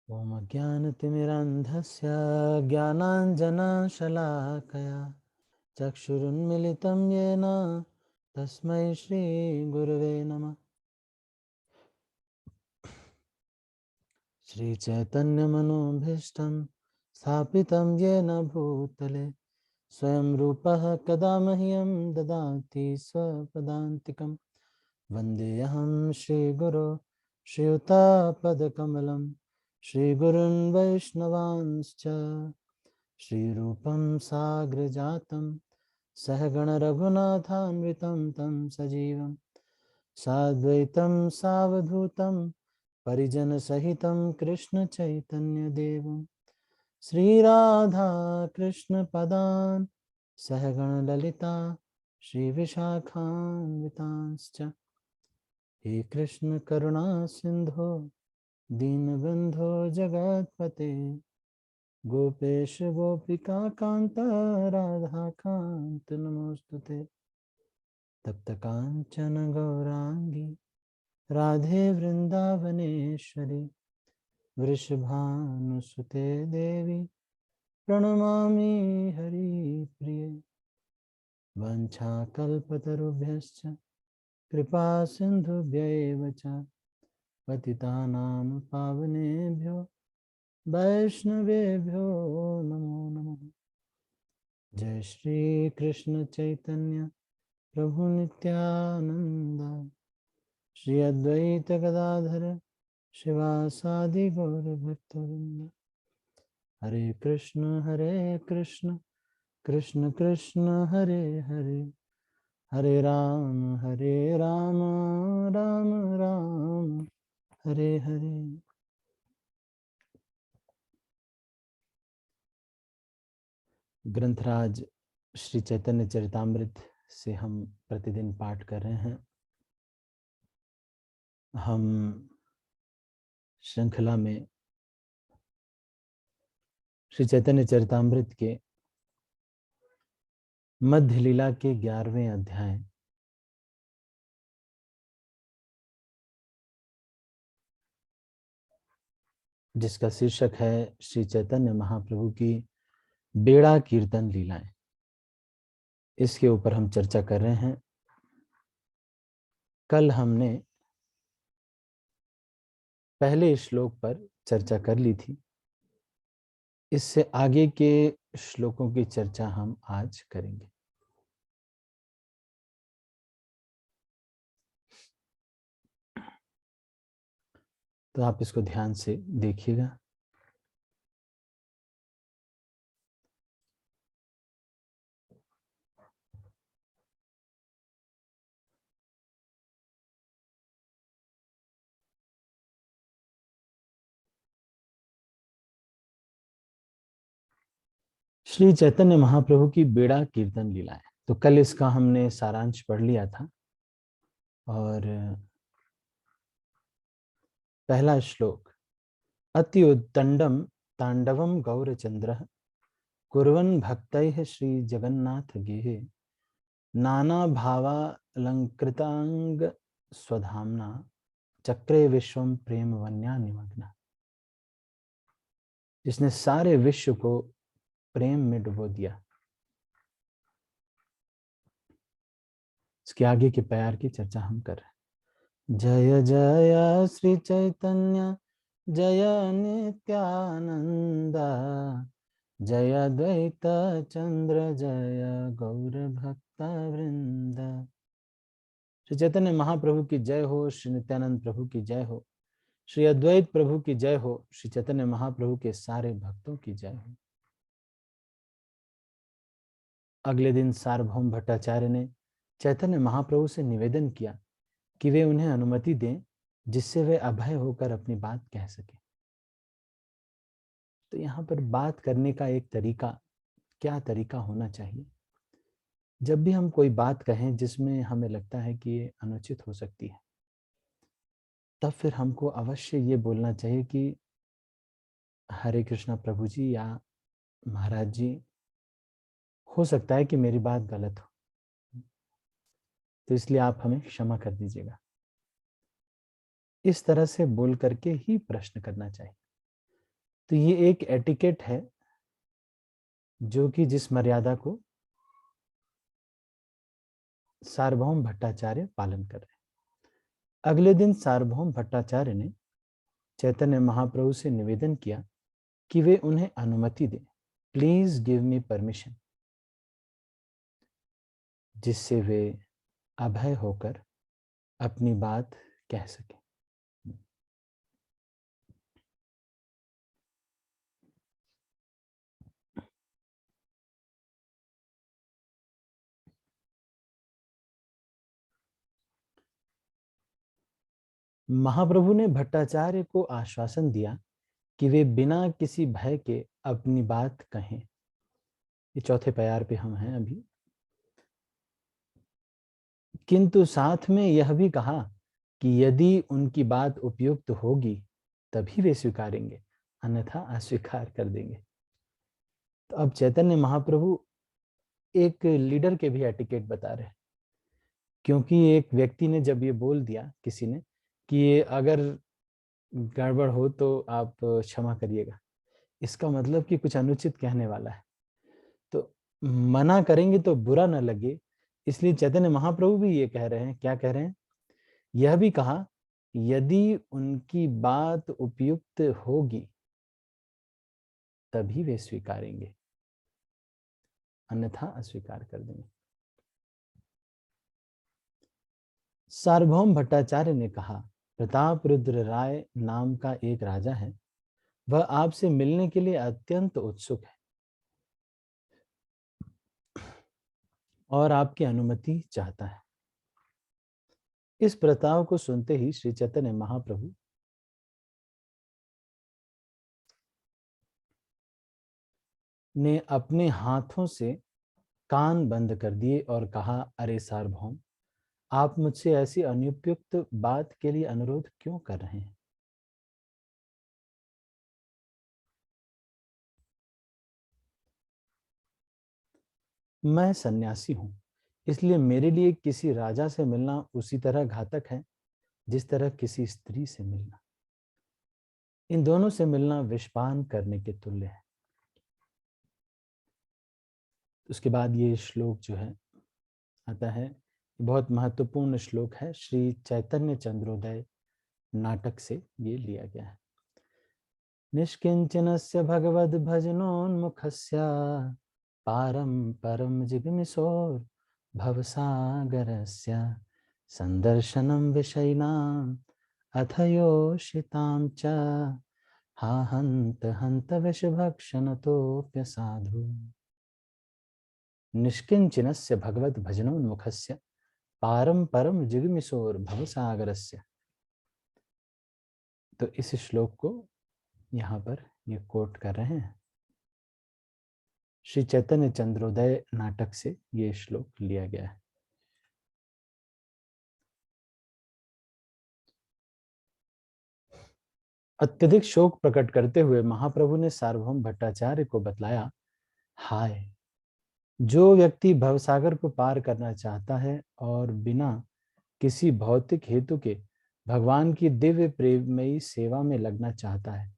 ॐ अज्ञानतिमिरान्धस्य ज्ञानाञ्जनशलाकया चक्षुरुन्मिलितं येन तस्मै श्रीगुरवे नमः। श्रीचैतन्यमनोभीष्टं स्थापितं येन भूतले स्वयं रूपः कदा मह्यं ददाति स्वपदान्तिकं। वन्देऽहं श्रीगुरो श्रीयुतापदकमलं श्रीगुरुन् वैष्णवांश्च श्रीरूपं साग्रजातं सहगणरघुनाथान्वितं तं सजीवं साद्वैतं सावधूतं परिजनसहितं कृष्णचैतन्यदेवं श्रीराधा कृष्णपदान् सहगणललिता श्रीविशाखान्वितांश्च। हे कृष्ण करुणा सिंधो दीनबंधो जगत्पते गोपेश गोपिका कांता राधा कांत नमोस्तुते। तप्त कांचन गौरांगी राधे वृंदावनेश्वरी वृषभानुसुते देवी प्रणमामि हरिप्रिये। वंशाकल्पतरुभ्यश्च कृपा सिन्धुभ्यैव च पतितानां पावनेभ्यो वैष्णवेभ्यो नमो नमः। जय श्री कृष्ण चैतन्य प्रभु नित्यानंद श्री अद्वैत गदाधर शिवासादि गौर भक्तवृंद। हरे कृष्ण कृष्ण कृष्ण हरे हरे हरे राम राम राम हरे हरे। ग्रंथराज श्री चैतन्य चरितामृत से हम प्रतिदिन पाठ कर रहे हैं। हम श्रृंखला में श्री चैतन्य चरितामृत के मध्य लीला के 11वें अध्याय जिसका शीर्षक है श्री चैतन्य महाप्रभु की बेड़ा कीर्तन लीलाएं, इसके ऊपर हम चर्चा कर रहे हैं। कल हमने पहले श्लोक पर चर्चा कर ली थी। इससे आगे के श्लोकों की चर्चा हम आज करेंगे। तो आप इसको ध्यान से देखिएगा। श्री चैतन्य महाप्रभु की बेड़ा कीर्तन लीलाएं, तो कल इसका हमने सारांश पढ़ लिया था। और पहला श्लोक, अति उत्तंडम तांडवम गौरचंद्र कुर्वन् भक्तैः श्री जगन्नाथ गेहे नाना भावालंकृतांग स्वधाम्ना चक्रे विश्वम प्रेम वन्या निमग्ना। जिसने सारे विश्व को प्रेम में डुबो दिया। इसके आगे के प्यार की चर्चा हम कर रहे हैं। जय जय श्री चैतन्य जय नित्यानंद जय द्वैत चंद्र जय गौर भक्त वृंद। श्री चैतन्य महाप्रभु की जय हो, श्री नित्यानंद प्रभु की जय हो, श्री अद्वैत प्रभु की जय हो, श्री चैतन्य महाप्रभु के सारे भक्तों की जय हो। अगले दिन सार्वभौम भट्टाचार्य ने चैतन्य महाप्रभु से निवेदन किया कि वे उन्हें अनुमति दें जिससे वे अभय होकर अपनी बात कह सके। तो यहाँ पर बात करने का एक तरीका, क्या तरीका होना चाहिए? जब भी हम कोई बात कहें जिसमें हमें लगता है कि ये अनुचित हो सकती है, तब फिर हमको अवश्य ये बोलना चाहिए कि हरे कृष्णा प्रभु जी या महाराज जी, हो सकता है कि मेरी बात गलत हो, तो इसलिए आप हमें क्षमा कर दीजिएगा। इस तरह से बोल करके ही प्रश्न करना चाहिए। तो ये एक एटिकेट है जो कि जिस मर्यादा को सार्वभौम भट्टाचार्य पालन कर रहे हैं। अगले दिन सार्वभौम भट्टाचार्य ने चैतन्य महाप्रभु से निवेदन किया कि वे उन्हें अनुमति दें, प्लीज गिव मी परमिशन, जिससे वे अभय होकर अपनी बात कह सके। महाप्रभु ने भट्टाचार्य को आश्वासन दिया कि वे बिना किसी भय के अपनी बात कहें। ये चौथे प्यार पे हम हैं अभी। किंतु साथ में यह भी कहा कि यदि उनकी बात उपयुक्त होगी तभी वे स्वीकारेंगे, अन्यथा अस्वीकार कर देंगे। तो अब चैतन्य महाप्रभु एक लीडर के भी एटिकेट बता रहे हैं, क्योंकि एक व्यक्ति ने जब ये बोल दिया किसी ने कि ये अगर गड़बड़ हो तो आप क्षमा करिएगा, इसका मतलब कि कुछ अनुचित कहने वाला है, तो मना करेंगे तो बुरा न लगे, इसलिए चैतन्य महाप्रभु भी ये कह रहे हैं। क्या कह रहे हैं? यह भी कहा यदि उनकी बात उपयुक्त होगी तभी वे स्वीकारेंगे, अन्यथा अस्वीकार कर देंगे। सार्वभौम भट्टाचार्य ने कहा, प्रताप रुद्र राय नाम का एक राजा है, वह आपसे मिलने के लिए अत्यंत उत्सुक है और आपकी अनुमति चाहता है। इस प्रस्ताव को सुनते ही श्री चैतन्य महाप्रभु ने अपने हाथों से कान बंद कर दिए और कहा, अरे सार्वभौम, आप मुझसे ऐसी अनुपयुक्त बात के लिए अनुरोध क्यों कर रहे हैं? मैं सन्यासी हूं, इसलिए मेरे लिए किसी राजा से मिलना उसी तरह घातक है जिस तरह किसी स्त्री से मिलना। इन दोनों से मिलना विषपान करने के तुल्य है। उसके बाद ये श्लोक जो है आता है, बहुत महत्वपूर्ण श्लोक है, श्री चैतन्य चंद्रोदय नाटक से ये लिया गया है। निष्किंचनस्य भगवद् भजनोन्मुखस्य पारं परम जिगमिशोर भवसागरस्य संदर्शनं विषयिणाम् अथयोषितां च हा हन्त हन्त विषभक्षणतोऽप्यसाधु। निष्किंचनस्य भगवद् भजनोन्मुखस्य पारं परम जिगमिशोर भवसागरस्य। तो इस श्लोक को यहाँ पर ये कोट कर रहे हैं। श्री चैतन्य चंद्रोदय नाटक से ये श्लोक लिया गया है। अत्यधिक शोक प्रकट करते हुए महाप्रभु ने सार्वभौम भट्टाचार्य को बतलाया, हाय, जो व्यक्ति भवसागर को पार करना चाहता है और बिना किसी भौतिक हेतु के भगवान की दिव्य प्रेममयी सेवा में लगना चाहता है,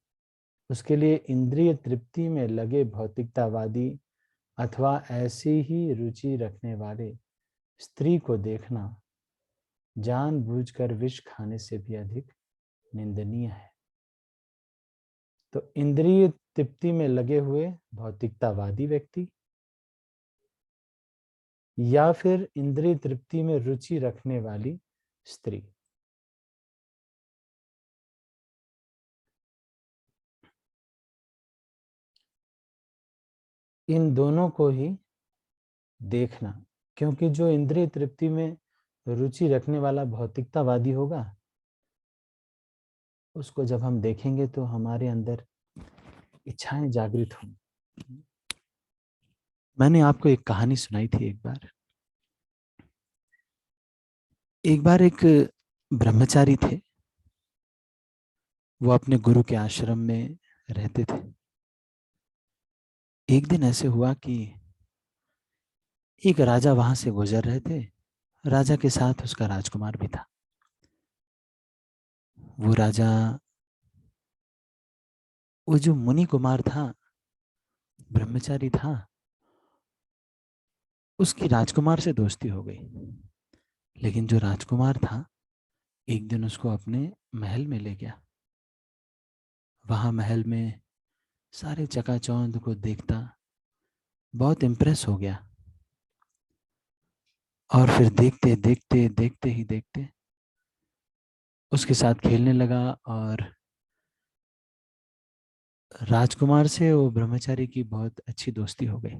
उसके लिए इंद्रिय तृप्ति में लगे भौतिकतावादी अथवा ऐसी ही रुचि रखने वाले स्त्री को देखना जानबूझकर विष खाने से भी अधिक निंदनीय है। तो इंद्रिय तृप्ति में लगे हुए भौतिकतावादी व्यक्ति या फिर इंद्रिय तृप्ति में रुचि रखने वाली स्त्री, इन दोनों को ही देखना, क्योंकि जो इंद्रिय तृप्ति में रुचि रखने वाला भौतिकतावादी होगा, उसको जब हम देखेंगे तो हमारे अंदर इच्छाएं जागृत होंगी। मैंने आपको एक कहानी सुनाई थी एक बार एक ब्रह्मचारी थे, वो अपने गुरु के आश्रम में रहते थे। एक दिन ऐसे हुआ कि एक राजा वहां से गुजर रहे थे। राजा के साथ उसका राजकुमार भी था। वो राजा वो जो मुनि कुमार था, ब्रह्मचारी था, उसकी राजकुमार से दोस्ती हो गई। लेकिन जो राजकुमार था एक दिन उसको अपने महल में ले गया। वहां महल में सारे चकाचौंध को देखता, बहुत इम्प्रेस हो गया। और फिर देखते देखते देखते ही देखते उसके साथ खेलने लगा। और राजकुमार से वो ब्रह्मचारी की बहुत अच्छी दोस्ती हो गई।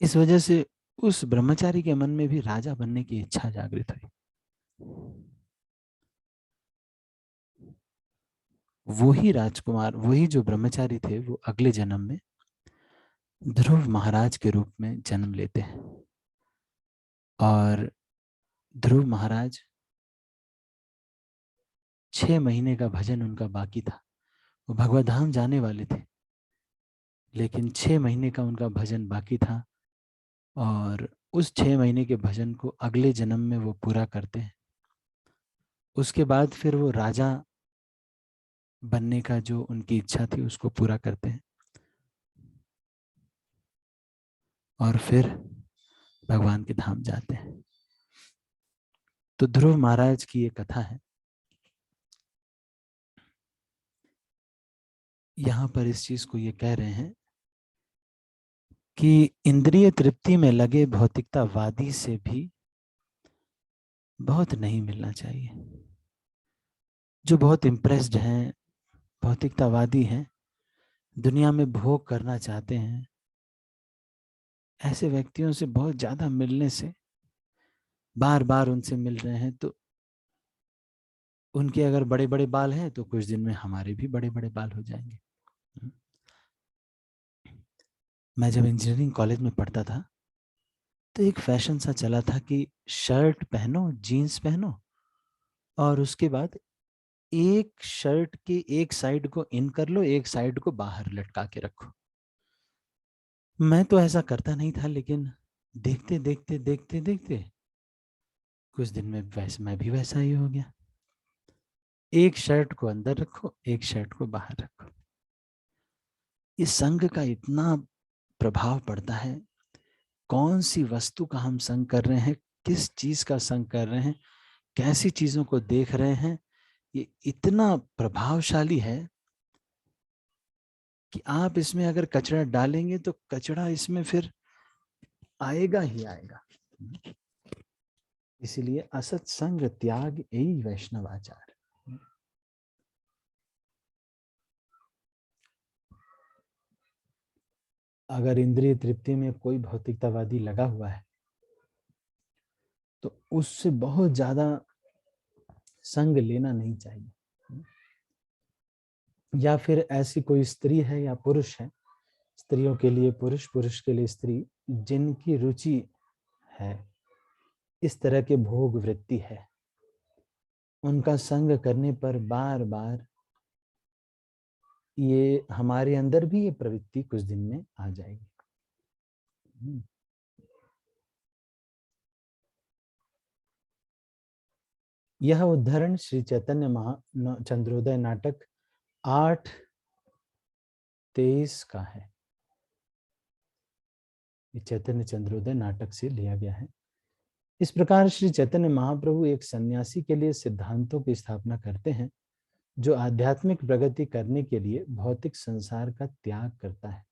इस वजह से उस ब्रह्मचारी के मन में भी राजा बनने की इच्छा जागृत हुई। वही राजकुमार, वही जो ब्रह्मचारी थे, वो अगले जन्म में ध्रुव महाराज के रूप में जन्म लेते हैं। और ध्रुव महाराज 6 महीने का भजन उनका बाकी था। वो भगवत धाम जाने वाले थे, लेकिन 6 महीने का उनका भजन बाकी था। और उस 6 महीने के भजन को अगले जन्म में वो पूरा करते हैं। उसके बाद फिर वो राजा बनने का जो उनकी इच्छा थी उसको पूरा करते हैं। और फिर भगवान के धाम जाते हैं। तो ध्रुव महाराज की ये कथा है। यहाँ पर इस चीज को ये कह रहे हैं कि इंद्रिय तृप्ति में लगे भौतिकतावादी से भी बहुत नहीं मिलना चाहिए। जो बहुत इम्प्रेस्ड हैं, भौतिकतावादी हैं, दुनिया में भोग करना चाहते हैं, ऐसे व्यक्तियों से बहुत ज्यादा मिलने से, बार बार उनसे मिल रहे हैं, तो उनके अगर बड़े बड़े बाल हैं तो कुछ दिन में हमारे भी बड़े बड़े बाल हो जाएंगे। मैं जब इंजीनियरिंग कॉलेज में पढ़ता था तो एक फैशन सा चला था कि शर्ट पहनो, जीन्स पहनो, और उसके बाद एक शर्ट के एक साइड को इन कर लो, एक साइड को बाहर लटका के रखो। मैं तो ऐसा करता नहीं था, लेकिन देखते देखते देखते देखते कुछ दिन में वैसे मैं भी वैसा ही हो गया। एक शर्ट को अंदर रखो, एक शर्ट को बाहर रखो। इस संग का इतना प्रभाव पड़ता है। कौन सी वस्तु का हम संग कर रहे हैं, किस चीज का संग कर रहे हैं, कैसी चीजों को देख रहे हैं, ये इतना प्रभावशाली है कि आप इसमें अगर कचरा डालेंगे तो कचरा इसमें फिर आएगा ही आएगा। इसलिए असत संग त्याग यही वैष्णव आचार। अगर इंद्रिय तृप्ति में कोई भौतिकतावादी लगा हुआ है तो उससे बहुत ज्यादा संग लेना नहीं चाहिए। या फिर ऐसी कोई स्त्री है या पुरुष है, स्त्रियों के लिए पुरुष, पुरुष के लिए स्त्री, जिनकी रुचि है, इस तरह के भोग वृत्ति है, उनका संग करने पर बार बार ये हमारे अंदर भी ये प्रवृत्ति कुछ दिन में आ जाएगी। यह उदाहरण श्री चैतन्य चंद्रोदय नाटक 8:23 का है। ये चैतन्य चंद्रोदय नाटक से लिया गया है। इस प्रकार श्री चैतन्य महाप्रभु एक सन्यासी के लिए सिद्धांतों की स्थापना करते हैं जो आध्यात्मिक प्रगति करने के लिए भौतिक संसार का त्याग करता है।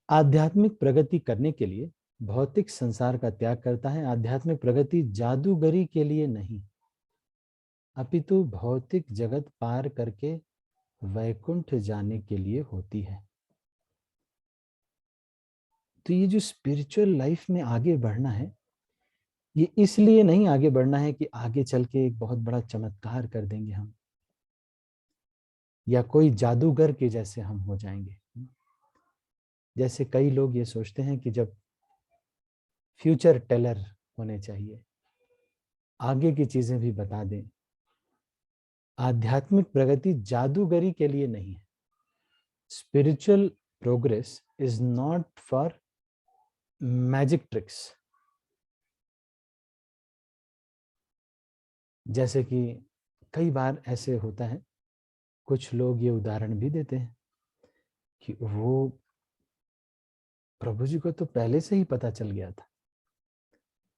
आध्यात्मिक प्रगति करने के लिए भौतिक संसार का त्याग करता है। आध्यात्मिक प्रगति जादूगरी के लिए नहीं, अपितु भौतिक जगत पार करके वैकुंठ जाने के लिए होती है। तो ये जो स्पिरिचुअल लाइफ में आगे बढ़ना है, ये इसलिए नहीं आगे बढ़ना है कि आगे चल के एक बहुत बड़ा चमत्कार कर देंगे हम, या कोई जादूगर के जैसे हम हो जाएंगे। जैसे कई लोग ये सोचते हैं कि जब फ्यूचर टेलर होने चाहिए, आगे की चीजें भी बता दें। आध्यात्मिक प्रगति जादूगरी के लिए नहीं है। Spiritual progress is not for magic tricks. जैसे कि कई बार ऐसे होता है, कुछ लोग ये उदाहरण भी देते हैं कि वो प्रभु जी को तो पहले से ही पता चल गया था,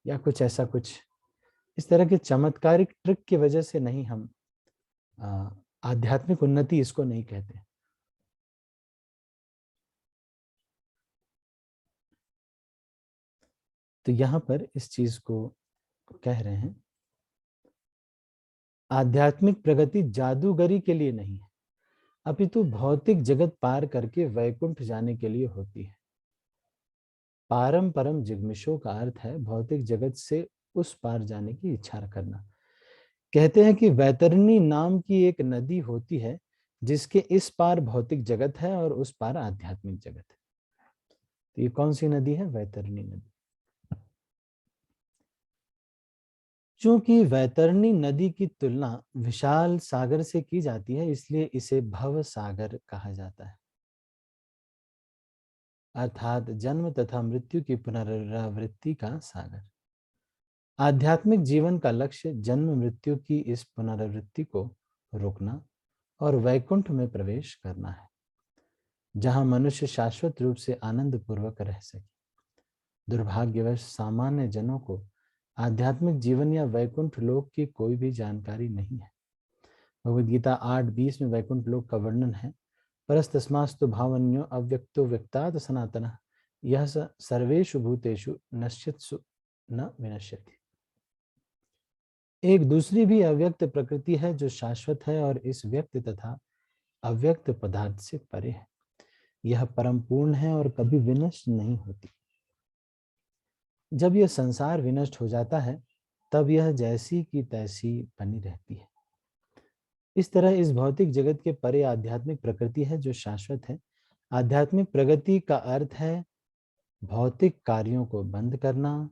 या कुछ ऐसा, कुछ इस तरह के चमत्कारिक ट्रिक की वजह से नहीं हम आ, आध्यात्मिक उन्नति इसको नहीं कहते। तो यहां पर इस चीज को कह रहे हैं, आध्यात्मिक प्रगति जादूगरी के लिए नहीं है, अपितु भौतिक जगत पार करके वैकुंठ जाने के लिए होती है। पारम परम जिग्मिशो का अर्थ है भौतिक जगत से उस पार जाने की इच्छा करना। कहते हैं कि वैतरणी नाम की एक नदी होती है जिसके इस पार भौतिक जगत है और उस पार आध्यात्मिक जगत है। तो ये कौन सी नदी है? वैतरणी नदी। चूंकि वैतरणी नदी की तुलना विशाल सागर से की जाती है, इसलिए इसे भव सागर कहा जाता है, अर्थात जन्म तथा मृत्यु की पुनरावृत्ति का सागर। आध्यात्मिक जीवन का लक्ष्य जन्म मृत्यु की इस पुनरावृत्ति को रोकना और वैकुंठ में प्रवेश करना है, जहां मनुष्य शाश्वत रूप से आनंद पूर्वक रह सके। दुर्भाग्यवश सामान्य जनों को आध्यात्मिक जीवन या वैकुंठ लोक की कोई भी जानकारी नहीं है। भगवद गीता 8:20 में वैकुंठ लोक का वर्णन है, परस्तस्मास्तु भावन्यो अव्यक्तो व्यक्तात् सनातनः यह सर्वेषु भूतेषु नश्यत्सु न विनश्यति। एक दूसरी भी अव्यक्त प्रकृति है जो शाश्वत है और इस व्यक्त तथा अव्यक्त पदार्थ से परे है। यह परम पूर्ण है और कभी विनष्ट नहीं होती। जब यह संसार विनष्ट हो जाता है तब यह जैसी की तैसी बनी रहती है। इस तरह इस भौतिक जगत के परे आध्यात्मिक प्रकृति है जो शाश्वत है। आध्यात्मिक प्रगति का अर्थ है भौतिक कार्यों को बंद करना,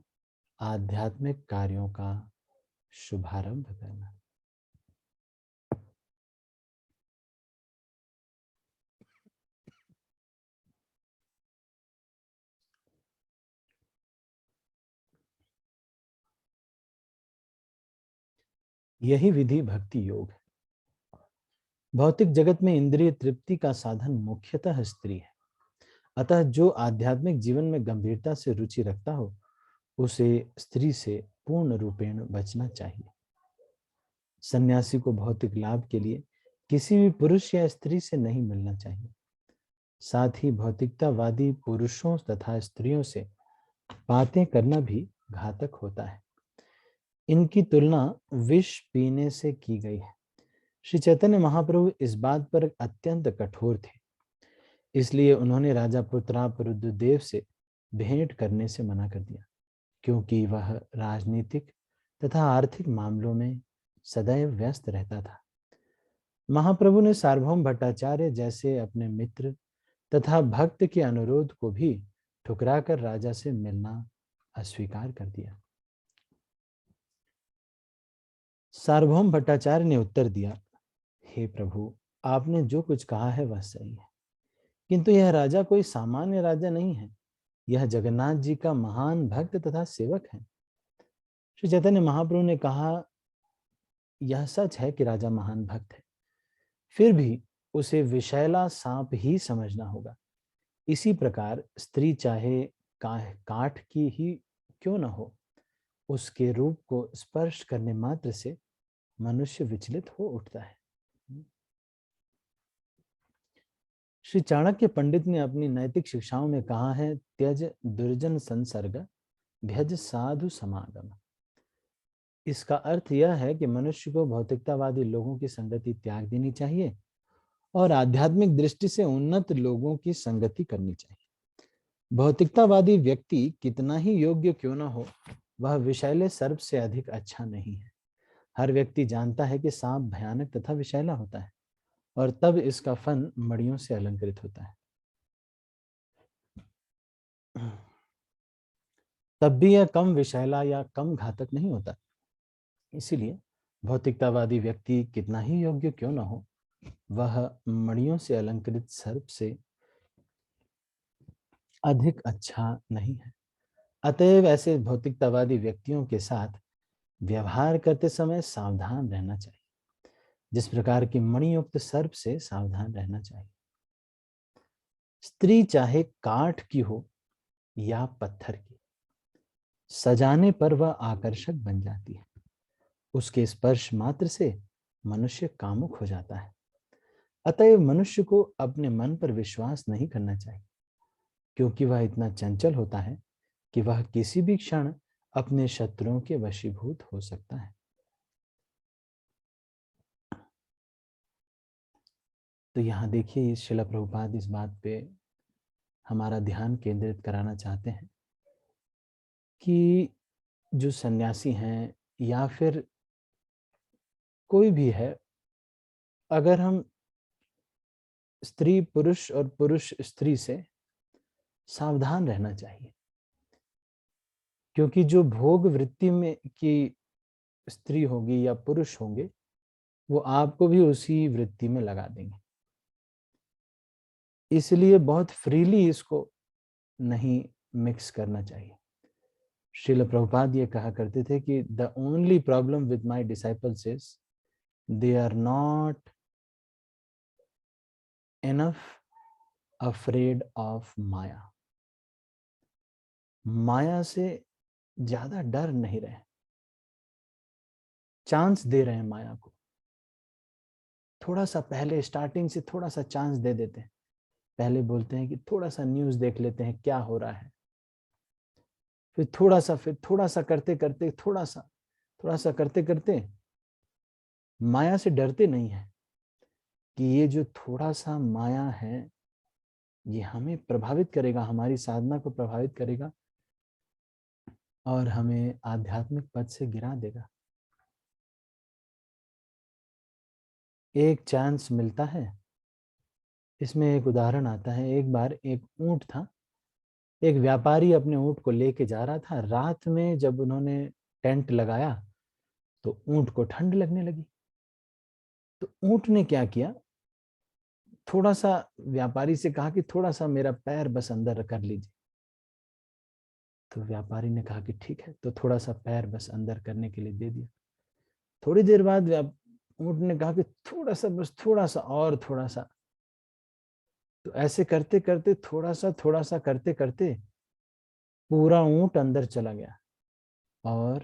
आध्यात्मिक कार्यों का शुभारंभ करना। यही विधि भक्ति योग है। भौतिक जगत में इंद्रिय तृप्ति का साधन मुख्यतः स्त्री है, अतः जो आध्यात्मिक जीवन में गंभीरता से रुचि रखता हो उसे स्त्री से पूर्ण रूपेण बचना चाहिए। सन्यासी को भौतिक लाभ के लिए किसी भी पुरुष या स्त्री से नहीं मिलना चाहिए। साथ ही भौतिकतावादी पुरुषों तथा स्त्रियों से बातें करना भी घातक होता है। इनकी तुलना विष पीने से की गई है। श्री चैतन्य महाप्रभु इस बात पर अत्यंत कठोर थे, इसलिए उन्होंने राजा पुत्राप रुद्रदेव से भेंट करने से मना कर दिया, क्योंकि वह राजनीतिक तथा आर्थिक मामलों में सदैव व्यस्त रहता था। महाप्रभु ने सार्वभौम भट्टाचार्य जैसे अपने मित्र तथा भक्त के अनुरोध को भी ठुकराकर राजा से मिलना अस्वीकार कर दिया। सार्वभौम भट्टाचार्य ने उत्तर दिया, हे प्रभु, आपने जो कुछ कहा है वह सही है, किंतु यह राजा कोई सामान्य राजा नहीं है। यह जगन्नाथ जी का महान भक्त तथा सेवक है। श्री चैतन्य महाप्रभु ने कहा, यह सच है कि राजा महान भक्त है, फिर भी उसे विषैला सांप ही समझना होगा। इसी प्रकार स्त्री चाहे काठ की ही क्यों न हो, उसके रूप को स्पर्श करने मात्र से मनुष्य विचलित हो उठता है। श्री चाणक्य पंडित ने अपनी नैतिक शिक्षाओं में कहा है, त्यज दुर्जन संसर्ग भ्यज साधु समागम। इसका अर्थ यह है कि मनुष्य को भौतिकतावादी लोगों की संगति त्याग देनी चाहिए और आध्यात्मिक दृष्टि से उन्नत लोगों की संगति करनी चाहिए। भौतिकतावादी व्यक्ति कितना ही योग्य क्यों न हो, वह विषैले सर्प से अधिक अच्छा नहीं है। हर व्यक्ति जानता है कि सांप भयानक तथा विषैला होता है और तब इसका फन मड़ियों से अलंकृत होता है। तब भी यह कम विषैला या कम घातक नहीं होता। इसीलिए भौतिकतावादी व्यक्ति कितना ही योग्य क्यों न हो, वह मणियों से अलंकृत सर्प से अधिक अच्छा नहीं है। अतएव ऐसे भौतिकतावादी व्यक्तियों के साथ व्यवहार करते समय सावधान रहना चाहिए, जिस प्रकार की मणियुक्त सर्प से सावधान रहना चाहिए। स्त्री चाहे काठ की हो या पत्थर की, सजाने पर वह आकर्षक बन जाती है। उसके स्पर्श मात्र से मनुष्य कामुक हो जाता है। अतएव मनुष्य को अपने मन पर विश्वास नहीं करना चाहिए, क्योंकि वह इतना चंचल होता है कि वह किसी भी क्षण अपने शत्रुओं के वशीभूत हो सकता है। तो यहाँ देखिए, श्रील प्रभुपाद इस बात पे हमारा ध्यान केंद्रित कराना चाहते हैं कि जो सन्यासी हैं या फिर कोई भी है, अगर हम स्त्री पुरुष और पुरुष स्त्री से सावधान रहना चाहिए, क्योंकि जो भोग वृत्ति में की स्त्री होगी या पुरुष होंगे, वो आपको भी उसी वृत्ति में लगा देंगे। इसलिए बहुत फ्रीली इसको नहीं मिक्स करना चाहिए। श्रील प्रभुपाद ये कहा करते थे कि the only problem with my disciples is they are not enough afraid of maya. माया से ज्यादा डर नहीं रहे, चांस दे रहे हैं माया को। थोड़ा सा पहले स्टार्टिंग से थोड़ा सा चांस दे देते हैं। पहले बोलते हैं कि थोड़ा सा न्यूज देख लेते हैं क्या हो रहा है, फिर थोड़ा सा करते करते थोड़ा सा करते करते माया से डरते नहीं है कि ये जो थोड़ा सा माया है ये हमें प्रभावित करेगा, हमारी साधना को प्रभावित करेगा और हमें आध्यात्मिक पद से गिरा देगा। एक चांस मिलता है। इसमें एक उदाहरण आता है। एक बार एक ऊंट था। एक व्यापारी अपने ऊंट को लेके जा रहा था। रात में जब उन्होंने टेंट लगाया तो ऊंट को ठंड लगने लगी। तो ऊंट ने क्या किया, थोड़ा सा व्यापारी से कहा कि थोड़ा सा मेरा पैर बस अंदर कर लीजिए। तो व्यापारी ने कहा कि ठीक है, तो थोड़ा सा पैर बस अंदर करने के लिए दे दिया। थोड़ी देर बाद ऊंट ने कहा कि थोड़ा सा, बस थोड़ा सा और थोड़ा सा। तो ऐसे करते करते थोड़ा सा करते करते पूरा ऊंट अंदर चला गया और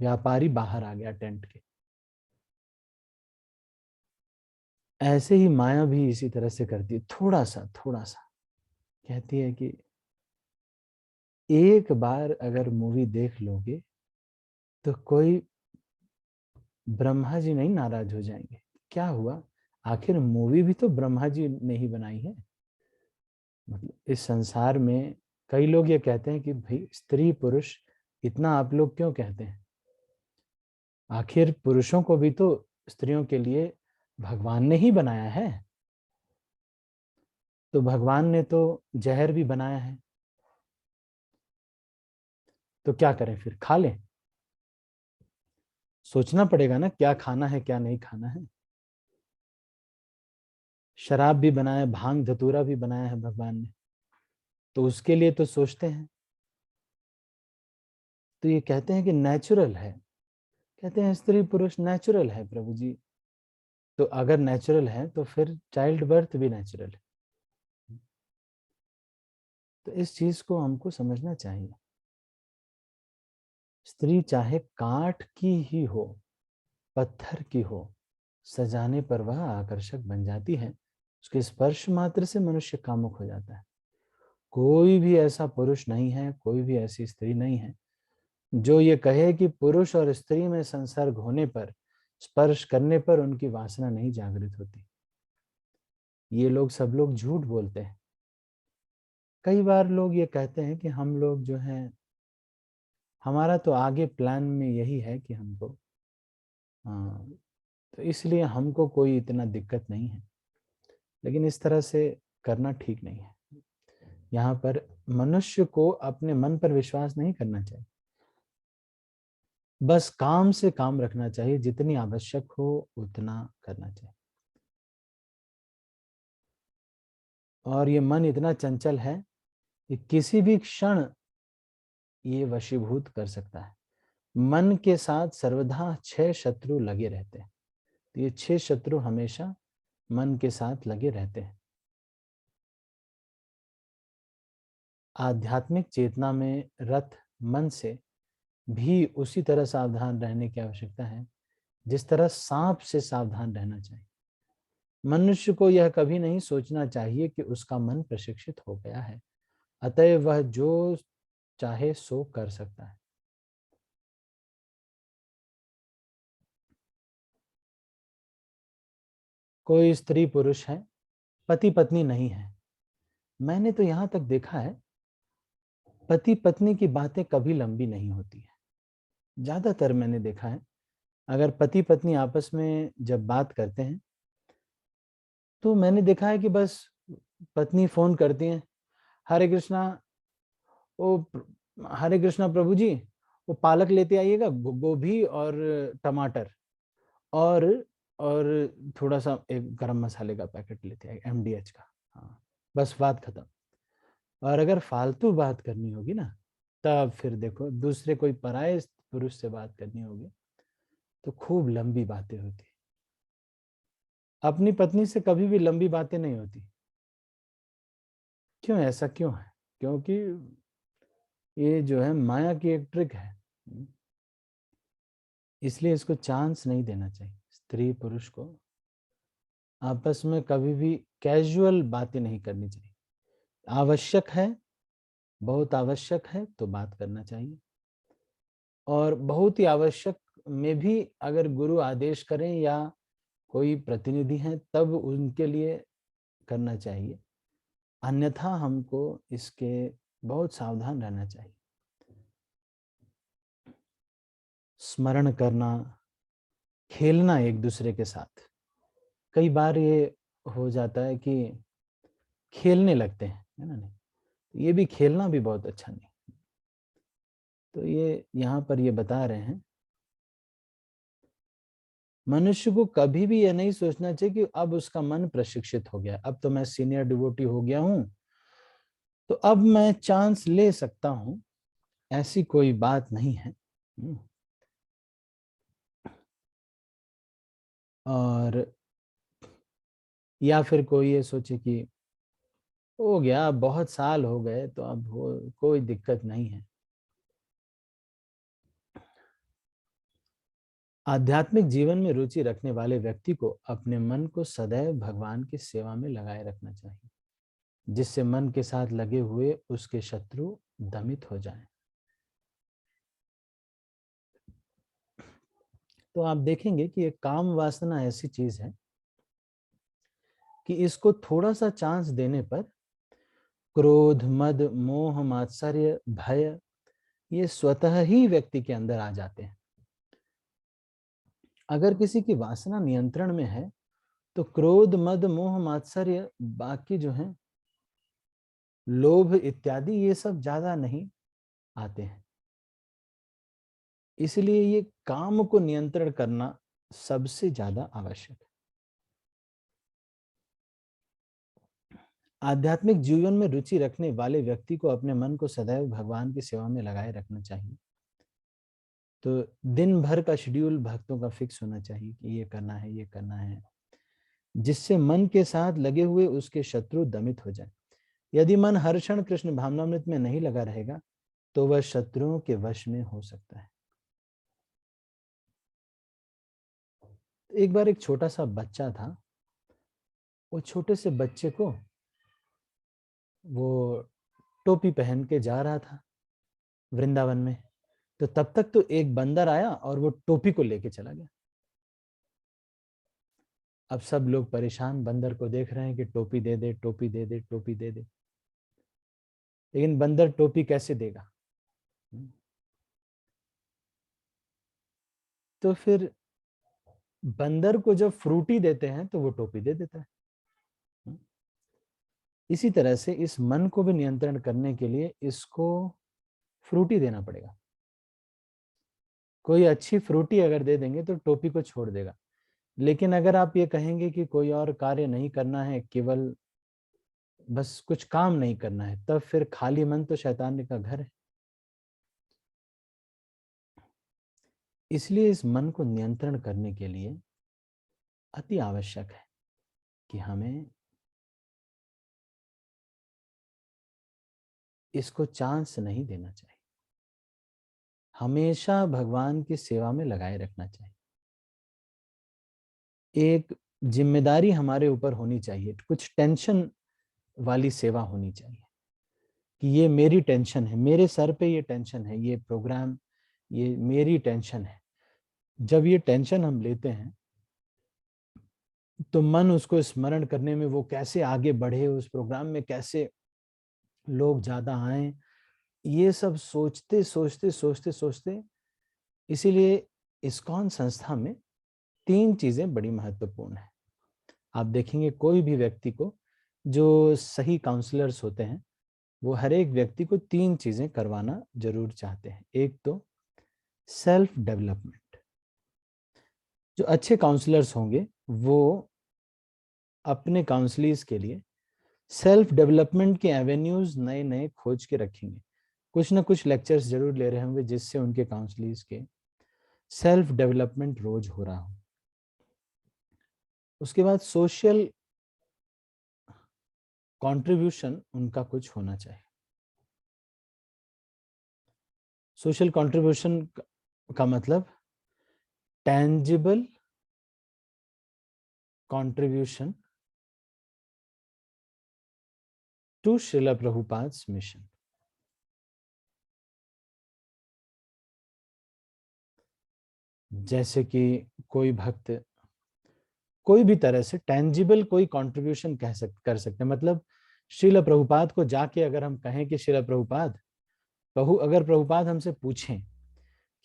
व्यापारी बाहर आ गया टेंट के। ऐसे ही माया भी इसी तरह से करती है, थोड़ा सा कहती है कि एक बार अगर मूवी देख लोगे तो कोई ब्रह्मा जी नहीं नाराज हो जाएंगे। क्या हुआ, आखिर मूवी भी तो ब्रह्मा जी ने ही बनाई है। मतलब इस संसार में कई लोग ये कहते हैं कि भाई स्त्री पुरुष इतना आप लोग क्यों कहते हैं, आखिर पुरुषों को भी तो स्त्रियों के लिए भगवान ने ही बनाया है। तो भगवान ने तो जहर भी बनाया है, तो क्या करें फिर, खा लें? सोचना पड़ेगा ना क्या खाना है क्या नहीं खाना है। शराब भी बनाया, भांग धतूरा भी बनाया है भगवान ने, तो उसके लिए तो सोचते हैं। तो ये कहते हैं कि नेचुरल है, कहते हैं स्त्री पुरुष नेचुरल है प्रभु जी। तो अगर नेचुरल है तो फिर चाइल्ड बर्थ भी नेचुरल है। तो इस चीज को हमको समझना चाहिए। स्त्री चाहे काठ की ही हो, पत्थर की हो, सजाने पर वह आकर्षक बन जाती है। उसके स्पर्श मात्र से मनुष्य कामुक हो जाता है। कोई भी ऐसा पुरुष नहीं है, कोई भी ऐसी स्त्री नहीं है जो ये कहे कि पुरुष और स्त्री में संसर्ग होने पर, स्पर्श करने पर उनकी वासना नहीं जागृत होती। ये लोग सब लोग झूठ बोलते हैं। कई बार लोग ये कहते हैं कि हम लोग जो हैं, हमारा तो आगे प्लान में यही है कि हमको, हाँ, तो इसलिए हमको कोई इतना दिक्कत नहीं है। लेकिन इस तरह से करना ठीक नहीं है। यहाँ पर मनुष्य को अपने मन पर विश्वास नहीं करना चाहिए। बस काम से काम रखना चाहिए, जितनी आवश्यक हो उतना करना चाहिए। और ये मन इतना चंचल है कि किसी भी क्षण ये वशीभूत कर सकता है। मन के साथ सर्वदा 6 शत्रु लगे रहते हैं। तो ये 6 शत्रु हमेशा मन के साथ लगे रहते हैं। आध्यात्मिक चेतना में रत मन से भी उसी तरह सावधान रहने की आवश्यकता है जिस तरह सांप से सावधान रहना चाहिए। मनुष्य को यह कभी नहीं सोचना चाहिए कि उसका मन प्रशिक्षित हो गया है, अतः वह जो चाहे सो कर सकता है। कोई स्त्री पुरुष है, पति पत्नी नहीं है। मैंने तो यहां तक देखा है, पति पत्नी की बातें कभी लंबी नहीं होती है। ज्यादातर मैंने देखा है, अगर पति पत्नी आपस में जब बात करते हैं तो मैंने देखा है कि बस पत्नी फोन करती है, हरे कृष्णा, ओ हरे कृष्णा प्रभु जी, वो पालक लेते आइएगा, गोभी और टमाटर, और और थोड़ा सा एक गरम मसाले का पैकेट लेते आइए, एमडीएच का। हाँ, बस बात खत्म। और अगर फालतू बात करनी होगी ना, तब फिर देखो, दूसरे कोई पराये पुरुष से बात करनी होगी तो खूब लंबी बातें होती। अपनी पत्नी से कभी भी लंबी बातें नहीं होती। क्यों, ऐसा क्यों है? क्योंकि ये जो है माया की एक ट्रिक है, इसलिए इसको चांस नहीं देना चाहिए। स्त्री पुरुष को आपस में कभी भी कैजुअल बातें नहीं करनी चाहिए। आवश्यक है, बहुत आवश्यक है तो बात करना चाहिए, और बहुत ही आवश्यक में भी अगर गुरु आदेश करें या कोई प्रतिनिधि हैं तब उनके लिए करना चाहिए, अन्यथा हमको इसके बहुत सावधान रहना चाहिए। स्मरण करना, खेलना एक दूसरे के साथ, कई बार ये हो जाता है कि खेलने लगते हैं, है ना? नहीं, ये भी खेलना भी बहुत अच्छा नहीं। तो ये यहाँ पर ये बता रहे हैं, मनुष्य को कभी भी यह नहीं सोचना चाहिए कि अब उसका मन प्रशिक्षित हो गया, अब तो मैं सीनियर डिवोटी हो गया हूं तो अब मैं चांस ले सकता हूं। ऐसी कोई बात नहीं है। और या फिर कोई ये सोचे कि हो गया, बहुत साल हो गए तो अब हो, कोई दिक्कत नहीं है। आध्यात्मिक जीवन में रुचि रखने वाले व्यक्ति को अपने मन को सदैव भगवान की सेवा में लगाए रखना चाहिए, जिससे मन के साथ लगे हुए उसके शत्रु दमित हो जाएं। तो आप देखेंगे कि ये काम वासना ऐसी चीज है कि इसको थोड़ा सा चांस देने पर क्रोध, मद, मोह, मात्सर्य, भय, ये स्वतः ही व्यक्ति के अंदर आ जाते हैं। अगर किसी की वासना नियंत्रण में है तो क्रोध, मद, मोह, मात्सर्य, बाकी जो है लोभ इत्यादि, ये सब ज्यादा नहीं आते हैं। इसलिए ये काम को नियंत्रण करना सबसे ज्यादा आवश्यक है। आध्यात्मिक जीवन में रुचि रखने वाले व्यक्ति को अपने मन को सदैव भगवान की सेवा में लगाए रखना चाहिए। तो दिन भर का शेड्यूल भक्तों का फिक्स होना चाहिए कि ये करना है, ये करना है, जिससे मन के साथ लगे हुए उसके शत्रु दमित हो जाए। यदि मन हर क्षण कृष्ण भावनामृत में नहीं लगा रहेगा तो वह शत्रुओं के वश में हो सकता है। एक बार एक छोटा सा बच्चा था, वो छोटे से बच्चे को वो टोपी पहन के जा रहा था वृंदावन में, तो तब तक तो एक बंदर आया और वो टोपी को लेके चला गया। अब सब लोग परेशान बंदर को देख रहे हैं कि टोपी दे दे, टोपी दे दे, टोपी दे दे, लेकिन बंदर टोपी कैसे देगा? तो फिर बंदर को जब फ्रूटी देते हैं तो वो टोपी दे देता है। इसी तरह से इस मन को भी नियंत्रण करने के लिए इसको फ्रूटी देना पड़ेगा। कोई अच्छी फ्रूटी अगर दे देंगे तो टोपी को छोड़ देगा, लेकिन अगर आप ये कहेंगे कि कोई और कार्य नहीं करना है, केवल बस कुछ काम नहीं करना है, तब फिर खाली मन तो शैतान का घर है। इसलिए इस मन को नियंत्रण करने के लिए अति आवश्यक है कि हमें इसको चांस नहीं देना चाहिए, हमेशा भगवान की सेवा में लगाए रखना चाहिए। एक जिम्मेदारी हमारे ऊपर होनी चाहिए, कुछ टेंशन वाली सेवा होनी चाहिए कि ये मेरी टेंशन है, मेरे सर पे ये टेंशन है, ये प्रोग्राम ये मेरी टेंशन है। जब ये टेंशन हम लेते हैं तो मन उसको स्मरण करने में, वो कैसे आगे बढ़े उस प्रोग्राम में, कैसे लोग ज्यादा आए, ये सब सोचते सोचते सोचते सोचते, इसीलिए इस्कॉन संस्था में 3 चीजें बड़ी महत्वपूर्ण है। आप देखेंगे कोई भी व्यक्ति को, जो सही काउंसलर्स होते हैं, वो हर एक व्यक्ति को 3 चीजें करवाना जरूर चाहते हैं। एक तो सेल्फ डेवलपमेंट। जो अच्छे काउंसलर्स होंगे वो अपने काउंसलीज के लिए सेल्फ डेवलपमेंट के एवेन्यूज नए नए खोज के रखेंगे। कुछ ना कुछ लेक्चर्स जरूर ले रहे होंगे जिससे उनके काउंसलीज के सेल्फ डेवलपमेंट रोज हो रहा हो। उसके बाद सोशल कंट्रीब्यूशन उनका कुछ होना चाहिए। सोशल कंट्रीब्यूशन का मतलब tangible contribution to Srila Prabhupada's mission. जैसे कि कोई भक्त कोई भी तरह से टेंजिबल कोई कंट्रीब्यूशन कर सकते हैं। मतलब श्रीला प्रभुपाद को जाके अगर हम कहें कि श्रीला प्रभुपाद, अगर प्रभुपाद हमसे पूछें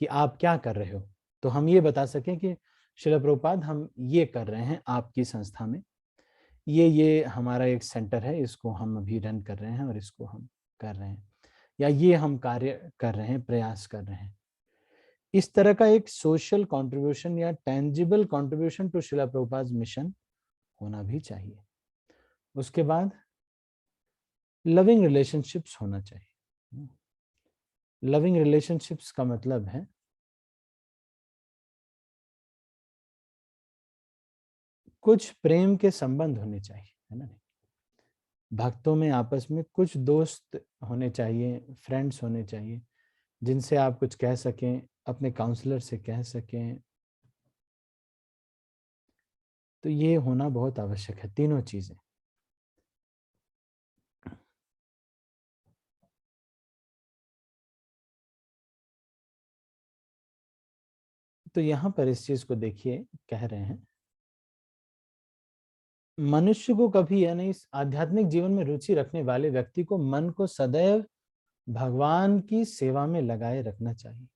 कि आप क्या कर रहे हो, तो हम ये बता सकें कि श्रीला प्रभुपाद हम ये कर रहे हैं आपकी संस्था में, ये हमारा एक सेंटर है, इसको हम अभी रन कर रहे हैं और इसको हम कर रहे हैं, या ये हम कार्य कर रहे हैं, प्रयास कर रहे हैं। इस तरह का एक सोशल कंट्रीब्यूशन या tangible contribution to Srila Prabhupada mission होना भी चाहिए। उसके बाद लविंग रिलेशनशिप्स होना चाहिए। लविंग रिलेशनशिप्स का मतलब है कुछ प्रेम के संबंध होने चाहिए, है ना। भक्तों में आपस में कुछ दोस्त होने चाहिए, फ्रेंड्स होने चाहिए, जिनसे आप कुछ कह सकें, अपने काउंसलर से कह सकें। तो ये होना बहुत आवश्यक है, तीनों चीजें। तो यहां पर इस चीज को देखिए, कह रहे हैं मनुष्य को कभी, यानी इस आध्यात्मिक जीवन में रुचि रखने वाले व्यक्ति को मन को सदैव भगवान की सेवा में लगाए रखना चाहिए,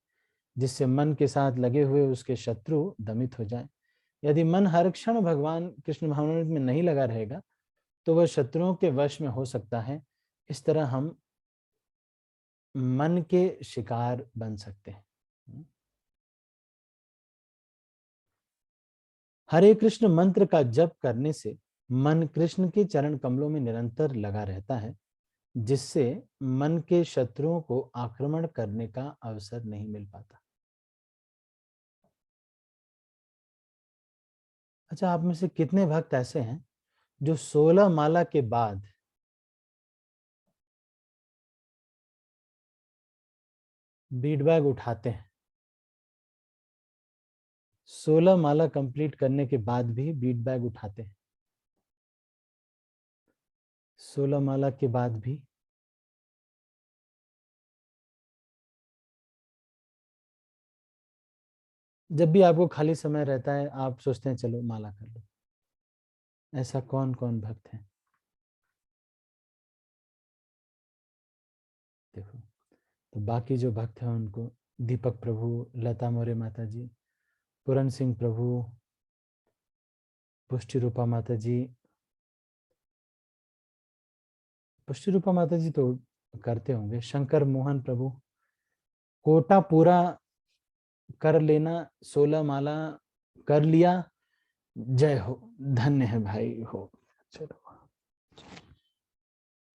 जिससे मन के साथ लगे हुए उसके शत्रु दमित हो जाएं। यदि मन हर क्षण भगवान कृष्ण भावना में नहीं लगा रहेगा तो वह शत्रुओं के वश में हो सकता है। इस तरह हम मन के शिकार बन सकते हैं। हरे कृष्ण मंत्र का जप करने से मन कृष्ण के चरण कमलों में निरंतर लगा रहता है, जिससे मन के शत्रुओं को आक्रमण करने का अवसर नहीं मिल पाता। अच्छा, आप में से कितने भक्त ऐसे हैं जो 16 माला के बाद बीट बैग उठाते हैं? 16 माला कंप्लीट करने के बाद भी बीट बैग उठाते हैं? 16 माला के बाद भी? जब भी आपको खाली समय रहता है आप सोचते हैं चलो माला कर लो? ऐसा कौन कौन भक्त है? देखो, तो बाकी जो भक्त हैं उनको दीपक प्रभु, लता मोरे माता जी, पूरन सिंह प्रभु, पुष्टि रूपा माता जी, पुष्टि रूपा माता जी तो करते होंगे, शंकर मोहन प्रभु, कोटा पूरा कर लेना, 16 माला कर लिया, जय हो, धन्य है भाई हो, चलो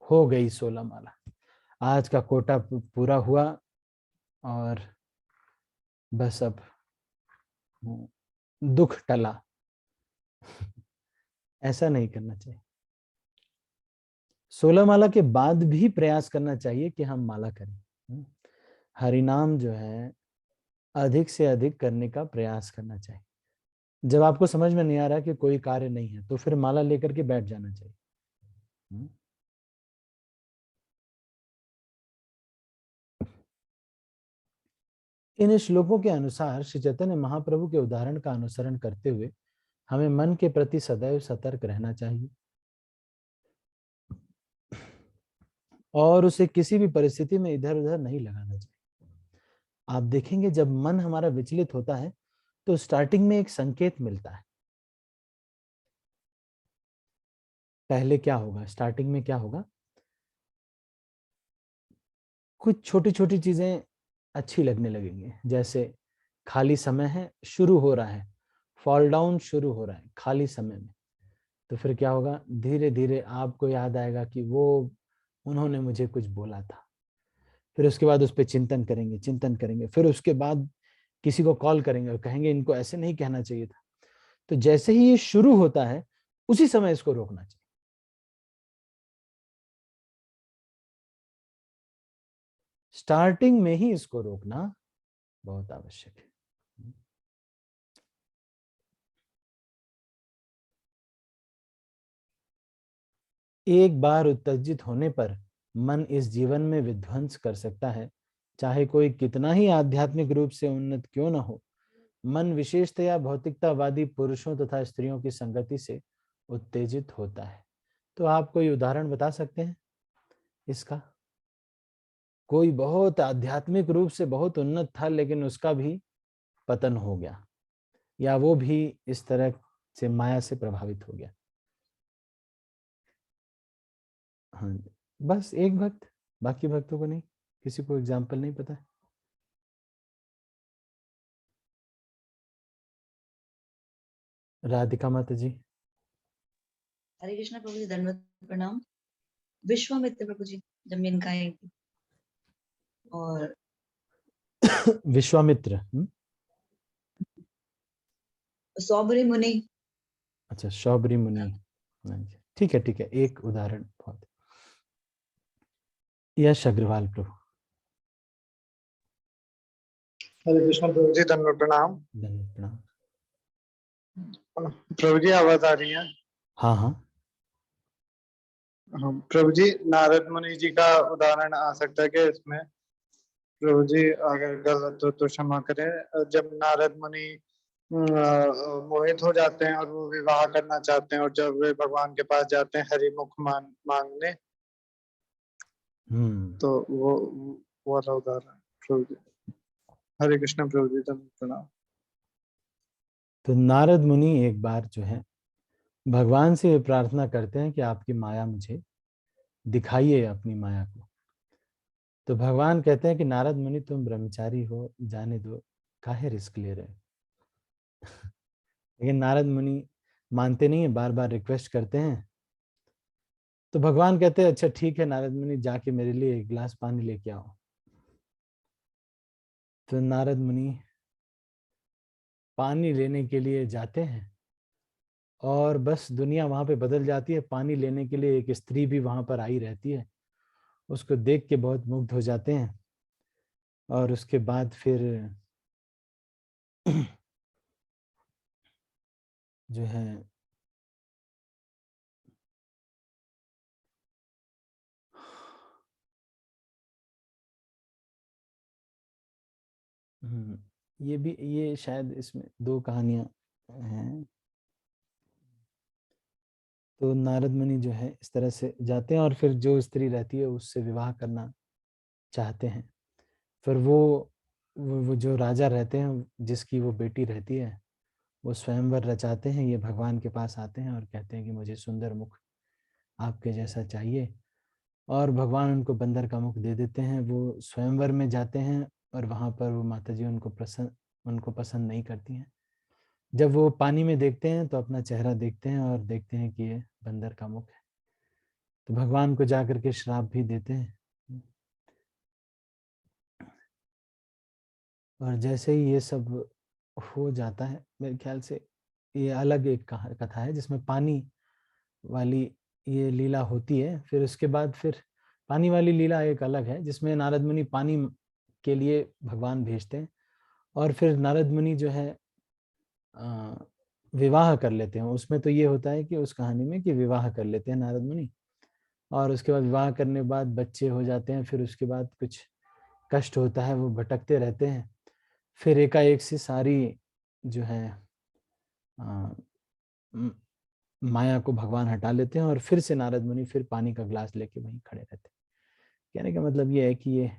हो गई 16 माला, आज का कोटा पूरा हुआ और बस अब दुख टला। ऐसा नहीं करना चाहिए। 16 माला के बाद भी प्रयास करना चाहिए कि हम माला करें। हरिनाम जो है अधिक से अधिक करने का प्रयास करना चाहिए। जब आपको समझ में नहीं आ रहा कि कोई कार्य नहीं है तो फिर माला लेकर के बैठ जाना चाहिए। इन श्लोकों के अनुसार श्री चैतन्य महाप्रभु के उदाहरण का अनुसरण करते हुए हमें मन के प्रति सदैव सतर्क रहना चाहिए और उसे किसी भी परिस्थिति में इधर उधर नहीं लगाना चाहिए। आप देखेंगे जब मन हमारा विचलित होता है तो स्टार्टिंग में एक संकेत मिलता है। पहले क्या होगा, स्टार्टिंग में क्या होगा, कुछ छोटी छोटी चीजें अच्छी लगने लगेंगी। जैसे खाली समय है, शुरू हो रहा है, फॉल डाउन शुरू हो रहा है खाली समय में, तो फिर क्या होगा, धीरे धीरे आपको याद आएगा कि वो उन्होंने मुझे कुछ बोला था। फिर उसके बाद उस पर चिंतन करेंगे, फिर उसके बाद किसी को कॉल करेंगे और कहेंगे इनको ऐसे नहीं कहना चाहिए था। तो जैसे ही ये शुरू होता है उसी समय इसको रोकना चाहिए। स्टार्टिंग में ही इसको रोकना बहुत आवश्यक है। एक बार उत्तेजित होने पर मन इस जीवन में विध्वंस कर सकता है, चाहे कोई कितना ही आध्यात्मिक रूप से उन्नत क्यों न हो। मन विशेषतया भौतिकतावादी पुरुषों तथा स्त्रियों की संगति से उत्तेजित होता है। तो आप कोई उदाहरण बता सकते हैं इसका? कोई बहुत आध्यात्मिक रूप से बहुत उन्नत था लेकिन उसका भी पतन हो गया, या वो भी इस तरह से माया से प्रभावित हो गया। हाँ, बस एक भक्त, बाकी भक्तों को नहीं, किसी को एग्जाम्पल नहीं पता है। राधिका माता जी। हरे कृष्णा प्रभु जी, दंडवत प्रणाम। विश्वामित्र प्रभु जी जब इनका है और विश्वामित्र। सौबरी मुनि। अच्छा, शौबरी मुनि। ठीक है ठीक है, एक उदाहरण बहुत। यश अग्रवाल प्रभु। हरे कृष्ण प्रभु जी, दंडवत प्रणाम। धन्यवाद, प्रणाम। प्रभु जी आवाज आ रही है? हाँ हाँ। प्रभु जी, नारद मुनि जी का उदाहरण आ सकता है क्या इसमें? प्रभु जी अगर गलत हो तो क्षमा करें। जब नारद मुनि मोहित हो जाते हैं और वो विवाह करना चाहते हैं और जब वे भगवान के पास जाते हैं हरिमुख मांगने, तो वो वाला उदाहरण। प्रभु जी हरे कृष्ण प्रभु जी, दंडवत प्रणाम। तो नारद मुनि एक बार जो है भगवान से प्रार्थना करते हैं कि आपकी माया मुझे दिखाइए, अपनी माया को। तो भगवान कहते हैं कि नारद मुनि तुम ब्रह्मचारी हो, जाने दो, काहे रिस्क ले रहे हो। लेकिन नारद मुनि मानते नहीं है, बार बार रिक्वेस्ट करते हैं। तो भगवान कहते हैं अच्छा ठीक है नारद मुनि, जाके मेरे लिए एक गिलास पानी लेके आओ। तो नारद मुनि पानी लेने के लिए जाते हैं और बस दुनिया वहां पे बदल जाती है। पानी लेने के लिए एक स्त्री भी वहां पर आई रहती है, उसको देख के बहुत मुग्ध हो जाते हैं। और उसके बाद फिर जो है ये भी, ये शायद इसमें दो कहानियां हैं। तो नारद मुनि जो है इस तरह से जाते हैं और फिर जो स्त्री रहती है उससे विवाह करना चाहते हैं। फिर वो जो राजा रहते हैं जिसकी वो बेटी रहती है, वो स्वयंवर रचाते हैं। ये भगवान के पास आते हैं और कहते हैं कि मुझे सुंदर मुख आपके जैसा चाहिए, और भगवान उनको बंदर का मुख दे देते हैं। वो स्वयंवर में जाते हैं और वहां पर वो माता जी उनको पसंद नहीं करती हैं। जब वो पानी में देखते हैं तो अपना चेहरा देखते हैं और देखते हैं कि ये बंदर का मुख है। तो भगवान को जाकर के श्राप भी देते हैं। और जैसे ही ये सब हो जाता है। मेरे ख्याल से ये अलग एक कथा है जिसमें पानी वाली ये लीला होती है। फिर उसके बाद फिर पानी वाली लीला एक अलग है जिसमें नारद मुनि पानी के लिए भगवान भेजते हैं और फिर नारद मुनि जो है विवाह कर लेते हैं। उसमें तो ये होता है कि उस कहानी में कि विवाह कर लेते हैं नारद मुनि और उसके बाद विवाह करने के बाद बच्चे हो जाते हैं। फिर उसके बाद कुछ कष्ट होता है, वो भटकते रहते हैं। फिर एकाएक से सारी जो है माया को भगवान हटा लेते हैं और फिर से नारद मुनि फिर पानी का ग्लास लेके वहीं खड़े रहते हैं। कहने का मतलब ये है कि ये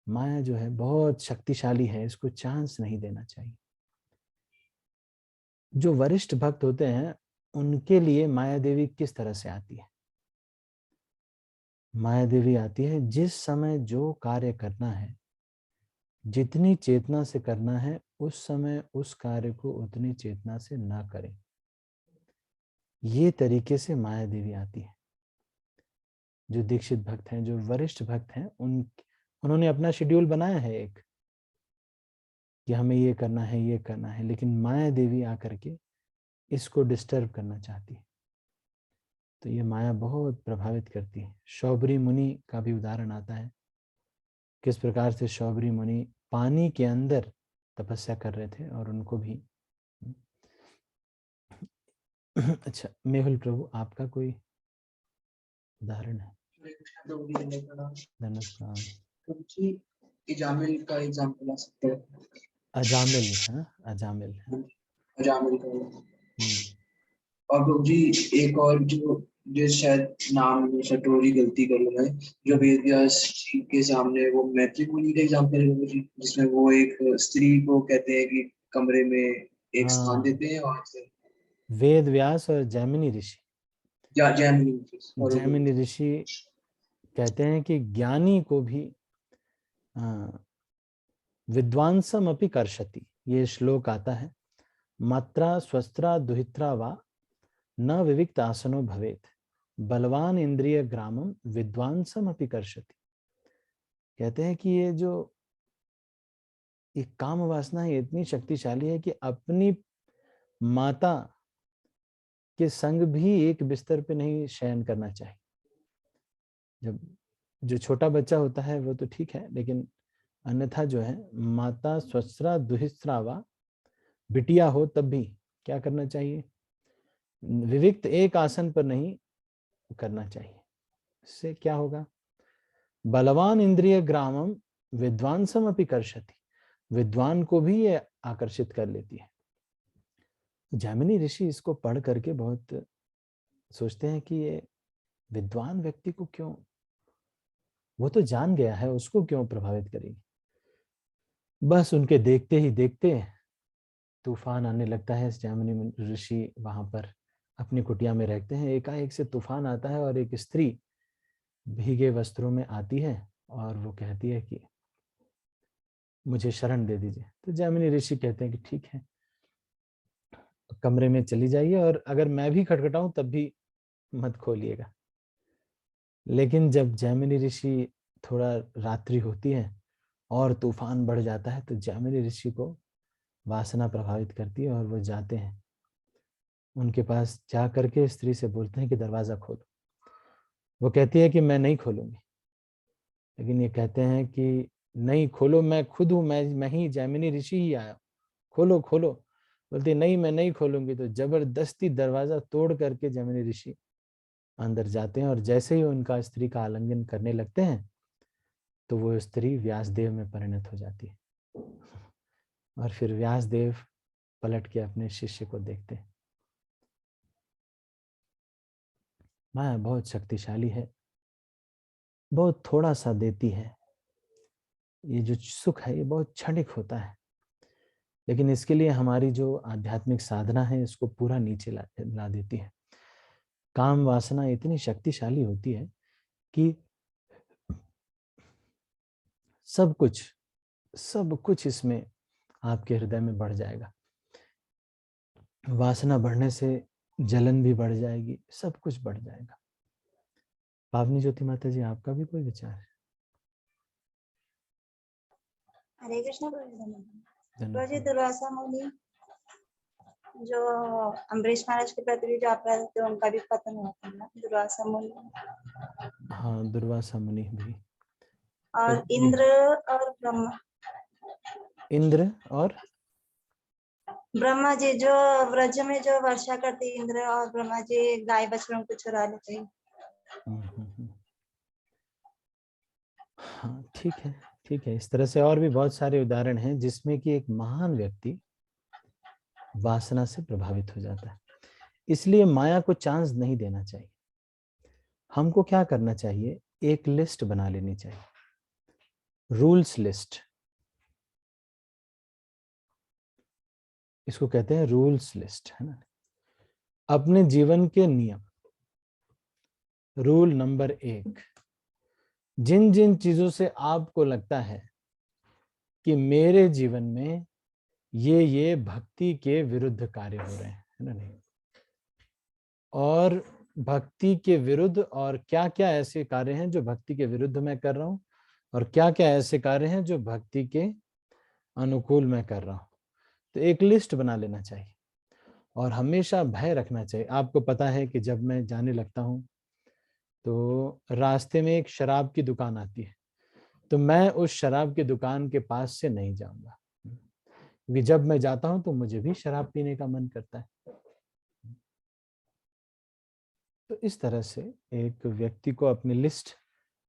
माया जो है बहुत शक्तिशाली है, इसको चांस नहीं देना चाहिए। जो वरिष्ठ भक्त होते हैं उनके लिए माया देवी किस तरह से आती है? माया देवी आती है जिस समय जो कार्य करना है, जितनी चेतना से करना है, उस समय उस कार्य को उतनी चेतना से ना करें। ये तरीके से माया देवी आती है। जो दीक्षित भक्त हैं, जो वरिष्ठ भक्त हैं, उन्होंने अपना शेड्यूल बनाया है एक कि हमें ये करना है, ये करना है, लेकिन माया देवी आकर के इसको डिस्टर्ब करना चाहती है। तो ये माया बहुत प्रभावित करती है। शौबरी मुनि का भी उदाहरण आता है, किस प्रकार से शौबरी मुनि पानी के अंदर तपस्या कर रहे थे और उनको भी अच्छा मेहुल प्रभु, आपका कोई उदाहरण है? धन्यवाद। अजामिल का एग्जांपल आ सकता है। अजामिल है ना, अजामिल है। अजामिल का। और प्रभु जी एक और जो शायद नाम में थोड़ी गलती कर लूँ मैं, जो वेद व्यास जी के सामने वो मैत्री मुनि का एग्जांपल है प्रभु जी, जिसमें वो एक स्त्री को कहते हैं कि कमरे में एक स्थान देते हैं और वेद व्यास और जैमिनी ऋषि। जैमिनी ऋषि कहते हैं कि ज्ञानी को भी विद्वांसम अपि कर्षति, ये श्लोक आता है। मात्रा स्वस्त्रा दुहित्रा वा न विविक्त आसनो भवेत, बलवान इंद्रिय ग्रामम विद्वांसम अपि कर्षति। कहते हैं कि ये जो एक काम वासना है इतनी शक्तिशाली है कि अपनी माता के संग भी एक बिस्तर पे नहीं शयन करना चाहिए। जब जो छोटा बच्चा होता है वो तो ठीक है, लेकिन अन्यथा जो है माता स्वस्त्रा दुहिस्त्रावा बिटिया हो तब भी क्या करना चाहिए? विविक्त एक आसन पर नहीं करना चाहिए। इससे क्या होगा? बलवान इंद्रिय ग्रामम विद्वांसम अपि कर्षति, विद्वान को भी ये आकर्षित कर लेती है। जैमिनी ऋषि इसको पढ़ करके बहुत सोचते हैं कि ये विद्वान व्यक्ति को क्यों, वो तो जान गया है, उसको क्यों प्रभावित करेगी। बस उनके देखते ही देखते तूफान आने लगता है। जैमिनी ऋषि वहां पर अपनी कुटिया में रहते हैं, एकाएक से तूफान आता है और एक स्त्री भीगे वस्त्रों में आती है और वो कहती है कि मुझे शरण दे दीजिए। तो जैमिनी ऋषि कहते हैं कि ठीक है, कमरे में चली जाइए और अगर मैं भी खटखटाऊं तब भी मत खोलिएगा। लेकिन जब जैमिनी ऋषि, थोड़ा रात्रि होती है और तूफान बढ़ जाता है, तो जैमिनी ऋषि को वासना प्रभावित करती है और वो जाते हैं उनके पास, जा करके स्त्री से बोलते हैं कि दरवाजा खोलो। वो कहती है कि मैं नहीं खोलूंगी, लेकिन ये कहते हैं कि नहीं खोलो, मैं खुद हूँ, मैं ही जैमिनी ऋषि ही आया, खोलो खोलो। बोलती नहीं मैं नहीं खोलूंगी। तो जबरदस्ती दरवाजा तोड़ करके जैमिनी ऋषि अंदर जाते हैं और जैसे ही उनका स्त्री का आलिंगन करने लगते हैं तो वो स्त्री व्यासदेव में परिणत हो जाती है। और फिर व्यासदेव पलट के अपने शिष्य को देखते हैं। माया बहुत शक्तिशाली है, बहुत थोड़ा सा देती है। ये जो सुख है ये बहुत क्षणिक होता है, लेकिन इसके लिए हमारी जो आध्यात्मिक साधना है इसको पूरा नीचे ला देती है। काम वासना इतनी शक्तिशाली होती है कि सब कुछ इसमें आपके हृदय में बढ़ जाएगा। वासना बढ़ने से जलन भी बढ़ जाएगी, सब कुछ बढ़ जाएगा। पावनी ज्योति माता जी, आपका भी कोई विचार है? हरे कृष्ण प्रभु। धन्यवाद। जी दुर्वासा मुनि जो अम्बरीश महाराज के प्रति जो अपराध थे उनका भी पतन हुआ था ना, दुर्वासा मुनि हाँ, दुर्वासा मुनि भी। और तो इंद्र और ब्रह्मा, इंद्र और ब्रह्मा जी जो व्रज में जो वर्षा करते इंद्र और ब्रह्मा जी गाय बछड़ों को चुरा लेते हैं। हाँ, ठीक है, ठीक है। इस तरह से और भी बहुत सारे उदाहरण हैं जिसमें कि एक महान व्यक्ति वासना से प्रभावित हो जाता है। इसलिए माया को चांस नहीं देना चाहिए। हमको क्या करना चाहिए, एक लिस्ट बना लेनी चाहिए, रूल्स लिस्ट। इसको कहते हैं रूल्स लिस्ट, है ना। अपने जीवन के नियम। रूल नंबर 1, जिन जिन चीजों से आपको लगता है कि मेरे जीवन में ये भक्ति के विरुद्ध कार्य हो रहे हैं, है ना, नहीं, और भक्ति के विरुद्ध और क्या क्या ऐसे कार्य हैं जो भक्ति के विरुद्ध मैं कर रहा हूं, और क्या क्या ऐसे कार्य हैं जो भक्ति के अनुकूल मैं कर रहा हूं। तो एक लिस्ट बना लेना चाहिए और हमेशा भय रखना चाहिए। आपको पता है कि जब मैं जाने लगता हूं तो रास्ते में एक शराब की दुकान आती है, तो मैं उस शराब की दुकान के पास से नहीं जाऊंगा, क्योंकि जब मैं जाता हूं तो मुझे भी शराब पीने का मन करता है। तो इस तरह से एक व्यक्ति को अपनी लिस्ट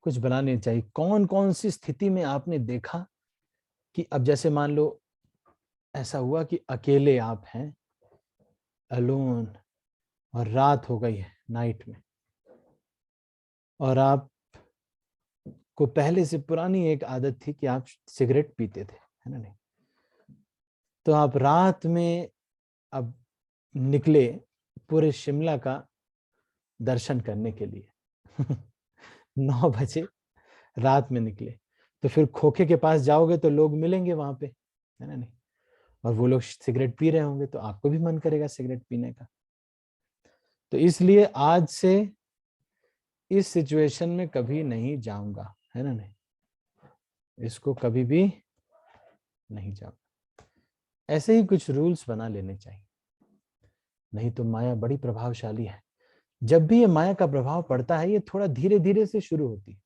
कुछ बनानी चाहिए। कौन कौन सी स्थिति में आपने देखा कि अब जैसे मान लो ऐसा हुआ कि अकेले आप हैं, अलोन, और रात हो गई है, नाइट में, और आप को पहले से पुरानी एक आदत थी कि आप सिगरेट पीते थे, है ना, नहीं, तो आप रात में अब निकले पूरे शिमला का दर्शन करने के लिए 9 बजे रात में निकले, तो फिर खोखे के पास जाओगे तो लोग मिलेंगे वहां पे, है ना, नहीं, और वो लोग सिगरेट पी रहे होंगे तो आपको भी मन करेगा सिगरेट पीने का। तो इसलिए आज से इस सिचुएशन में कभी नहीं जाऊंगा, है ना, नहीं, इसको कभी भी नहीं जाऊंगा। ऐसे ही कुछ रूल्स बना लेने चाहिए, नहीं तो माया बड़ी प्रभावशाली है। जब भी ये माया का प्रभाव पड़ता है ये थोड़ा धीरे धीरे से शुरू होती है।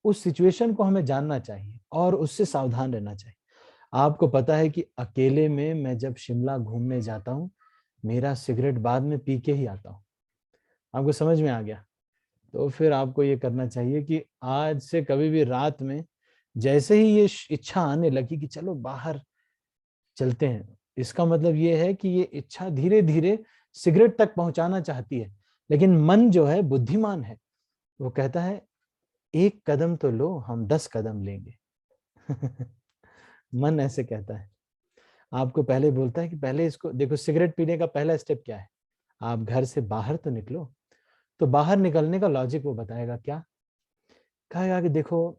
उस सिचुएशन को हमें जानना चाहिए और उससे सावधान रहना चाहिए। आपको पता है कि अकेले में मैं जब शिमला घूमने जाता हूँ, मेरा सिगरेट बाद में पी के ही आता हूँ। आपको समझ में आ गया? तो फिर आपको ये करना चाहिए कि आज से कभी भी रात में जैसे ही ये इच्छा आने लगी कि चलो बाहर चलते हैं, इसका मतलब ये है कि ये इच्छा धीरे धीरे सिगरेट तक पहुंचाना चाहती है, लेकिन मन जो है बुद्धिमान है, वो कहता है 1 कदम तो लो, हम 10 कदम लेंगे। मन ऐसे कहता है। आपको पहले बोलता है कि पहले इसको देखो, सिगरेट पीने का पहला स्टेप क्या है, आप घर से बाहर तो निकलो। तो बाहर निकलने का लॉजिक वो बताएगा, क्या कहेगा कि देखो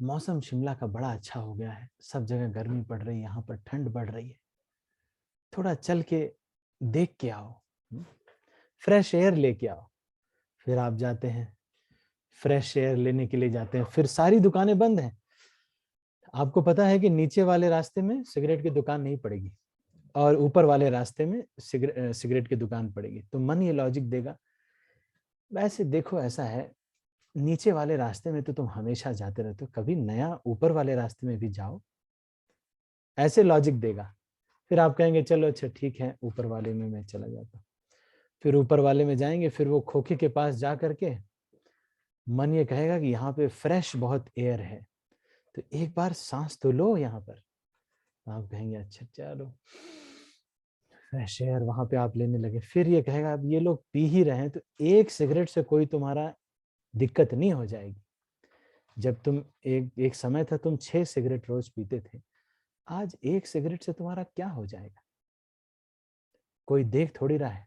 मौसम शिमला का बड़ा अच्छा हो गया है, सब जगह गर्मी पड़ रही है, यहाँ पर ठंड बढ़ रही है, थोड़ा चल के देख के आओ, फ्रेश एयर लेके आओ। फिर आप जाते हैं, फ्रेश एयर लेने के लिए जाते हैं, फिर सारी दुकानें बंद हैं। आपको पता है कि नीचे वाले रास्ते में सिगरेट की दुकान नहीं पड़ेगी और ऊपर वाले रास्ते में सिगरेट की दुकान पड़ेगी। तो मन ये लॉजिक देगा, वैसे देखो ऐसा है, नीचे वाले रास्ते में तो तुम हमेशा जाते रहते हो, कभी नया ऊपर वाले रास्ते में भी जाओ, ऐसे लॉजिक देगा। फिर आप कहेंगे चलो अच्छा ठीक है, ऊपर वाले में मैं चला जाता हूँ। फिर ऊपर वाले में जाएंगे, फिर वो खोखे के पास जा करके मन ये कहेगा कि यहाँ पे फ्रेश बहुत एयर है, तो एक बार सांस तो लो यहाँ पर। तो आप कहेंगे अच्छा चलो, फ्रेश एयर वहां पे आप लेने लगे। फिर ये कहेगा अब ये लोग पी ही रहे हैं तो एक सिगरेट से कोई तुम्हारा दिक्कत नहीं हो जाएगी। जब तुम एक समय था तुम 6 सिगरेट रोज पीते थे, आज 1 सिगरेट से तुम्हारा क्या हो जाएगा, कोई देख थोड़ी रहा है।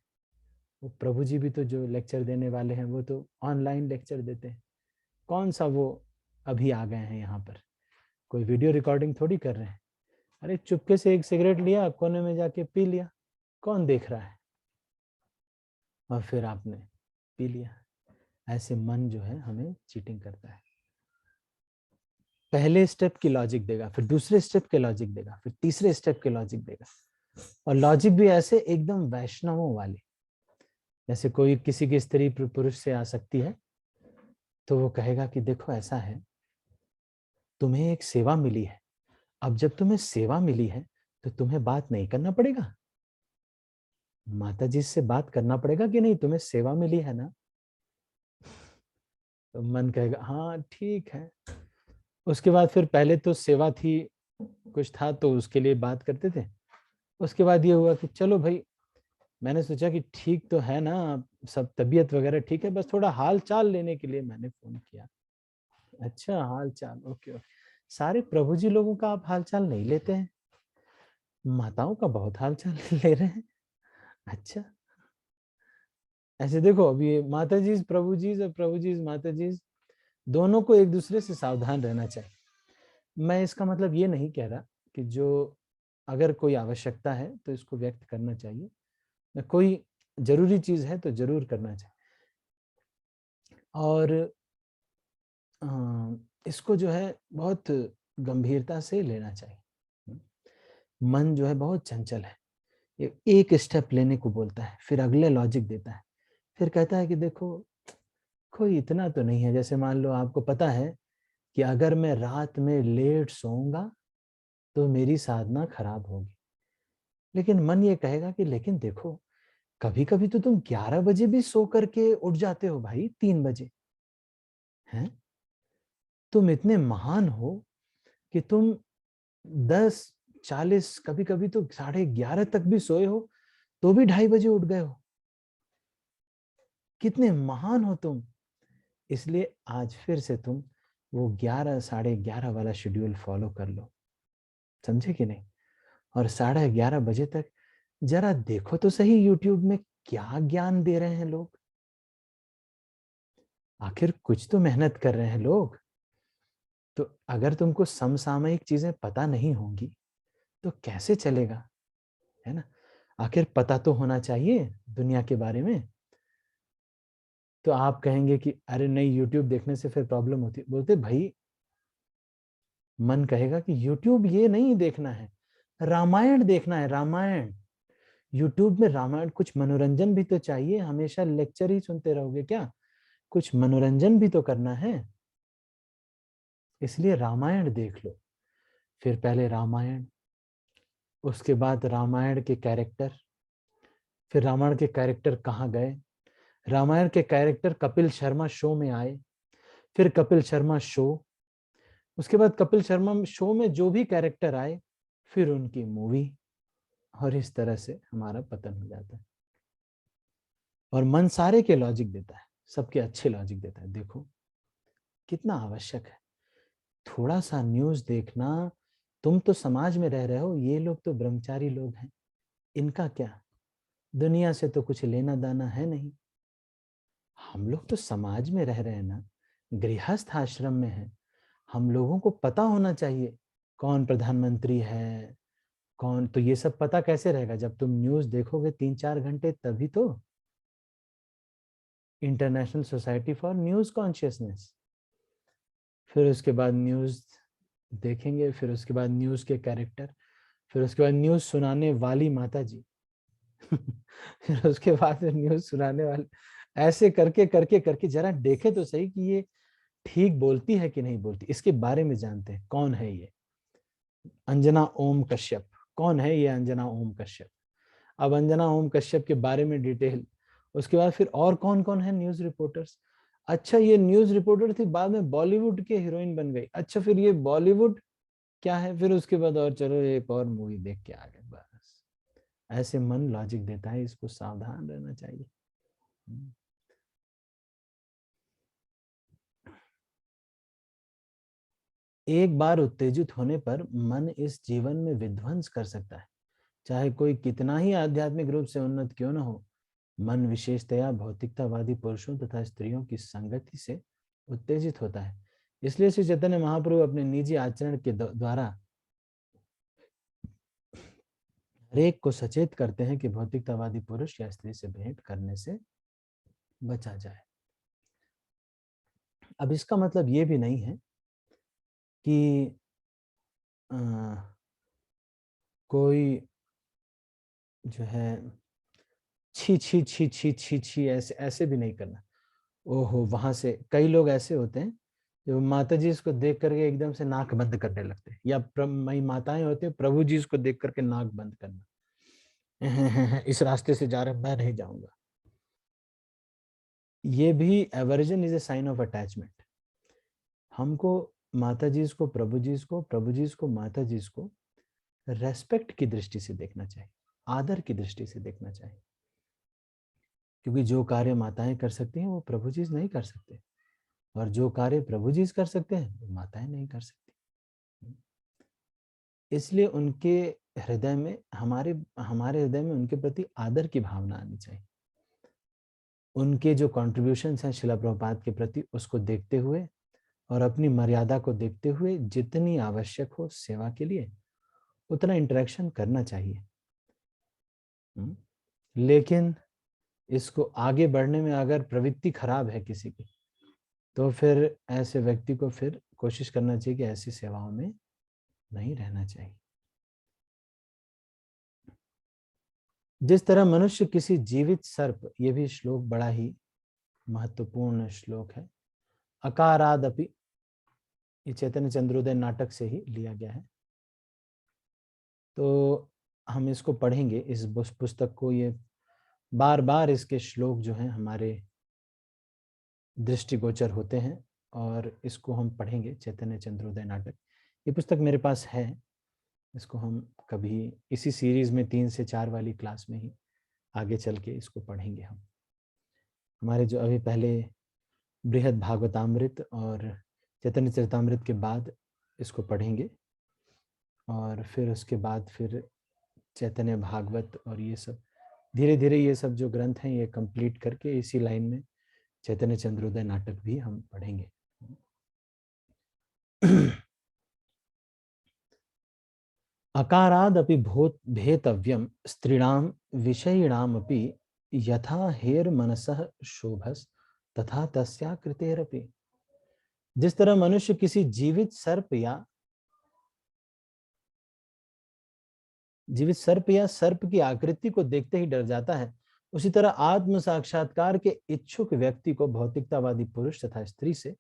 वो प्रभु जी भी तो जो लेक्चर देने वाले हैं वो तो ऑनलाइन लेक्चर देते हैं, कौन सा वो अभी आ गए हैं यहाँ पर, कोई वीडियो रिकॉर्डिंग थोड़ी कर रहे हैं। अरे चुपके से 1 सिगरेट लिया, कोने में जाके पी लिया, कौन देख रहा है, और फिर आपने पी लिया। ऐसे मन जो है हमें चीटिंग करता है। पहले स्टेप की लॉजिक देगा, फिर दूसरे स्टेप के लॉजिक देगा, फिर तीसरे स्टेप के लॉजिक देगा, और लॉजिक भी ऐसे एकदम वैष्णवों वाले। जैसे कोई किसी की स्त्री पुरुष से आ सकती है, तो वो कहेगा कि देखो ऐसा है, तुम्हें एक सेवा मिली है, अब जब तुम्हें सेवा मिली है तो तुम्हें बात नहीं करना पड़ेगा, माता जी से बात करना पड़ेगा कि नहीं, तुम्हें सेवा मिली है ना। तो मन कहेगा हाँ ठीक है। उसके बाद फिर पहले तो सेवा थी, कुछ था तो उसके लिए बात करते थे। उसके बाद ये हुआ कि चलो भाई, मैंने सोचा कि ठीक तो है ना, सब तबीयत वगैरह ठीक है, बस थोड़ा हाल चाल लेने के लिए मैंने फोन किया। अच्छा हाल चाल, ओके ओके। सारे प्रभु जी लोगों का आप हाल चाल नहीं लेते हैं, माताओं का बहुत हाल चाल ले रहे हैं। अच्छा, ऐसे देखो अभी माता जी प्रभु जी और प्रभु जी माता जी दोनों को एक दूसरे से सावधान रहना चाहिए। मैं इसका मतलब ये नहीं कह रहा कि जो अगर कोई आवश्यकता है तो इसको व्यक्त करना चाहिए, कोई जरूरी चीज है तो जरूर करना चाहिए, और इसको जो है बहुत गंभीरता से लेना चाहिए। मन जो है बहुत चंचल है, ये एक स्टेप लेने को बोलता है, फिर अगले लॉजिक देता है, फिर कहता है कि देखो कोई इतना तो नहीं है। जैसे मान लो आपको पता है कि अगर मैं रात में लेट सोऊंगा तो मेरी साधना खराब होगी, लेकिन मन ये कहेगा कि लेकिन देखो कभी कभी तो तुम 11 बजे भी सो करके उठ जाते हो भाई, 3 बजे हैं, तुम इतने महान हो कि तुम 10:40 कभी कभी तो 11:30 तक भी सोए हो तो भी 2:30 बजे उठ गए हो, कितने महान हो तुम। इसलिए आज फिर से तुम वो 11 11:30 वाला शेड्यूल फॉलो कर लो, समझे कि नहीं। और 11:30 बजे तक जरा देखो तो सही यूट्यूब में क्या ज्ञान दे रहे हैं लोग, आखिर कुछ तो मेहनत कर रहे हैं लोग। तो अगर तुमको समसामयिक चीजें पता नहीं होंगी तो कैसे चलेगा, है ना। आखिर पता तो होना चाहिए दुनिया के बारे में। तो आप कहेंगे कि अरे नहीं यूट्यूब देखने से फिर प्रॉब्लम होती है, बोलते भाई मन कहेगा कि यूट्यूब ये नहीं देखना है, रामायण देखना है, रामायण। यूट्यूब में रामायण, कुछ मनोरंजन भी तो चाहिए, हमेशा लेक्चर ही सुनते रहोगे क्या, कुछ मनोरंजन भी तो करना है। इसलिए रामायण देख लो। फिर पहले रामायण, उसके बाद रामायण के कैरेक्टर, फिर रामायण के कैरेक्टर कहाँ गए, रामायण के कैरेक्टर कपिल शर्मा शो में आए, फिर कपिल शर्मा शो, उसके बाद कपिल शर्मा शो में जो भी कैरेक्टर आए फिर उनकी मूवी, और इस तरह से हमारा पतन हो जाता है। और मन सारे के लॉजिक देता है, सबके अच्छे लॉजिक देता है। देखो कितना आवश्यक है थोड़ा सा न्यूज देखना। तुम तो समाज में रह रहे हो, ये लोग तो ब्रह्मचारी लोग हैं, इनका क्या, दुनिया से तो कुछ लेना देना है नहीं। हम लोग तो समाज में रह रहे हैं ना, गृहस्थ आश्रम में है, हम लोगों को पता होना चाहिए कौन प्रधानमंत्री है, कौन। तो ये सब पता कैसे रहेगा, जब तुम न्यूज देखोगे 3-4 घंटे, तभी तो। International society for news consciousness, फिर उसके बाद न्यूज देखेंगे, फिर उसके बाद न्यूज के कैरेक्टर, फिर उसके बाद न्यूज सुनाने वाली माता जी फिर उसके बाद न्यूज सुनाने वाले, ऐसे करके करके करके जरा देखे तो सही कि ये ठीक बोलती है कि नहीं बोलती। इसके बारे में जानते हैं कौन है ये अंजना ओम कश्यप, कौन है ये अंजना ओम कश्यप। अब अंजना ओम कश्यप के बारे में डिटेल, उसके बाद फिर और कौन कौन है न्यूज रिपोर्टर्स। अच्छा ये न्यूज रिपोर्टर थी, बाद में बॉलीवुड के हीरोइन बन गई, अच्छा फिर ये बॉलीवुड क्या है, फिर उसके बाद और चलो एक और मूवी देख के आ गए, बस। ऐसे मन लॉजिक देता है, इसको सावधान रहना चाहिए। एक बार उत्तेजित होने पर मन इस जीवन में विध्वंस कर सकता है, चाहे कोई कितना ही आध्यात्मिक रूप से उन्नत क्यों न हो। मन विशेषतया भौतिकतावादी पुरुषों तथा स्त्रियों की संगति से उत्तेजित होता है। इसलिए श्री चैतन्य महाप्रभु अपने निजी आचरण के द्वारा हरेक को सचेत करते हैं कि भौतिकतावादी पुरुष या स्त्री से भेंट करने से बचा जाए। अब इसका मतलब ये भी नहीं है कि कोई जो है छी छी छी छी छी छी ऐसे ऐसे भी नहीं करना। ओहो, वहां से कई लोग ऐसे होते हैं जो माता जी इसको देख करके एकदम से नाक बंद करने लगते हैं, या मई माताएं होते हैं प्रभु जी इसको देख करके नाक बंद करना, इस रास्ते से जा रहे मैं नहीं जाऊंगा। ये भी aversion is a sign of attachment. हमको माता जी को, प्रभु जी को, प्रभु जी को, माता जी को रेस्पेक्ट की दृष्टि से देखना चाहिए, आदर की दृष्टि से देखना चाहिए, क्योंकि जो कार्य माताएं कर सकती हैं वो प्रभु जी नहीं कर सकते, और जो कार्य प्रभु जी कर सकते हैं वो माताएं नहीं कर सकती। इसलिए उनके हृदय में, हमारे हृदय में उनके प्रति आदर की भावना आनी चाहिए। उनके जो कॉन्ट्रीब्यूशंस हैं शिला प्रभुपाद के प्रति, उसको देखते हुए और अपनी मर्यादा को देखते हुए जितनी आवश्यक हो सेवा के लिए उतना इंटरेक्शन करना चाहिए। लेकिन इसको आगे बढ़ने में अगर प्रवृत्ति खराब है किसी की, तो फिर ऐसे व्यक्ति को फिर कोशिश करना चाहिए कि ऐसी सेवाओं में नहीं रहना चाहिए। जिस तरह मनुष्य किसी जीवित सर्प, ये भी श्लोक बड़ा ही महत्वपूर्ण श्लोक है, अकारादपि, ये चैतन्य चंद्रोदय नाटक से ही लिया गया है। तो हम इसको पढ़ेंगे, इस पुस्तक को, ये बार बार इसके श्लोक जो हैं हमारे दृष्टिगोचर होते हैं, और इसको हम पढ़ेंगे, चैतन्य चंद्रोदय नाटक। ये पुस्तक मेरे पास है, इसको हम कभी इसी सीरीज में 3 से 4 वाली क्लास में ही आगे चल के इसको पढ़ेंगे। हम हमारे जो अभी पहले बृहद भागवतामृत और चैतन्य चरितामृत के बाद इसको पढ़ेंगे, और फिर उसके बाद फिर चैतन्य भागवत, और ये सब धीरे धीरे ये सब जो ग्रंथ हैं ये कंप्लीट करके इसी लाइन में चैतन्य चंद्रोदय नाटक भी हम पढ़ेंगे। अकारादपि भेतव्यम स्त्रीणाम विषयिणामपि यथा हेर मनसः शोभस तथा तस्या कृतेरपि। जिस तरह मनुष्य किसी जीवित सर्प या सर्प की आकृति को देखते ही डर जाता है, उसी तरह आत्म साक्षात्कार के इच्छुक व्यक्ति को भौतिकतावादी पुरुष तथा स्त्री से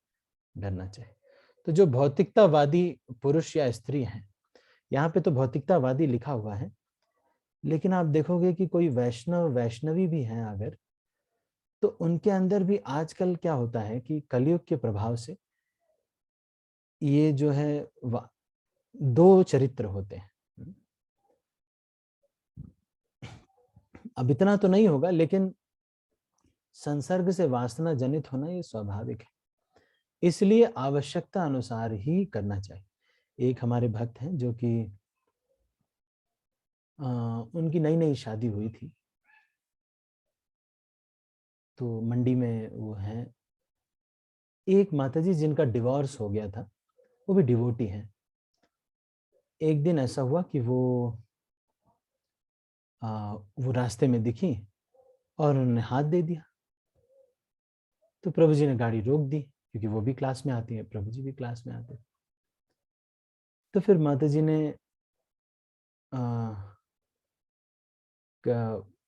डरना चाहिए। तो जो भौतिकतावादी पुरुष या स्त्री हैं, यहाँ पे तो भौतिकतावादी लिखा हुआ है, लेकिन आप देखोगे कि कोई वैष्णवी भी हैं अगर, तो उनके अंदर भी आजकल क्या होता है कि कलयुग के प्रभाव से ये जो है 2 चरित्र होते हैं। अब इतना तो नहीं होगा, लेकिन संसर्ग से वासना जनित होना ये स्वाभाविक है, इसलिए आवश्यकता अनुसार ही करना चाहिए। एक हमारे भक्त हैं जो कि उनकी नई नई शादी हुई थी, तो मंडी में वो हैं। एक माताजी जिनका डिवोर्स हो गया था, वो भी डिवोटी हैं। एक दिन ऐसा हुआ कि वो रास्ते में दिखी और उन्होंने हाथ दे दिया, तो प्रभु जी ने गाड़ी रोक दी, क्योंकि वो भी क्लास में आती है, प्रभु जी भी क्लास में आते। तो फिर माता जी ने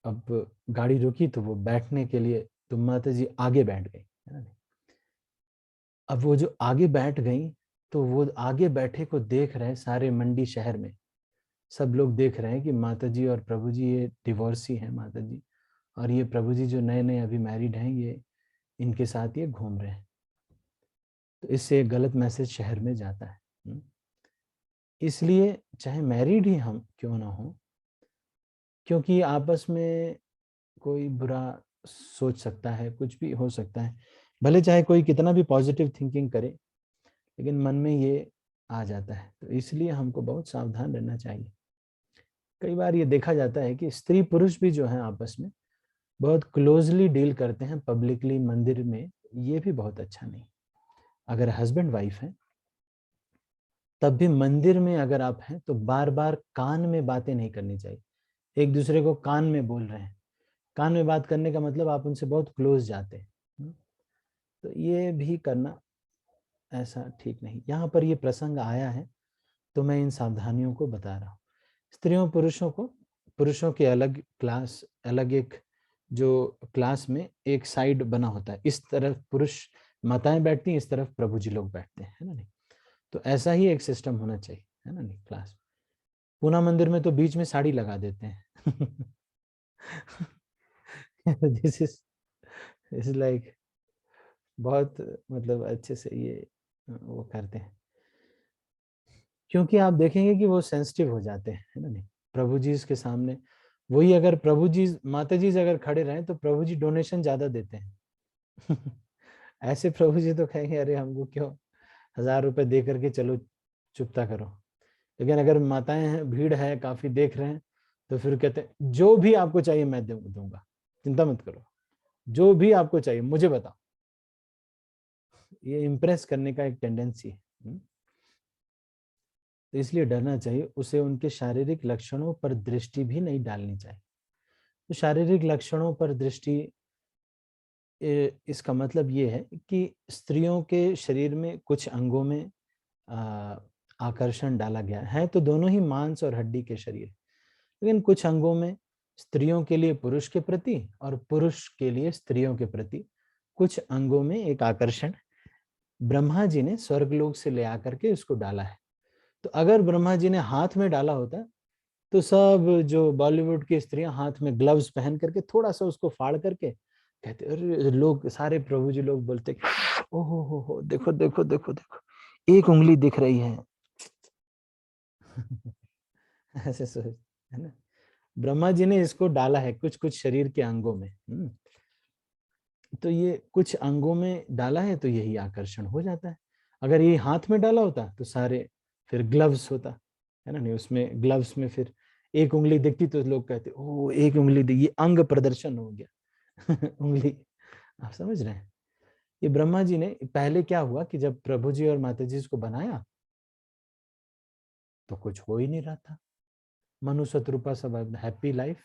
अब गाड़ी रोकी तो वो बैठने के लिए, तो माता जी आगे बैठ गई। अब वो जो आगे बैठ गई, तो वो आगे बैठे को देख रहे सारे मंडी शहर में, सब लोग देख रहे हैं कि माता जी और प्रभु जी ये डिवोर्सी हैं माता जी, और ये प्रभु जी जो नए नए अभी मैरिड हैं, ये इनके साथ ये घूम रहे हैं। तो इससे एक गलत मैसेज शहर में जाता है। इसलिए चाहे मैरिड ही हम क्यों ना हो, क्योंकि आपस में कोई बुरा सोच सकता है, कुछ भी हो सकता है, भले चाहे कोई कितना भी पॉजिटिव थिंकिंग करे, लेकिन मन में ये आ जाता है। तो इसलिए हमको बहुत सावधान रहना चाहिए। कई बार ये देखा जाता है कि स्त्री पुरुष भी जो है आपस में बहुत क्लोजली डील करते हैं पब्लिकली मंदिर में, ये भी बहुत अच्छा नहीं। अगर हस्बैंड वाइफ है तब भी मंदिर में अगर आप हैं तो बार बार कान में बातें नहीं करनी चाहिए। एक दूसरे को कान में बोल रहे हैं, कान में बात करने का मतलब आप उनसे बहुत क्लोज जाते हैं। तो ये भी करना ऐसा ठीक नहीं। यहाँ पर ये प्रसंग आया है तो मैं इन सावधानियों को बता रहा हूँ। स्त्रियों पुरुषों को, पुरुषों के अलग क्लास, अलग एक जो क्लास में एक साइड बना होता है, इस तरफ पुरुष माताएं बैठती हैं, इस तरफ प्रभु जी लोग बैठते हैं, है ना नहीं। तो ऐसा ही एक सिस्टम होना चाहिए, है ना नहीं। क्लास पूना मंदिर में तो बीच में साड़ी लगा देते हैं। दिस इज लाइक बहुत मतलब अच्छे से ये वो करते हैं, क्योंकि आप देखेंगे कि वो सेंसिटिव हो जाते हैं, है ना नहीं। प्रभु जी के सामने वही, अगर प्रभु जी माता जी अगर खड़े रहें तो प्रभु जी डोनेशन ज्यादा देते हैं। ऐसे प्रभु जी तो कहेंगे अरे हमको क्यों 1000 रुपए दे करके चलो चुपता करो। लेकिन अगर माताएं हैं, भीड़ है, काफी देख रहे हैं, तो फिर कहते हैं जो भी आपको चाहिए मैं दूंगा, चिंता मत करो, जो भी आपको चाहिए मुझे बताओ। ये इम्प्रेस करने का एक टेंडेंसी है। तो इसलिए डरना चाहिए। उसे उनके शारीरिक लक्षणों पर दृष्टि भी नहीं डालनी चाहिए। तो शारीरिक लक्षणों पर दृष्टि, इसका मतलब ये है कि स्त्रियों के शरीर में कुछ अंगों में आकर्षण डाला गया है, तो दोनों ही मांस और हड्डी के शरीर, लेकिन कुछ अंगों में स्त्रियों के लिए पुरुष के प्रति और पुरुष के लिए स्त्रियों के प्रति कुछ अंगों में एक आकर्षण ब्रह्मा जी ने स्वर्गलोक से ले आकर के उसको डाला है। तो अगर ब्रह्मा जी ने हाथ में डाला होता तो सब जो बॉलीवुड की स्त्रियां हाथ में ग्लव्स पहन करके थोड़ा सा उसको फाड़ करके कहते, अरे लोग सारे प्रभु जी लोग बोलते ओहो हो देखो देखो देखो देखो एक उंगली दिख रही है। ऐसे सोच, है ना। ब्रह्मा जी ने इसको डाला है कुछ कुछ शरीर के अंगों में। तो ये कुछ अंगों में डाला है तो यही आकर्षण हो जाता है। अगर ये हाथ में डाला होता तो सारे फिर ग्लव्स होता, है ना नहीं। उसमें ग्लव्स में फिर एक उंगली दिखती तो लोग कहते ओ एक उंगली दिखी, ये अंग प्रदर्शन हो गया। उंगली, आप समझ रहे हैं। ये ब्रह्मा जी ने, पहले क्या हुआ कि जब प्रभु जी और माता जी इसको बनाया तो कुछ हो ही नहीं रहा था। मनु शत्रुपा सब हैप्पी लाइफ,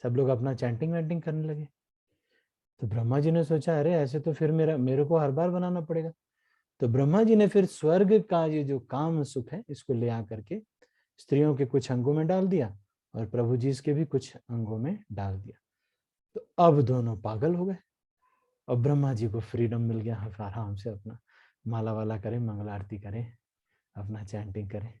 सब लोग अपना चैंटिंग वैंटिंग करने लगे। तो ब्रह्मा जी ने सोचा अरे ऐसे तो फिर मेरे को हर बार बनाना पड़ेगा। तो ब्रह्मा जी ने फिर स्वर्ग का ये जो काम सुख है इसको ले आकर के स्त्रियों के कुछ अंगों में डाल दिया और प्रभु जी के भी कुछ अंगों में डाल दिया। तो अब दोनों पागल हो गए और ब्रह्मा जी को फ्रीडम मिल गया, आराम से अपना माला वाला करें, मंगल आरती करें, अपना चैंटिंग करें।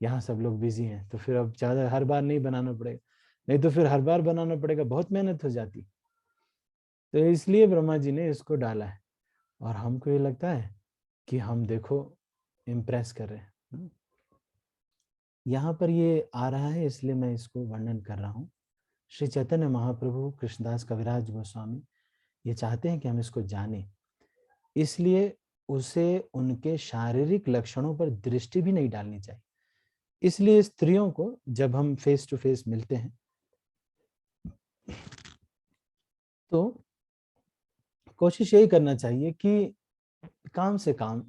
यहाँ सब लोग बिजी हैं तो फिर अब ज्यादा हर बार नहीं बनाना पड़ेगा, नहीं तो फिर हर बार बनाना पड़ेगा, बहुत मेहनत हो जाती। तो इसलिए ब्रह्मा जी ने इसको डाला है और हमको ये लगता है कि हम देखो इम्प्रेस कर रहे हैं। यहाँ पर ये आ रहा है इसलिए मैं इसको वर्णन कर रहा हूँ। श्री चैतन्य महाप्रभु कृष्णदास कविराज गोस्वामी ये चाहते हैं कि हम इसको जानें, इसलिए उसे उनके शारीरिक लक्षणों पर दृष्टि भी नहीं डालनी चाहिए। इसलिए स्त्रियों को जब हम फेस टू फेस मिलते हैं तो कोशिश यही करना चाहिए कि काम से काम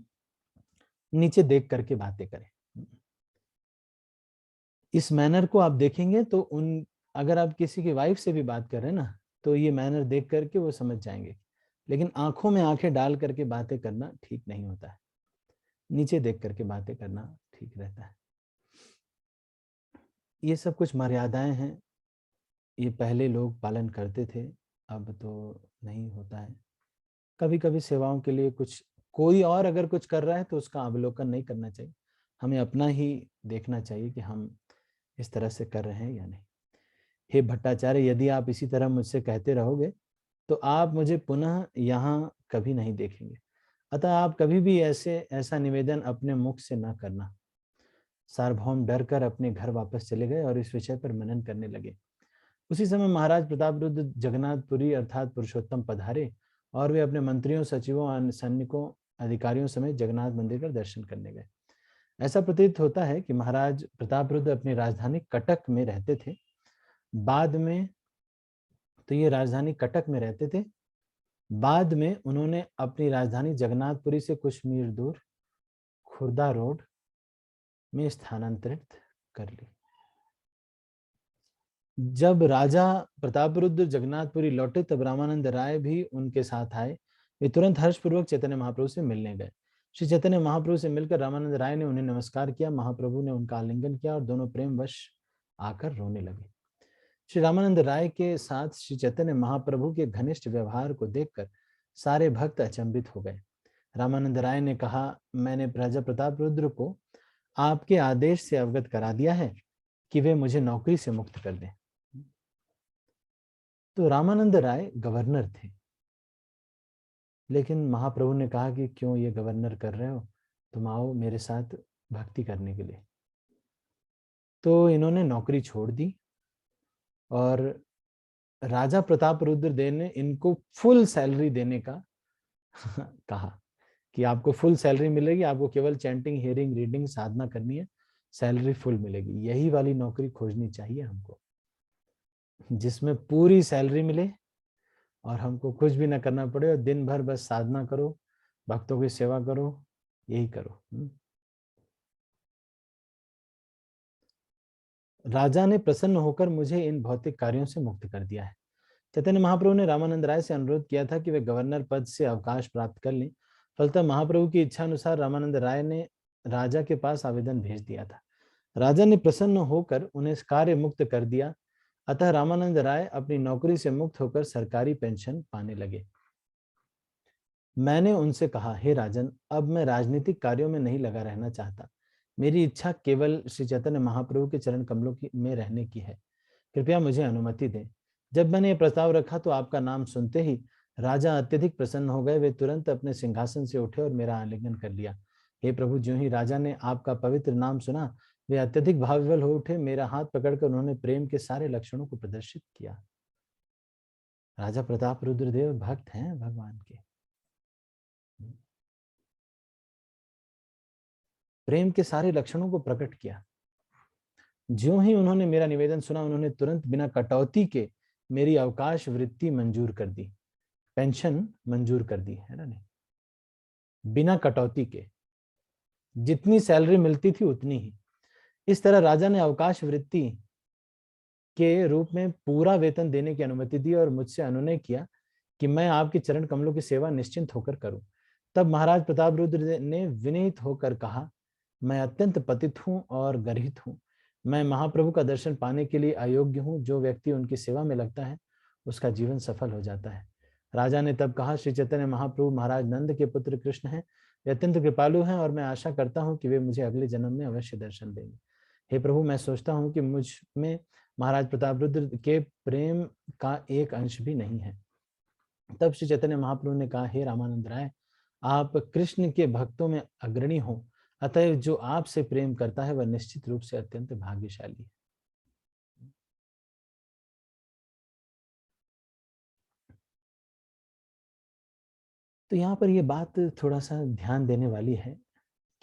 नीचे देख करके बातें करें। इस मैनर को आप देखेंगे तो अगर आप किसी की वाइफ से भी बात कर रहे हैं ना तो ये मैनर देख करके वो समझ जाएंगे। लेकिन आंखों में आंखें डाल करके बातें करना ठीक नहीं होता है, नीचे देख करके बातें करना ठीक रहता है। ये सब कुछ मर्यादाएं हैं, ये पहले लोग पालन करते थे, अब तो नहीं होता है। कभी कभी सेवाओं के लिए कुछ कोई और अगर कुछ कर रहा है तो उसका अवलोकन नहीं करना चाहिए, हमें अपना ही देखना चाहिए कि हम इस तरह से कर रहे हैं या नहीं। हे भट्टाचार्य, यदि आप इसी तरह मुझसे कहते रहोगे तो आप मुझे पुनः यहाँ कभी नहीं देखेंगे, अतः आप कभी भी ऐसा निवेदन अपने मुख से न करना। सार्वभौम डर कर अपने घर वापस चले गए और इस विषय पर मनन करने लगे। उसी समय महाराज प्रतापरुद्र जगन्नाथपुरी अर्थात पुरुषोत्तम पधारे और वे अपने मंत्रियों, सचिवों, सैनिकों, अधिकारियों समेत जगन्नाथ मंदिर का दर्शन करने गए। ऐसा प्रतीत होता है कि महाराज प्रतापरुद्र अपनी राजधानी कटक में रहते थे। बाद में तो ये राजधानी कटक में रहते थे, बाद में उन्होंने अपनी राजधानी जगन्नाथपुरी से कुछ मील दूर खुर्दा रोड में स्थानांतरित कर ली। जब राजा प्रतापरुद्र जगन्नाथपुरी लौटे तब रामानंद राय भी उनके साथ आए। वे तुरंत हर्षपूर्वक चैतन्य महाप्रभु से मिलने गए। श्री चैतन्य महाप्रभु से मिलकर रामानंद राय ने उन्हें नमस्कार किया। महाप्रभु ने उनका आलिंगन किया और दोनों प्रेम वश आकर रोने लगे। श्री रामानंद राय के साथ श्री चैतन्य महाप्रभु के घनिष्ठ व्यवहार को देखकर सारे भक्त अचंभित हो गए। रामानंद राय ने कहा, मैंने राजा प्रताप रुद्र को आपके आदेश से अवगत करा दिया है कि वे मुझे नौकरी से मुक्त कर दें। तो रामानंद राय गवर्नर थे, लेकिन महाप्रभु ने कहा कि क्यों ये गवर्नर कर रहे हो, तुम आओ मेरे साथ भक्ति करने के लिए। तो इन्होंने नौकरी छोड़ दी और राजा प्रताप रुद्र देव ने इनको फुल सैलरी देने का कहा कि आपको फुल सैलरी मिलेगी, आपको केवल चैंटिंग, हियरिंग, रीडिंग, साधना करनी है, सैलरी फुल मिलेगी। यही वाली नौकरी खोजनी चाहिए हमको, जिसमें पूरी सैलरी मिले और हमको कुछ भी ना करना पड़े और दिन भर बस साधना करो, भक्तों की सेवा करो, यही करो। राजा ने प्रसन्न होकर मुझे इन भौतिक कार्यों से मुक्त कर दिया है। चैतन्य महाप्रभु ने रामानंद राय से अनुरोध किया था कि वे गवर्नर पद से अवकाश प्राप्त कर लें। फलतः महाप्रभु की इच्छा अनुसार रामानंद राय ने राजा के पास आवेदन भेज दिया था। राजा ने प्रसन्न होकर उन्हें कार्य मुक्त कर दिया। अतः रामानंद राय अपनी नौकरी से मुक्त होकर सरकारी पेंशन पाने लगे। मैंने उनसे कहा, हे राजन, अब मैं राजनीतिक कार्यों में नहीं लगा रहना चाहता। मेरी इच्छा केवल श्री चैतन्य महाप्रभु के चरण कमलों में रहने की है। कृपया मुझे अनुमति दें। जब मैंने ये प्रस्ताव रखा तो आपका नाम सुनते ही राजा अत्यधिक प्रसन्न हो गए। वे तुरंत अपने सिंहासन से उठे और मेरा आलिंगन कर लिया। हे प्रभु, ज्यों ही राजा ने आपका पवित्र नाम सुना, वे अत्यधिक भावविवल हो उठे। मेरा हाथ पकड़कर उन्होंने प्रेम के सारे लक्षणों को प्रदर्शित किया। राजा प्रताप रुद्रदेव भक्त हैं भगवान के। प्रेम के सारे लक्षणों को प्रकट किया। ज्यों ही उन्होंने मेरा निवेदन सुना, उन्होंने तुरंत बिना कटौती के मेरी अवकाश वृत्ति मंजूर कर दी, पेंशन मंजूर कर दी है ना, नहीं, बिना कटौती के। जितनी सैलरी मिलती थी उतनी ही। इस तरह राजा ने अवकाश वृत्ति के रूप में पूरा वेतन देने की अनुमति दी और मुझसे अनुनय किया कि मैं आपके चरण कमलों की सेवा निश्चिंत होकर करूं। तब महाराज प्रताप रुद्र ने विनीत होकर कहा, मैं अत्यंत पतित हूं और गर्हित हूं। मैं महाप्रभु का दर्शन पाने के लिए अयोग्य हूं। जो व्यक्ति उनकी सेवा में लगता है उसका जीवन सफल हो जाता है। राजा ने तब कहा, श्री चैतन्य महाप्रभु महाराज नंद के पुत्र कृष्ण हैं। वे अत्यंत कृपालु हैं और मैं आशा करता हूं कि वे मुझे अगले जन्म में अवश्य दर्शन देंगे। हे प्रभु, मैं सोचता हूं कि मुझ में महाराज प्रताप रुद्र के प्रेम का एक अंश भी नहीं है। तब श्री चैतन्य महाप्रभु ने कहा, हे रामानंद राय, आप कृष्ण के भक्तों में अग्रणी हो, अतएव जो आपसे प्रेम करता है वह निश्चित रूप से अत्यंत भाग्यशाली है। तो यहाँ पर ये बात थोड़ा सा ध्यान देने वाली है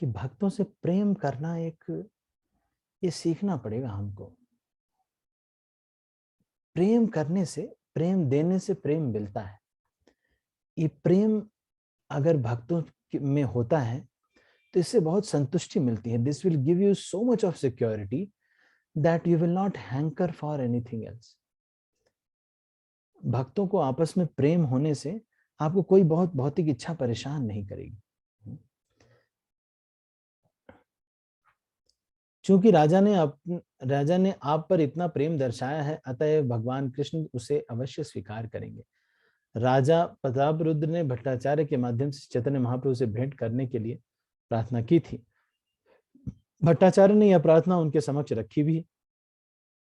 कि भक्तों से प्रेम करना ये सीखना पड़ेगा हमको। प्रेम करने से, प्रेम देने से प्रेम मिलता है। ये प्रेम अगर भक्तों में होता है तो इससे बहुत संतुष्टि मिलती है। This will give you so much of security that you will not hanker for anything else. भक्तों को आपस में प्रेम होने से आपको कोई बहुत भौतिक इच्छा परेशान नहीं करेगी। चूंकि राजा ने आप पर इतना प्रेम दर्शाया है, अतः भगवान कृष्ण उसे अवश्य स्वीकार करेंगे। राजा प्रताप रुद्र ने भट्टाचार्य के माध्यम से चैतन्य महाप्रभु से भेंट करने के लिए प्रार्थना की थी। भट्टाचार्य ने यह प्रार्थना उनके समक्ष रखी भी,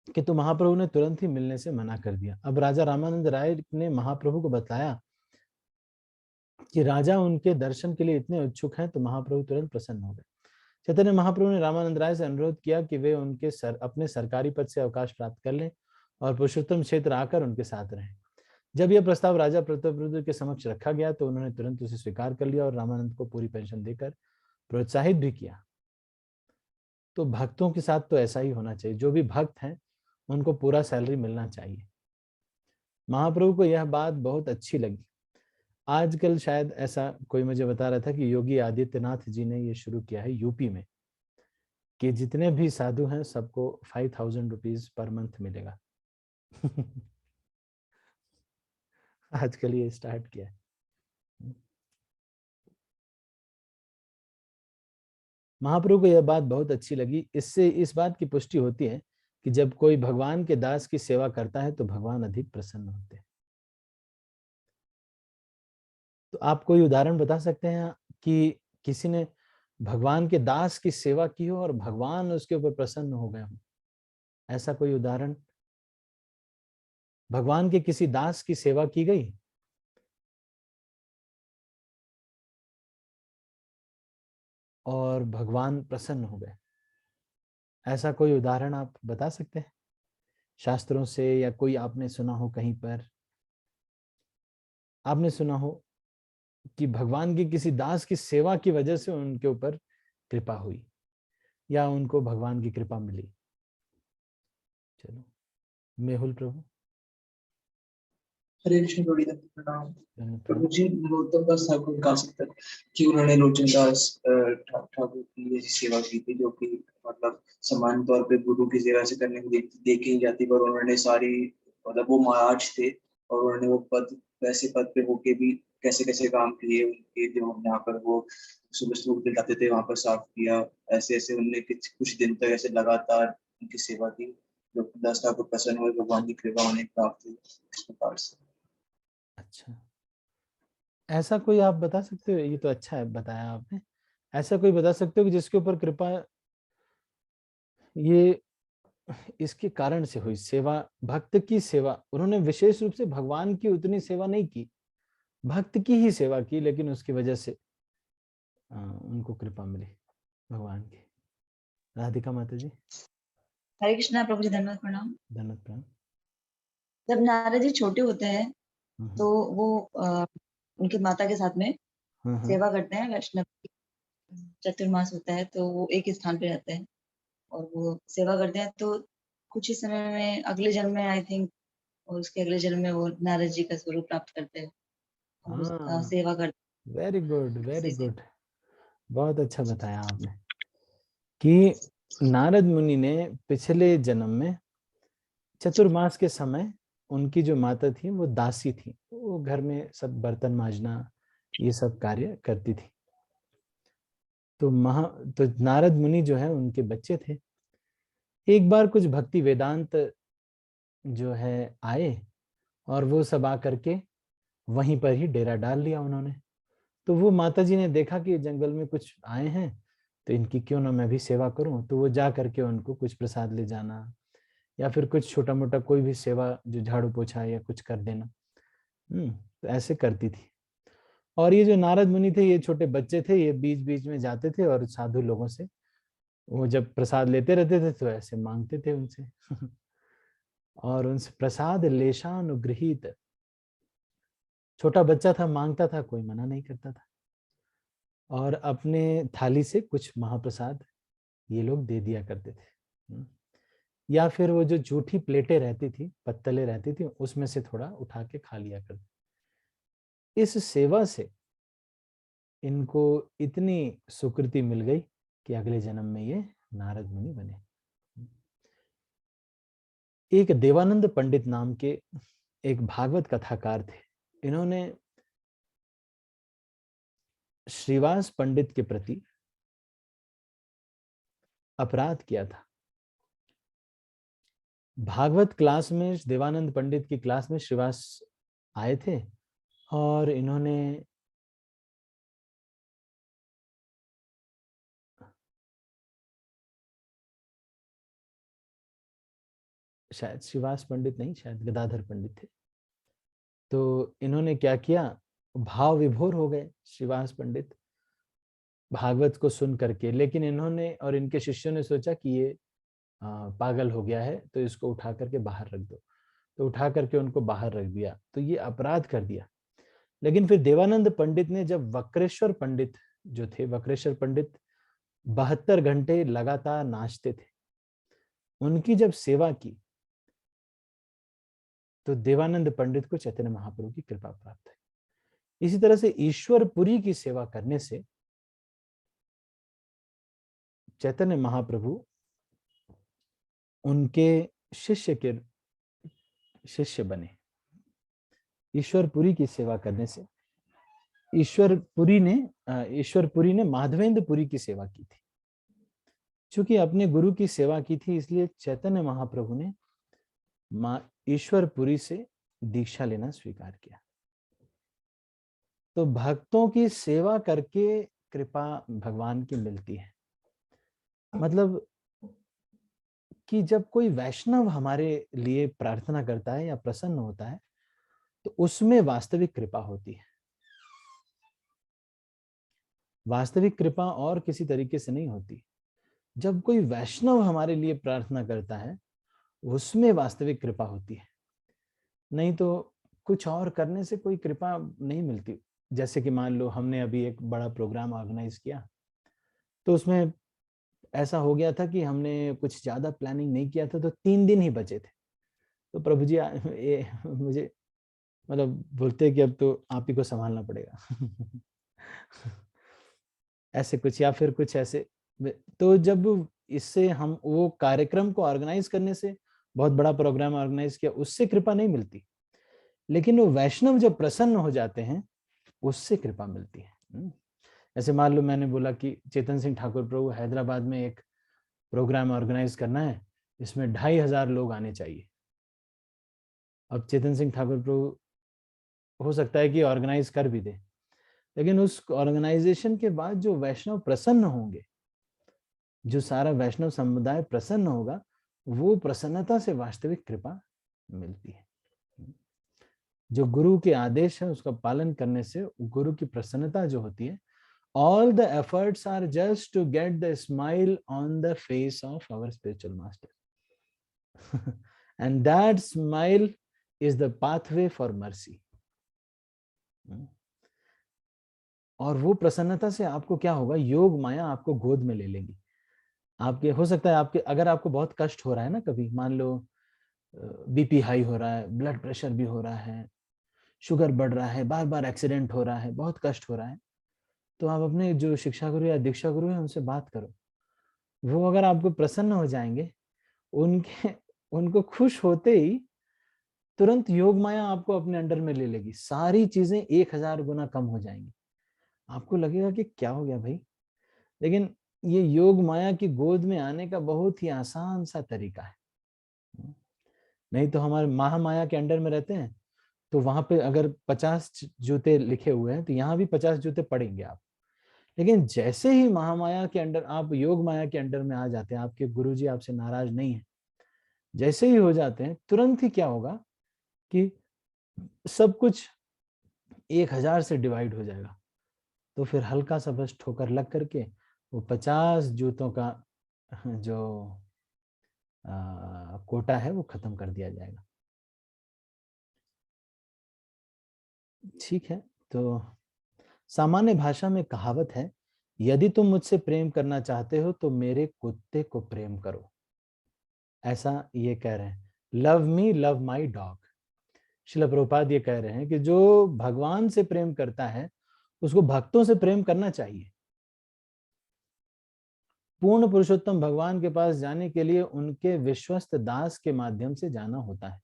किंतु महाप्रभु ने तुरंत ही मिलने से मना कर दिया। अब राजा रामानंद राय ने महाप्रभु को बताया कि राजा उनके दर्शन के लिए इतने उत्सुक हैं, तो महाप्रभु तुरंत प्रसन्न हो गए। चैतन्य महाप्रभु ने रामानंद राय से अनुरोध किया कि वे अपने सरकारी पद से अवकाश प्राप्त कर लें और पुरुषोत्तम क्षेत्र आकर उनके साथ रहें। जब यह प्रस्ताव राजा प्रताप रुद्र के समक्ष रखा गया तो उन्होंने तुरंत उसे स्वीकार कर लिया और रामानंद को पूरी पेंशन देकर प्रोत्साहित भी किया। तो भक्तों के साथ तो ऐसा ही होना चाहिए। जो भी भक्त हैं उनको पूरा सैलरी मिलना चाहिए। महाप्रभु को यह बात बहुत अच्छी लगी। आजकल शायद ऐसा कोई मुझे बता रहा था कि योगी आदित्यनाथ जी ने ये शुरू किया है यूपी में कि जितने भी साधु हैं सबको 5000 रुपीज पर मंथ मिलेगा। आजकल ये स्टार्ट किया है। महाप्रभु को यह बात बहुत अच्छी लगी। इससे इस बात की पुष्टि होती है कि जब कोई भगवान के दास की सेवा करता है तो भगवान अधिक प्रसन्न होते हैं। तो आप कोई उदाहरण बता सकते हैं कि किसी ने भगवान के दास की सेवा की हो और भगवान उसके ऊपर प्रसन्न हो गए हो? ऐसा कोई उदाहरण? भगवान के किसी दास की सेवा की गई और भगवान प्रसन्न हो गए, ऐसा कोई उदाहरण आप बता सकते हैं शास्त्रों से, या कोई आपने सुना हो, कहीं पर आपने सुना हो कि भगवान के किसी दास की सेवा की वजह से उनके ऊपर कृपा हुई या उनको भगवान की कृपा मिली? चलो, मेहुल प्रभु। हरे कृष्ण प्रभु जी, प्रणाम। धन्यवाद। प्रभु जी, नरोत्तम दास ठाकुर कहा सकते हैं कि उन्होंने लोचन दास ठाकुर की ऐसी सेवा की थी जो कि मतलब सामान्य तौर पे गुरु की सेवा से करने को देखी नहीं जाती, पर उन्होंने सारी, मतलब वो महाराज थे और उन्होंने वो पद, वैसे पद पे होके भी कैसे कैसे काम किए उनके, जो यहाँ पर वो सुबह सुबह दिखाते थे वहां पर साफ किया, ऐसे ऐसे उनने कुछ दिन तक ऐसे लगातार उनकी सेवा की, जो दास ठाकुर प्रसन्न हुए, भगवान की कृपा उन्हें प्राप्त हुई इस प्रकार से। अच्छा, ऐसा कोई आप बता सकते हो? ये तो अच्छा है बताया आपने। ऐसा कोई बता सकते हो कि जिसके ऊपर कृपा ये इसके कारण से हुई? सेवा, भक्त की सेवा, उन्होंने विशेष रूप से भगवान की उतनी सेवा नहीं की, भक्त की ही सेवा की, लेकिन उसकी वजह से उनको कृपा मिली भगवान की। राधिका माता जी। हरे कृष्णा प्रभु जी, धन्यवाद प्रणाम। धन्यवाद प्रणाम। जब नारद जी छोटे होते हैं तो वो उनके माता के साथ में सेवा करते हैं। वैष्णव चतुर्मास होता है तो वो एक स्थान पे रहते हैं और वो सेवा करते हैं। तो कुछ ही समय में अगले जन्म में आई थिंक, और उसके अगले जन्म में वो नारद जी का स्वरूप प्राप्त करते हैं और उसका सेवा करते वेरी गुड, वेरी हैं। गुड, बहुत अच्छा बताया आपने कि नारद मुनि ने पिछले जन्म में चतुर्मास के समय उनकी जो माता थी वो दासी थी, वो घर में सब बर्तन मांजना ये सब कार्य करती थी। तो नारद मुनि जो है उनके बच्चे थे। एक बार कुछ भक्ति वेदांत जो है आए और वो सब आकर के वहीं पर ही डेरा डाल लिया उन्होंने। तो वो माताजी ने देखा कि जंगल में कुछ आए हैं तो इनकी क्यों ना मैं भी सेवा करूं। तो वो जा करके उनको कुछ प्रसाद ले जाना या फिर कुछ छोटा मोटा कोई भी सेवा, जो झाड़ू पोछा या कुछ कर देना, तो ऐसे करती थी। और ये जो नारद मुनि थे, ये छोटे बच्चे थे, ये बीच बीच में जाते थे और साधु लोगों से वो जब प्रसाद लेते रहते थे तो ऐसे मांगते थे उनसे और उनसे प्रसाद लेशानुगृहीत। छोटा बच्चा था, मांगता था, कोई मना नहीं करता था और अपने थाली से कुछ महाप्रसाद ये लोग दे दिया करते थे। या फिर वो जो जूठी प्लेटें रहती थी, पत्तलें रहती थी, उसमें से थोड़ा उठा के खा लिया करते। इस सेवा से इनको इतनी सुकृति मिल गई कि अगले जन्म में ये नारद मुनि बने। एक देवानंद पंडित नाम के एक भागवत कथाकार थे। इन्होंने श्रीवास पंडित के प्रति अपराध किया था। भागवत क्लास में, देवानंद पंडित की क्लास में श्रीवास आए थे और इन्होंने शायद श्रीवास पंडित नहीं, शायद गदाधर पंडित थे। तो इन्होंने क्या किया, भाव विभोर हो गए श्रीवास पंडित भागवत को सुन करके। लेकिन इन्होंने और इनके शिष्यों ने सोचा कि ये पागल हो गया है तो इसको उठा करके बाहर रख दो। तो उठा करके उनको बाहर रख दिया, तो ये अपराध कर दिया। लेकिन फिर देवानंद पंडित ने, जब वक्रेश्वर पंडित जो थे, वक्रेश्वर पंडित 72 घंटे लगातार नाचते थे, उनकी जब सेवा की तो देवानंद पंडित को चैतन्य महाप्रभु की कृपा प्राप्त हुई। इसी तरह से ईश्वरपुरी की सेवा करने से चैतन्य महाप्रभु उनके शिष्य के शिष्य बने। ईश्वरपुरी की सेवा करने से ईश्वरपुरी ने माधवेंद्रपुरी की सेवा की थी। चूंकि अपने गुरु की सेवा की थी, इसलिए चैतन्य महाप्रभु ने माँ ईश्वरपुरी से दीक्षा लेना स्वीकार किया। तो भक्तों की सेवा करके कृपा भगवान की मिलती है। मतलब कि जब कोई वैष्णव हमारे लिए प्रार्थना करता है या प्रसन्न होता है, तो उसमें वास्तविक कृपा होती है। वास्तविक कृपा और किसी तरीके से नहीं होती। जब कोई वैष्णव हमारे लिए प्रार्थना करता है, उसमें वास्तविक कृपा होती है। नहीं तो कुछ और करने से कोई कृपा नहीं मिलती। जैसे कि मान लो हमने अभी एक बड़ा प्रोग्राम ऑर्गेनाइज किया, तो उसमें ऐसा हो गया था कि हमने कुछ ज्यादा प्लानिंग नहीं किया था, तो 3 दिन ही बचे थे। तो प्रभु जी मुझे मतलब बोलते कि अब तो आप ही को संभालना पड़ेगा। ऐसे कुछ या फिर कुछ ऐसे। तो जब इससे हम वो कार्यक्रम को ऑर्गेनाइज करने से, बहुत बड़ा प्रोग्राम ऑर्गेनाइज किया, उससे कृपा नहीं मिलती, लेकिन वो वैष्णव जब प्रसन्न हो जाते हैं, उससे कृपा मिलती है। ऐसे मान लो मैंने बोला कि चेतन सिंह ठाकुर प्रभु, हैदराबाद में एक प्रोग्राम ऑर्गेनाइज करना है, इसमें 2500 लोग आने चाहिए। अब चेतन सिंह ठाकुर प्रभु हो सकता है कि ऑर्गेनाइज कर भी दे, लेकिन उस ऑर्गेनाइजेशन के बाद जो वैष्णव प्रसन्न होंगे, जो सारा वैष्णव समुदाय प्रसन्न होगा, वो प्रसन्नता से वास्तविक कृपा मिलती है। जो गुरु के आदेश है उसका पालन करने से गुरु की प्रसन्नता जो होती है, all the efforts are just to get the smile on the face of our spiritual master. And that smile is the pathway for mercy. और वो प्रसन्नता से आपको क्या होगा, योग माया आपको गोद में ले लेगी। आपके हो सकता है आपके अगर आपको बहुत कष्ट हो रहा है ना, कभी मान लो बीपी हाई हो रहा है, ब्लड प्रेशर भी हो रहा है, शुगर बढ़ रहा है, बार बार एक्सीडेंट हो रहा है, बहुत कष्ट हो रहा है, तो आप अपने जो शिक्षा गुरु या दीक्षा गुरु है उनसे बात करो। वो अगर आपको प्रसन्न हो जाएंगे, उनको खुश होते ही तुरंत योग माया आपको अपने अंडर में ले लेगी, सारी चीजें 1000 गुना कम हो जाएंगी। आपको लगेगा कि क्या हो गया भाई। लेकिन ये योग माया की गोद में आने का बहुत ही आसान सा तरीका है। नहीं तो हमारे महामाया के अंडर में रहते हैं, तो वहां पे अगर 50 जूते लिखे हुए हैं, तो यहाँ भी 50 जूते पड़ेंगे आप। लेकिन जैसे ही महामाया के अंडर, आप योग माया के अंडर में आ जाते हैं, आपके गुरुजी आपसे नाराज नहीं है, जैसे ही हो जाते हैं, तुरंत ही क्या होगा कि सब कुछ 1000 से डिवाइड हो जाएगा। तो फिर हल्का सा बस ठोकर लग करके वो 50 जूतों का जो कोटा है वो खत्म कर दिया जाएगा। ठीक है, तो सामान्य भाषा में कहावत है, यदि तुम मुझसे प्रेम करना चाहते हो तो मेरे कुत्ते को प्रेम करो। ऐसा ये कह रहे हैं, love me love my dog. Srila Prabhupada ये कह रहे हैं कि जो भगवान से प्रेम करता है उसको भक्तों से प्रेम करना चाहिए। पूर्ण पुरुषोत्तम भगवान के पास जाने के लिए उनके विश्वस्त दास के माध्यम से जाना होता है,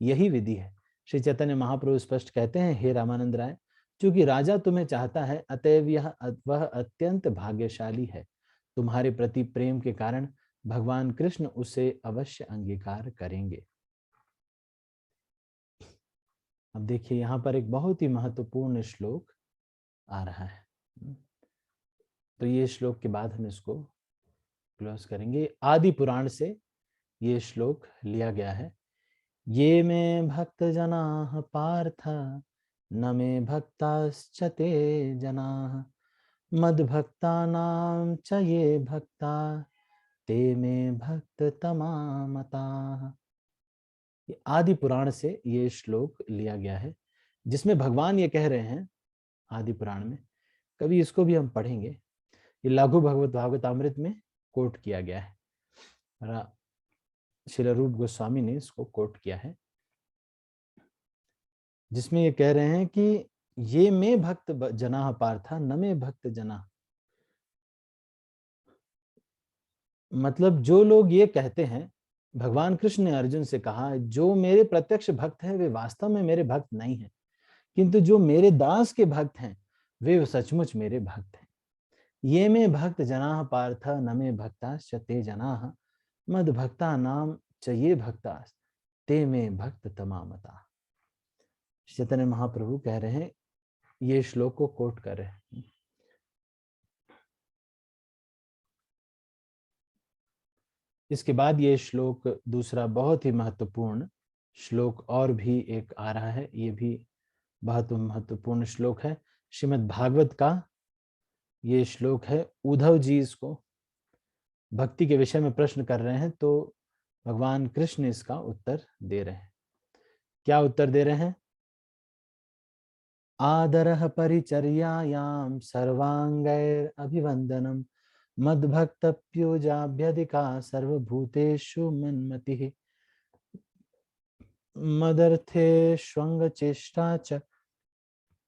यही विधि है। श्री चैतन्य महाप्रभु स्पष्ट कहते हैं, हे रामानंद राय, चूंकि राजा तुम्हें चाहता है, अतएव वह अत्यंत भाग्यशाली है। तुम्हारे प्रति प्रेम के कारण भगवान कृष्ण उसे अवश्य अंगीकार करेंगे। अब देखिए यहाँ पर एक बहुत ही महत्वपूर्ण श्लोक आ रहा है, तो ये श्लोक के बाद हम इसको क्लोज करेंगे। आदि पुराण से ये श्लोक लिया गया है। ये में भक्त जना पार्थ न में भक्ताश्च ते जना मद भक्ता नाम च ये भक्ता ते में भक्त तमामता। आदि पुराण से ये श्लोक लिया गया है, जिसमें भगवान ये कह रहे हैं आदि पुराण में, कभी इसको भी हम पढ़ेंगे। ये लघु भगवत भागवतामृत में कोट किया गया है, श्रील रूप गोस्वामी ने इसको कोट किया है, जिसमें ये कह रहे हैं कि ये में भक्त जना पार्था न में भक्त जना। मतलब जो लोग ये कहते हैं, भगवान कृष्ण ने अर्जुन से कहा, जो मेरे प्रत्यक्ष भक्त हैं वे वास्तव में मेरे भक्त नहीं हैं, किंतु जो मेरे दास के भक्त हैं वे सचमुच मेरे भक्त हैं। ये में भक्त जनाः पार्थ न मे भक्ताश्च ते जनाः मद भक्ता नाम च ये भक्तास् ते में भक्त तमामता। चैतन्य महाप्रभु कह रहे हैं, ये श्लोक को कोट कर रहे हैं। इसके बाद ये श्लोक दूसरा बहुत ही महत्वपूर्ण श्लोक और भी एक आ रहा है। ये भी बहुत महत्वपूर्ण श्लोक है। श्रीमद् भागवत का ये श्लोक है। उद्धव जी इसको भक्ति के विषय में प्रश्न कर रहे हैं, तो भगवान कृष्ण इसका उत्तर दे रहे हैं। क्या उत्तर दे रहे हैं? आदरः परिचर्यायां सर्वांगैर अभिवंदनम मद्भक्तप्योजाभ्यधिका सर्वभूतेषु मन्मतिः मदर्थेष्वंगचेष्टा च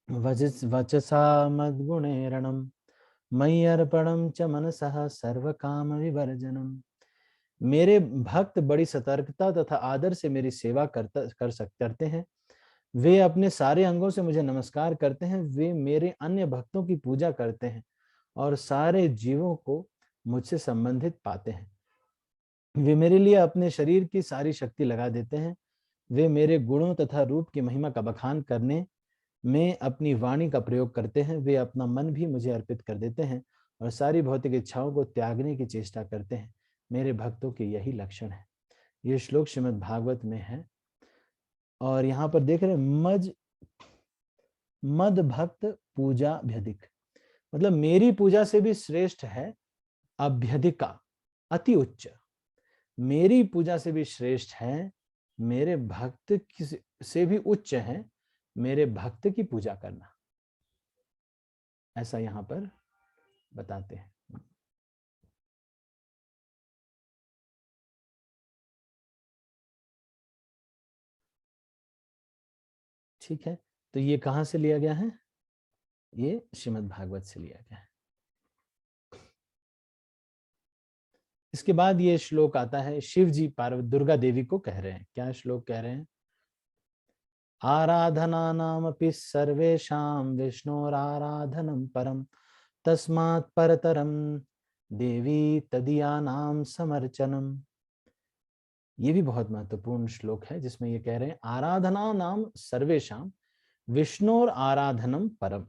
वचसा मद्गुणैरणम मय्यर्पणम च मनसः सर्वकाम विवर्जनम। मेरे भक्त बड़ी सतर्कता तथा आदर से मेरी सेवा करते हैं। वे अपने सारे अंगों से मुझे नमस्कार करते हैं। वे मेरे अन्य भक्तों की पूजा करते हैं और सारे जीवों को मुझसे संबंधित पाते हैं। वे मेरे लिए अपने शरीर की सारी शक्ति लगा देते हैं। वे मेरे गुणों तथा रूप की महिमा का बखान करने में अपनी वाणी का प्रयोग करते हैं। वे अपना मन भी मुझे अर्पित कर देते हैं और सारी भौतिक इच्छाओं को त्यागने की चेष्टा करते हैं। मेरे भक्तों के यही लक्षण है। ये श्लोक श्रीमद् भागवत में है और यहाँ पर देख रहे हैं मद भक्त पूजा अभ्यधिक, मतलब मेरी पूजा से भी श्रेष्ठ है अभ्यधिका, अति उच्च। मेरी पूजा से भी श्रेष्ठ है, मेरे भक्त से भी उच्च है मेरे भक्त की पूजा करना। ऐसा यहां पर बताते हैं। ठीक है, तो ये कहां से लिया गया है? ये श्रीमद् भागवत से लिया गया है। इसके बाद ये श्लोक आता है। शिव जी पार्वती दुर्गा देवी को कह रहे हैं। क्या श्लोक कह रहे हैं? आराधना नामपि सर्वेषां विष्णोराराधनं परम तस्मात् परतरम देवी तदीयानां समर्चनम। ये भी बहुत महत्वपूर्ण श्लोक है जिसमें ये कह रहे हैं आराधना नाम सर्वेषां विष्णोर आराधनम परम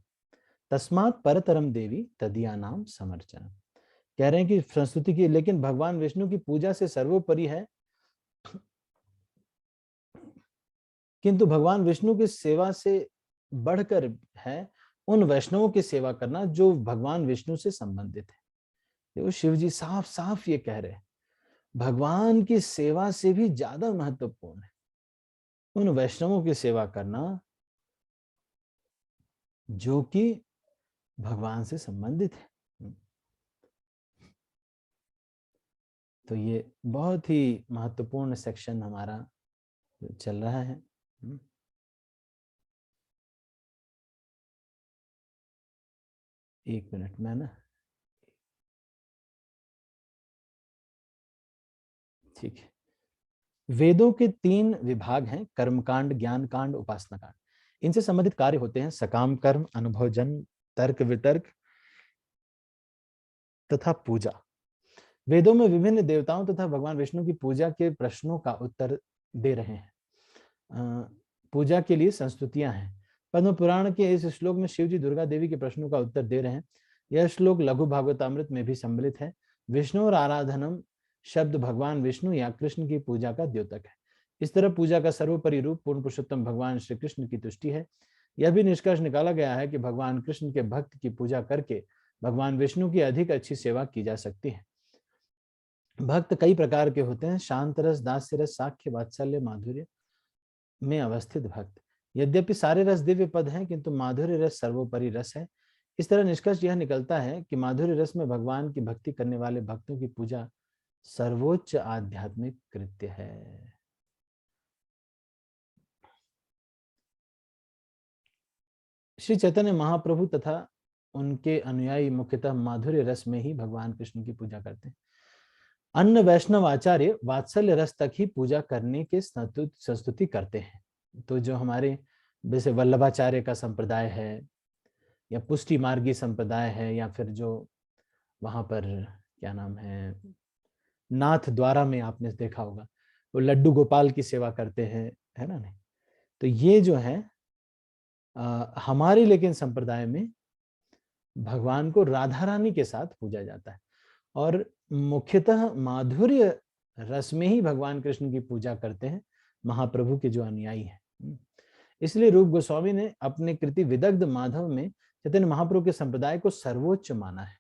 तस्मात् परतरम देवी तदीयानां समर्चनम। कह रहे हैं कि संस्तुति की, लेकिन भगवान विष्णु की पूजा से सर्वोपरि है, किंतु भगवान विष्णु की सेवा से बढ़कर है उन वैष्णवों की सेवा करना जो भगवान विष्णु से संबंधित है। देखो शिव जी साफ साफ ये कह रहे हैं भगवान की सेवा से भी ज्यादा महत्वपूर्ण है उन वैष्णवों की सेवा करना जो कि भगवान से संबंधित है। तो ये बहुत ही महत्वपूर्ण सेक्शन हमारा चल रहा है। एक मिनट में ना, ठीक है। वेदों के 3 विभाग हैं, कर्मकांड, ज्ञान कांड, उपासना कांड। इनसे संबंधित कार्य होते हैं सकाम कर्म, अनुभवजन, तर्क वितर्क तथा पूजा। वेदों में विभिन्न देवताओं तथा भगवान विष्णु की पूजा के प्रश्नों का उत्तर दे रहे हैं। पूजा के लिए संस्तुतियां हैं। पद्म पुराण के इस श्लोक में शिव जी दुर्गा देवी के प्रश्नों का उत्तर दे रहे हैं। यह श्लोक लघु भागवतामृत में भी सम्मिलित है। विष्णु और आराधनम शब्द भगवान विष्णु या कृष्ण की पूजा का द्योतक है। इस तरह पूजा का सर्वोपरि रूप पूर्ण पुरुषोत्तम भगवान श्री कृष्ण की तुष्टि है। यह भी निष्कर्ष निकाला गया है कि भगवान कृष्ण के भक्त की पूजा करके भगवान विष्णु की अधिक अच्छी सेवा की जा सकती है। भक्त कई प्रकार के होते हैं, शांत रस, दास्य रस, साख्य, वात्सल्य, माधुर्य में अवस्थित भक्त। यद्यपि सारे रस दिव्य पद हैं किंतु माधुर्य रस सर्वोपरि रस है। इस तरह निष्कर्ष यह निकलता है कि माधुर्य रस में भगवान की भक्ति करने वाले भक्तों की पूजा सर्वोच्च आध्यात्मिक कृत्य है। श्री चैतन्य महाप्रभु तथा उनके अनुयायी मुख्यतः माधुर्य रस में ही भगवान कृष्ण की पूजा करते हैं। अन्य वैष्णव आचार्य वात्सल्य रस तक ही पूजा करने के संस्तुति करते हैं। तो जो हमारे जैसे वल्लभाचार्य का संप्रदाय है या पुष्टि मार्गी संप्रदाय है या फिर जो वहां पर क्या नाम है, नाथ द्वारा में आपने देखा होगा, वो लड्डू गोपाल की सेवा करते हैं, है ना नहीं। तो ये जो है हमारे लेकिन संप्रदाय में भगवान को राधा रानी के साथ पूजा जाता है, और मुख्यतः माधुर्य रस में ही भगवान कृष्ण की पूजा करते हैं महाप्रभु के जो अनुयायी हैं। इसलिए रूप गोस्वामी ने अपने कृति विदग्ध माधव में चैतन्य महाप्रभु के संप्रदाय को सर्वोच्च माना है।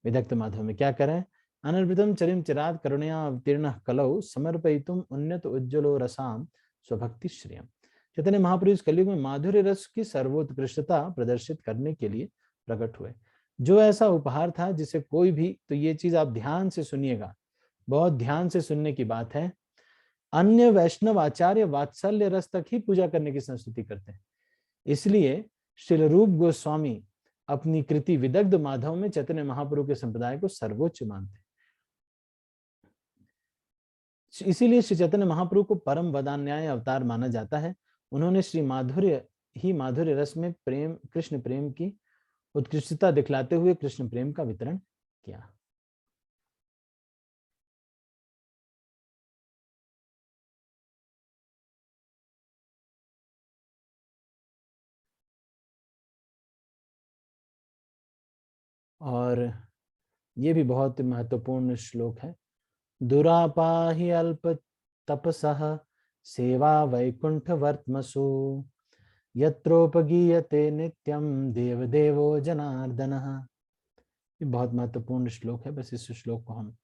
विदग्ध माधव में क्या करें, अनर्पितम चरिम चिरात करुणया अवतीर्ण कलौ समर्पयितुम उन्नत उज्ज्वलो रसाम स्वभक्ति श्रियम। चैतन्य महाप्रभु इस कलयुग में माधुर्य रस की सर्वोत्कृष्टता प्रदर्शित करने के लिए प्रकट हुए। जो ऐसा उपहार था जिसे कोई भी, तो ये चीज आप ध्यान से सुनिएगा, बहुत ध्यान से सुनने की बात है, अन्य वैष्णव आचार्य वात्सल्य रस तक ही पूजा करने की संस्तुति करते हैं। इसलिए श्रील रूप गोस्वामी अपनी कृति विदग्ध माधव में चैतन्य महाप्रभु के संप्रदाय को सर्वोच्च मानते हैं। इसीलिए श्री चैतन्य महाप्रभु को परम वदान्याय अवतार माना जाता है। उन्होंने श्री माधुर्य रस में प्रेम, कृष्ण प्रेम की उत्कृष्टता दिखलाते हुए कृष्ण प्रेम का वितरण किया। और ये भी बहुत महत्वपूर्ण श्लोक है। दुरापाहि अल्प तपसः सेवा वैकुंठ वर्त्मसु यत्रोपगीयते नित्यम देवदेवो जनार्दनः। ये बहुत महत्वपूर्ण श्लोक है। बस इस श्लोक को हम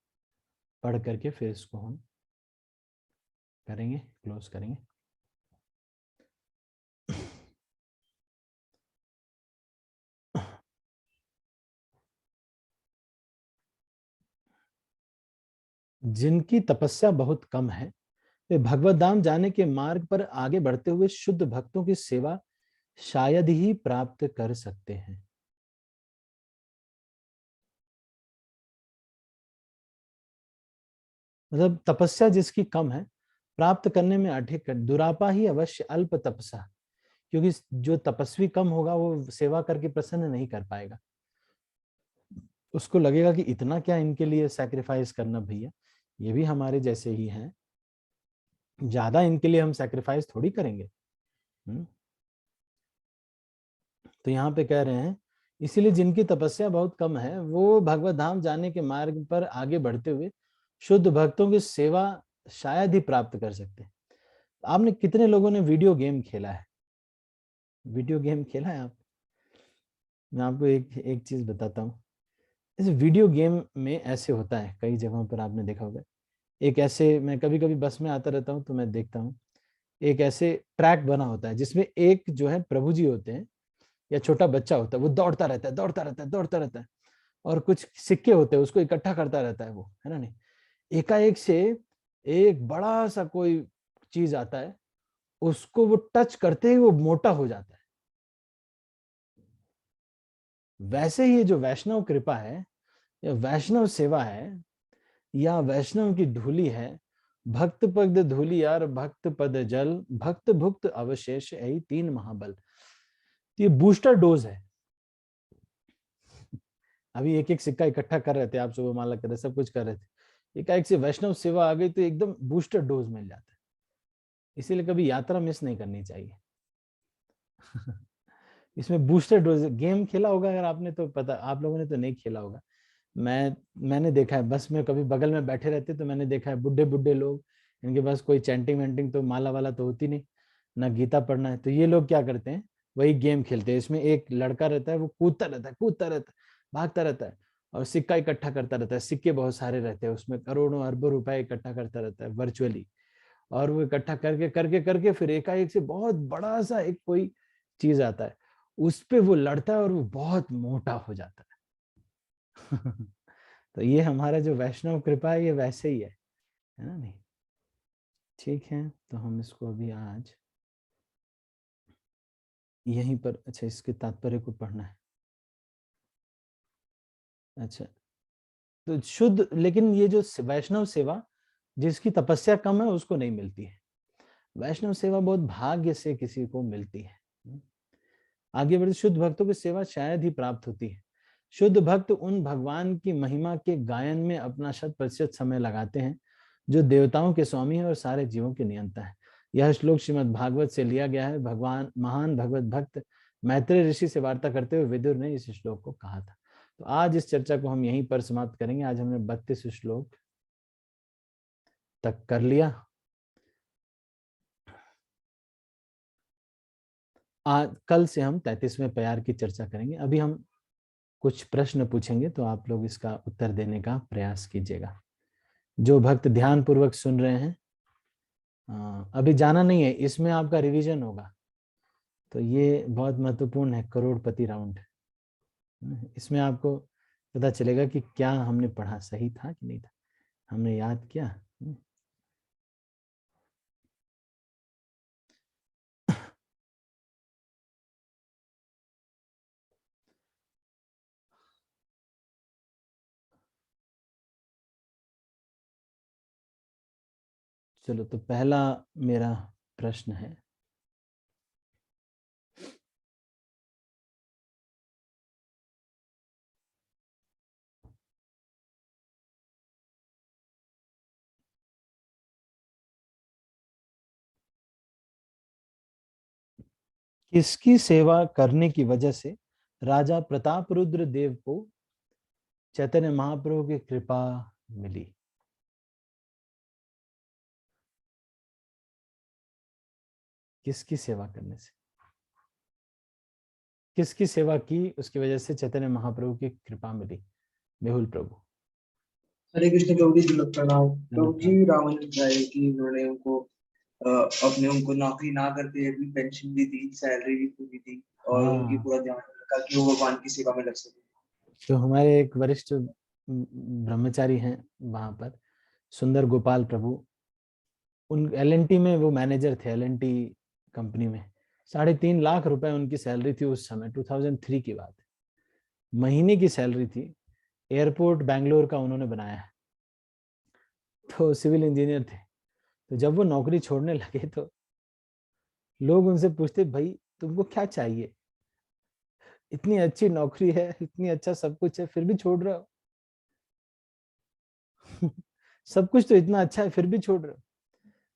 पढ़ करके फिर इसको हम करेंगे, क्लोज करेंगे। जिनकी तपस्या बहुत कम है वे भगवत धाम जाने के मार्ग पर आगे बढ़ते हुए शुद्ध भक्तों की सेवा शायद ही प्राप्त कर सकते हैं। मतलब तपस्या जिसकी कम है, प्राप्त करने में अधिक, दुरापा ही अवश्य अल्प तपसा, क्योंकि जो तपस्वी कम होगा वो सेवा करके प्रसन्न नहीं कर पाएगा। उसको लगेगा कि इतना क्या इनके लिए सैक्रिफाइस करना भैया, ये भी हमारे जैसे ही हैं, ज्यादा इनके लिए हम सैक्रिफाइस थोड़ी करेंगे। तो यहाँ पे कह रहे हैं इसीलिए जिनकी तपस्या बहुत कम है वो भगवत धाम जाने के मार्ग पर आगे बढ़ते हुए शुद्ध भक्तों की सेवा शायद ही प्राप्त कर सकते हैं। आपने कितने लोगों ने वीडियो गेम खेला है? वीडियो गेम खेला है आप? मैं आपको एक चीज बताता हूँ। इस वीडियो गेम में ऐसे होता है, कई जगहों पर आपने देखा होगा, एक ऐसे, मैं कभी कभी बस में आता रहता हूँ तो मैं देखता हूँ, एक ऐसे ट्रैक बना होता है जिसमें एक जो है प्रभु जी होते हैं या छोटा बच्चा होता है, वो दौड़ता रहता है, दौड़ता रहता है, दौड़ता रहता है, और कुछ सिक्के होते हैं उसको इकट्ठा करता रहता है वो, है ना नहीं। एकाएक से एक बड़ा सा कोई चीज आता है, उसको वो टच करते ही वो मोटा हो जाता है। वैसे ही जो वैष्णव कृपा है या वैष्णव सेवा है या वैष्णव की धूली है, भक्त पद धूली यार भक्त पद जल भक्त भुक्त अवशेष यही 3 महाबल। तो ये बूस्टर डोज है। अभी एक एक सिक्का इकट्ठा कर रहे थे आप, सुबह माला कर रहे, सब कुछ कर रहे थे, एकाएक से वैष्णव सेवा आ गई तो एकदम बूस्टर डोज मिल जाता है। इसीलिए कभी यात्रा मिस नहीं करनी चाहिए। इसमें बूस्टर डोज। गेम खेला होगा अगर आपने तो पता, आप लोगों ने तो नहीं खेला होगा। मैंने देखा है, बस में कभी बगल में बैठे रहते तो मैंने देखा है बुढ़े बुढ़े लोग, इनके पास कोई चैंटिंग वेंटिंग तो माला वाला तो होती नहीं, ना गीता पढ़ना है, तो ये लोग क्या करते हैं, वही गेम खेलते हैं। इसमें एक लड़का रहता है, वो कूदता रहता है, भागता रहता है और सिक्का इकट्ठा करता रहता है। सिक्के बहुत सारे रहते हैं उसमें, करोड़ों अरबों रुपए इकट्ठा करता रहता है वर्चुअली, और वो इकट्ठा करके करके करके फिर एकाएक से बहुत बड़ा सा एक कोई चीज आता है, उस पे वो लड़ता है और वो बहुत मोटा हो जाता है। तो ये हमारा जो वैष्णव कृपा है ये वैसे ही है ना नहीं। ठीक है, तो हम इसको अभी आज यहीं पर, अच्छा इसके तात्पर्य को पढ़ना है। अच्छा, तो शुद्ध, लेकिन ये जो वैष्णव सेवा जिसकी तपस्या कम है उसको नहीं मिलती है। वैष्णव सेवा बहुत भाग्य से किसी को मिलती है। आगे बढ़ते शुद्ध भक्तों की सेवा शायद ही प्राप्त होती है। शुद्ध भक्त उन भगवान की महिमा के गायन में अपना 100% समय लगाते हैं जो देवताओं के स्वामी है और सारे जीवों के नियंता है। यह श्लोक श्रीमद् भागवत से लिया गया है। भगवान महान भगवत भक्त मैत्रेय ऋषि से वार्ता करते हुए विदुर ने इस श्लोक को कहा था। तो आज इस चर्चा को हम यहीं पर समाप्त करेंगे। आज हमने 32 श्लोक तक कर लिया। आज कल से हम 33वें प्यार की चर्चा करेंगे। अभी हम कुछ प्रश्न पूछेंगे तो आप लोग इसका उत्तर देने का प्रयास कीजिएगा। जो भक्त ध्यान पूर्वक सुन रहे हैं, अभी जाना नहीं है, इसमें आपका रिवीजन होगा। तो ये बहुत महत्वपूर्ण है, करोड़पति राउंड। इसमें आपको पता चलेगा कि क्या हमने पढ़ा, सही था कि नहीं था, हमने याद किया। चलो, तो पहला मेरा प्रश्न है, किसकी सेवा करने की वजह से राजा प्रताप रुद्र देव को चैतन्य महाप्रभु की कृपा मिली? किसकी सेवा करने से, किसकी सेवा की, उसकी वजह से चैतन्य महाप्रभु की कृपा मिली? मेहुल प्रभु। हरे कृष्ण प्रभु जी, प्रणाम प्रभु जी। रामानुजाचार्य की उन्होंने उनको अपने उनको नौकरी ना करते हुए भी पेंशन भी दी, सैलरी भी पूरी दी और उनकी पूरा ध्यान रखा कि वो भगवान की सेवा में लग सके। तो हमारे एक वरिष्ठ ब्रह्मचारी हैं वहां पर, सुंदर गोपाल प्रभु, उन एल&टी में वो मैनेजर थे, एल&टी कंपनी में। 3.5 लाख रुपए उनकी सैलरी थी उस समय, 2003 की बात है। महीने की सैलरी थी। एयरपोर्ट बैंगलोर का उन्होंने बनाया है। तो सिविल इंजीनियर थे। तो जब वो नौकरी छोड़ने लगे तो लोग उनसे पूछते, भाई तुमको क्या चाहिए, इतनी अच्छी नौकरी है, इतनी अच्छा सब कुछ है, फिर भी छोड़ रहे हो? सब कुछ तो इतना अच्छा है, फिर भी छोड़ रहे हो?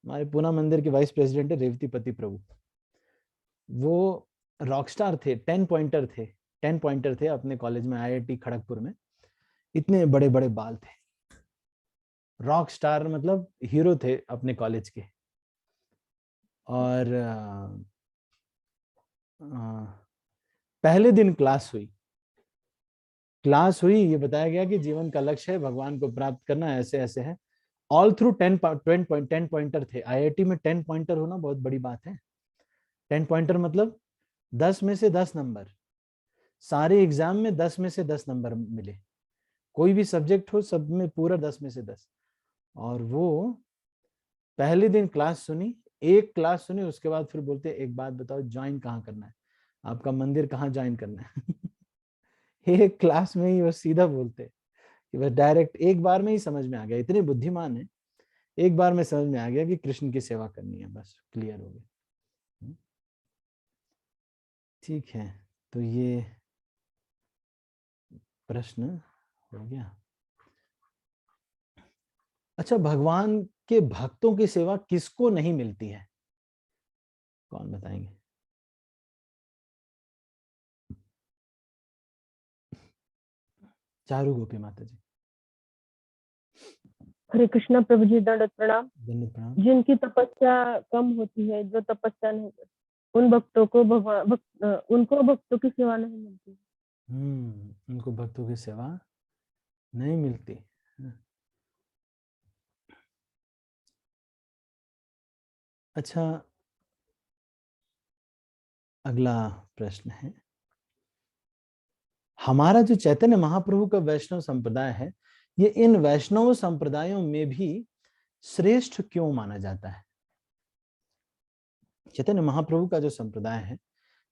हमारे पूना मंदिर के वाइस प्रेसिडेंट है रेवतीपति प्रभु। वो रॉकस्टार थे, 10 पॉइंटर थे, 10 पॉइंटर थे अपने कॉलेज में, IIT खड़गपुर में। इतने बड़े बड़े बाल थे, रॉक स्टार, मतलब हीरो थे अपने कॉलेज के। और पहले दिन क्लास हुई, ये बताया गया कि जीवन का लक्ष्य है भगवान को प्राप्त करना, ऐसे ऐसे है। ऑल थ्रू 10 पॉइंटर थे। IIT में 10 पॉइंटर होना बहुत बड़ी बात है। 10 पॉइंटर मतलब 10 में से 10 नंबर, सारे एग्जाम में 10 में से 10 नंबर मिले, कोई भी सब्जेक्ट हो सब में पूरा 10 में से 10। और वो पहले दिन क्लास सुनी, एक क्लास सुनी, उसके बाद फिर बोलते एक बात बताओ, ज्वाइन कहाँ करना है, आपका मंदिर कहाँ ज्वाइन करना है? एक क्लास में ही वो सीधा बोलते कि बस डायरेक्ट एक बार में ही समझ में आ गया, इतने बुद्धिमान है, एक बार में समझ में आ गया कि कृष्ण की सेवा करनी है, बस क्लियर हो गया। ठीक है, तो ये प्रश्न हो गया। अच्छा, भगवान के भक्तों की सेवा किसको नहीं मिलती है, कौन बताएंगे? चारू गोपी माता जी। हरे कृष्णा प्रभु जी, दंडवत प्रणाम। प्रणाम। जिनकी तपस्या कम होती है, जो तपस्या नहीं करते, उन भक्तों को उनको भक्तों की सेवा नहीं मिलती। उनको भक्तों की सेवा नहीं मिलती। अच्छा, अगला प्रश्न है, हमारा जो चैतन्य महाप्रभु का वैष्णव संप्रदाय है, ये इन वैष्णव संप्रदायों में भी श्रेष्ठ क्यों माना जाता है? चैतन्य महाप्रभु का जो संप्रदाय है,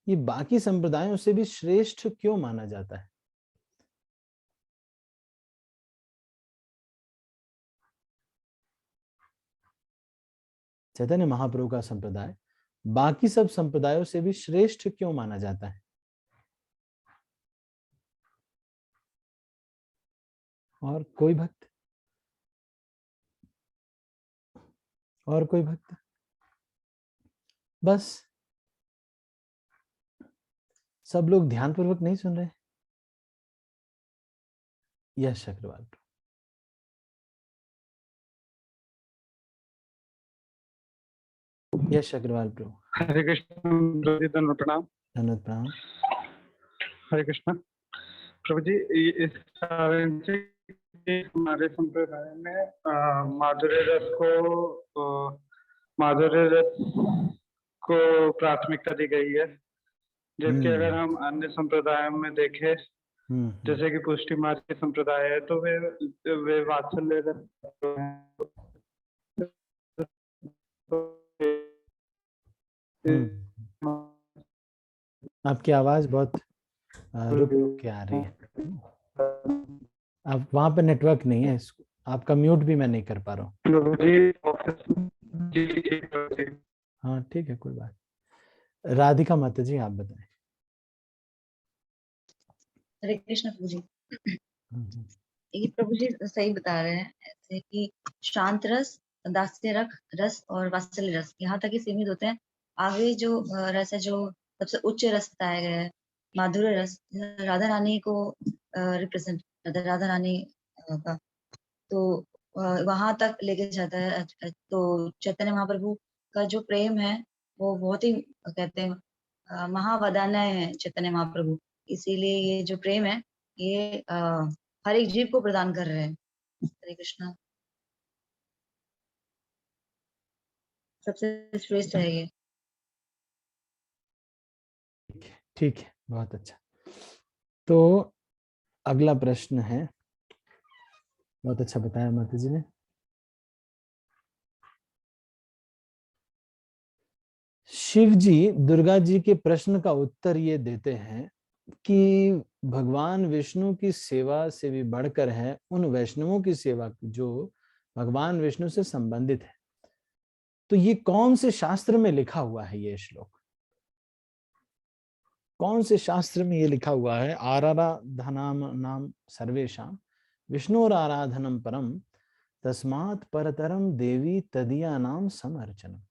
ये बाकी संप्रदायों से भी श्रेष्ठ क्यों माना जाता है? चैतन्य महाप्रभु का संप्रदाय बाकी सब संप्रदायों से भी श्रेष्ठ क्यों माना जाता है? और कोई भक्त? और कोई भक्त? बस सब लोग ध्यानपूर्वक नहीं सुन रहे? यश अग्रवाल, यश अग्रवाल प्रभु। हरे कृष्ण प्रभु जी, धन्यवाद प्रणाम। धन्यवाद प्रणाम। हरे कृष्ण प्रभु जी, इस कारण से हमारे संप्रदाय में माधुर्य रस को प्राथमिकता दी गई है, जबकि अगर हम अन्य संप्रदायों में देखें, जैसे कि पुष्टि मार्ग के संप्रदाय है, तो वे वात्सल्य रस आपकी आवाज बहुत रुक के आ रही है। आप वहां पे नेटवर्क नहीं है, आपका म्यूट भी मैं नहीं कर पा रहा हूँ। हाँ ठीक है, कोई बात। राधिका माता जी आप बताएं। हरे कृष्ण प्रभु जी। ये प्रभु जी सही बता रहे हैं, ऐसे कि शांत रस, दास्य रस और वात्सल्य रस यहाँ तक ही सीमित होते हैं। आगे जो रस है, जो सबसे उच्च रस बताया गया है, माधुर्य रस, राधा रानी को रिप्रेजेंट, राधा रानी का, तो वहां तक लेके जाता है। तो चैतन्य महाप्रभु का जो प्रेम है वो बहुत ही, कहते हैं, महावदान्य है चैतन्य महाप्रभु। इसीलिए ये जो प्रेम है ये हर एक जीव को प्रदान कर रहे हैं। हरे कृष्णा, सबसे श्रेष्ठ है ये। ठीक है, बहुत अच्छा। तो अगला प्रश्न है, बहुत अच्छा बताया माता जी ने। शिव जी दुर्गा जी के प्रश्न का उत्तर ये देते हैं कि भगवान विष्णु की सेवा से भी बढ़कर है उन वैष्णवों की सेवा जो भगवान विष्णु से संबंधित है। तो ये कौन से शास्त्र में लिखा हुआ है ये श्लोक? कौन से शास्त्र में ये लिखा हुआ है? आराधनाम नाम सर्वेशाम विष्णु और आराधनम परम तस्मात् परतरम देवी तदिया नाम समर्चनम।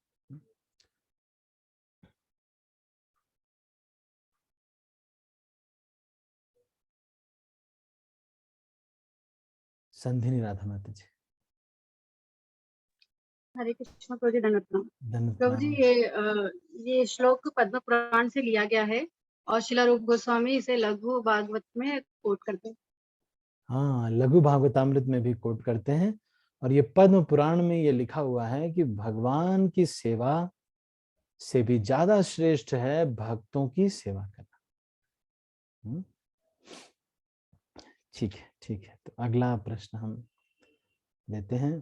संधिनी राधा माता जी। हरे कृष्ण प्रभु जी, धन्यवाद प्रभु जी। ये श्लोक पद्म पुराण से लिया गया है और शिला रूप गोस्वामी इसे लघु भागवत में कोट करते हैं। हाँ, लघु भागवतामृत में भी कोट करते हैं। और ये पद्म पुराण में ये लिखा हुआ है कि भगवान की सेवा से भी ज्यादा श्रेष्ठ है भक्तों की सेवा करना। ठीक है, ठीक है। तो अगला प्रश्न हम लेते हैं।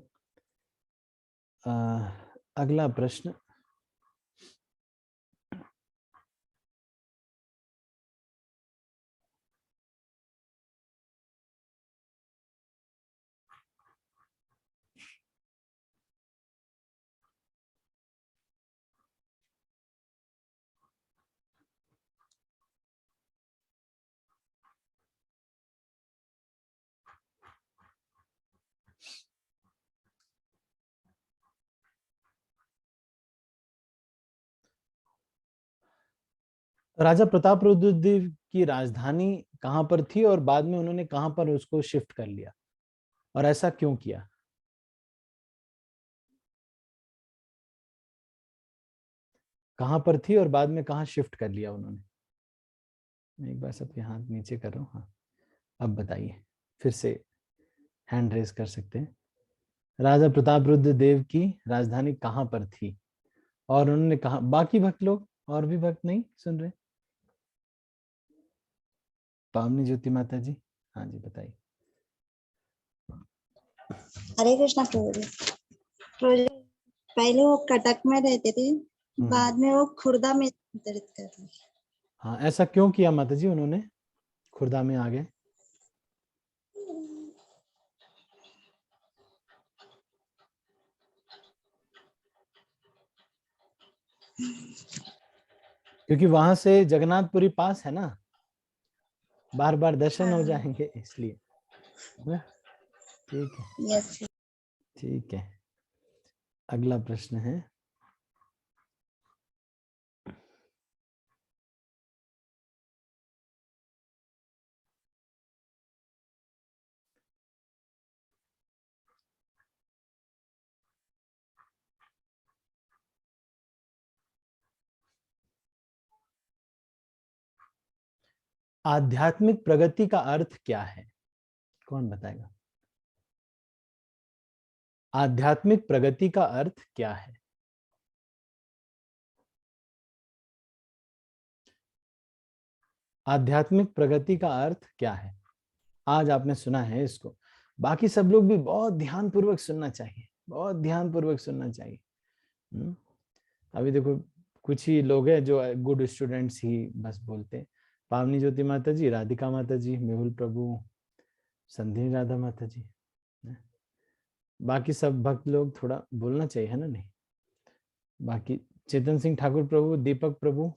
अगला प्रश्न, राजा प्रतापरुद्र की राजधानी कहां पर थी और बाद में उन्होंने कहां पर उसको शिफ्ट कर लिया, और ऐसा क्यों किया? कहां पर थी और बाद में कहां शिफ्ट कर लिया उन्होंने? मैं एक बार सबके हाथ नीचे कर रहा हूँ। हाँ, अब बताइए, फिर से हैंड रेज कर सकते हैं। राजा प्रतापरुद्र देव की राजधानी कहां पर थी और उन्होंने कहा? बाकी भक्त लोग, और भी भक्त नहीं सुन रहे? पावनी ज्योति माता जी, हाँ जी बताइए। हरे कृष्णा प्रभु जी। प्रभु जी, पहले वो कटक में रहते थे, बाद में वो खुर्दा में अंतरित कर दिए। हाँ, ऐसा क्यों किया माता जी, उन्होंने खुर्दा में आ गए? क्योंकि वहां से जगन्नाथपुरी पास है ना, बार बार दर्शन हो जाएंगे इसलिए। ठीक है, यस। ठीक है। अगला प्रश्न है, आध्यात्मिक प्रगति का अर्थ क्या है? कौन बताएगा? आध्यात्मिक प्रगति का अर्थ क्या है? आध्यात्मिक प्रगति का अर्थ क्या है? आज आपने सुना है इसको, बाकी सब लोग भी बहुत ध्यानपूर्वक सुनना चाहिए, बहुत ध्यानपूर्वक सुनना चाहिए। अभी देखो कुछ ही लोग हैं जो गुड स्टूडेंट्स ही बस बोलते हैं, पावनी ज्योति माता जी, राधिका माता जी, मेहुल प्रभु, संध्या राधा माता जी। बाकी सब भक्त लोग थोड़ा बोलना चाहिए, है ना? नहीं, बाकी चेतन सिंह ठाकुर प्रभु, दीपक प्रभु,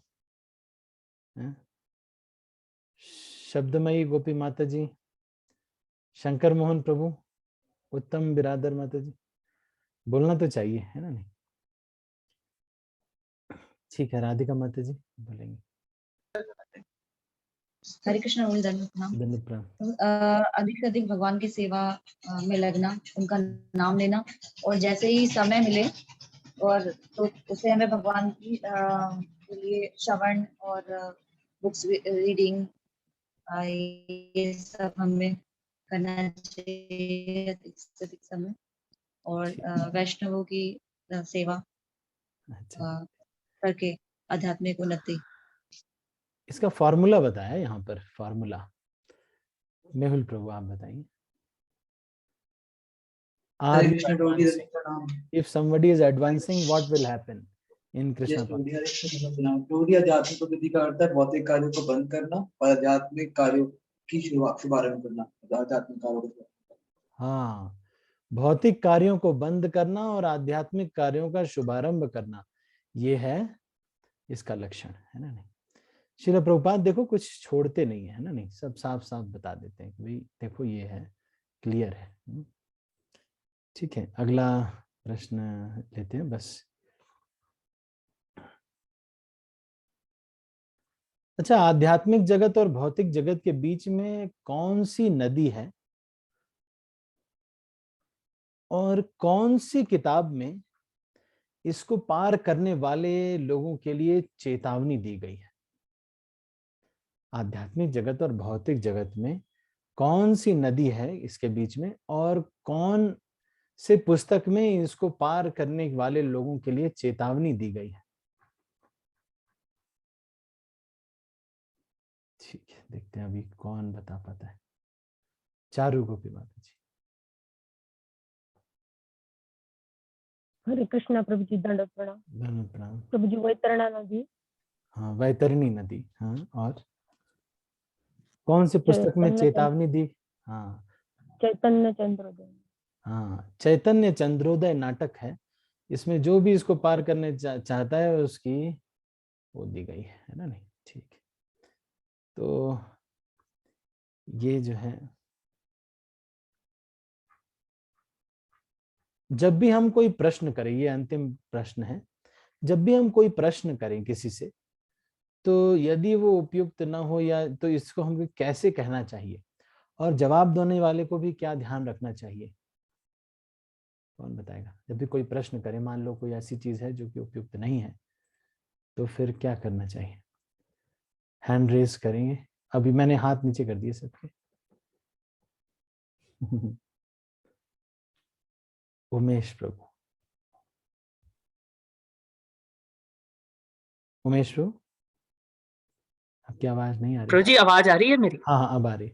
शब्दमयी गोपी माता जी, शंकर मोहन प्रभु, उत्तम बिरादर माता जी, बोलना तो चाहिए, है ना? नहीं, ठीक है, राधिका माता जी बोलेंगे। हरे कृष्ण। धन्यवाद प्रणाम। अधिक से अधिक भगवान की सेवा में लगना, उनका नाम लेना, और जैसे ही समय मिले और तो उसे हमें भगवान की के लिए श्रवण और बुक्स रीडिंग ये सब हमें करना चाहिए अधिक से अधिक समय, और वैष्णवों की सेवा करके आध्यात्मिक उन्नति। इसका फॉर्मूला बताया यहाँ पर, फॉर्मूला। मेहुल प्रभु आप बताइए। If somebody is advancing, what will happen in Krishna consciousness? आध्यात्मिक प्रगति का अर्थ है भौतिक कार्यों को बंद करना और आध्यात्मिक कार्यों की शुभारंभ करना। आध्यात्मिक कार्यों को, हाँ, भौतिक कार्यों को बंद करना और आध्यात्मिक कार्यों का शुभारंभ करना, ये है इसका लक्षण, है ना? नहीं, श्रील प्रभुपाद देखो कुछ छोड़ते नहीं है ना? नहीं, सब साफ साफ बता देते हैं कि भाई देखो ये है, क्लियर है। ठीक है, अगला प्रश्न लेते हैं बस। अच्छा, आध्यात्मिक जगत और भौतिक जगत के बीच में कौन सी नदी है और कौन सी किताब में इसको पार करने वाले लोगों के लिए चेतावनी दी गई है? आध्यात्मिक जगत और भौतिक जगत में कौन सी नदी है इसके बीच में, और कौन से पुस्तक में इसको पार करने वाले लोगों के लिए चेतावनी दी गई है? ठीक है, देखते हैं अभी कौन बता पाता है। चारू गोपी माता जी। हरे कृष्णा प्रभु जी, दंडवत प्रणाम। धन्यवाद प्रणाम। प्रभु जी, वैतरणा नदी। हाँ, वैतरणी नदी। हाँ, और कौन से पुस्तक में चेतावनी दी? हाँ, चैतन्य चंद्रोदय। हाँ, चैतन्य चंद्रोदय नाटक है, इसमें जो भी इसको पार करने चाहता है उसकी वो दी गई है ना? नहीं, ठीक है, तो ये जो है, जब भी हम कोई प्रश्न करें, ये अंतिम प्रश्न है, जब भी हम कोई प्रश्न करें किसी से, तो यदि वो उपयुक्त ना हो या तो इसको हमें कैसे कहना चाहिए, और जवाब देने वाले को भी क्या ध्यान रखना चाहिए? कौन बताएगा? जब भी कोई प्रश्न करे, मान लो कोई ऐसी चीज है जो कि उपयुक्त नहीं है, तो फिर क्या करना चाहिए? हैंड रेज करेंगे। अभी मैंने हाथ नीचे कर दिए सबके। उमेश प्रभु, उमेश प्रभु, आपकी आवाज नहीं आ रही। प्रभु जी, आवाज आ रही है मेरी? हाँ हाँ, अब आ रही।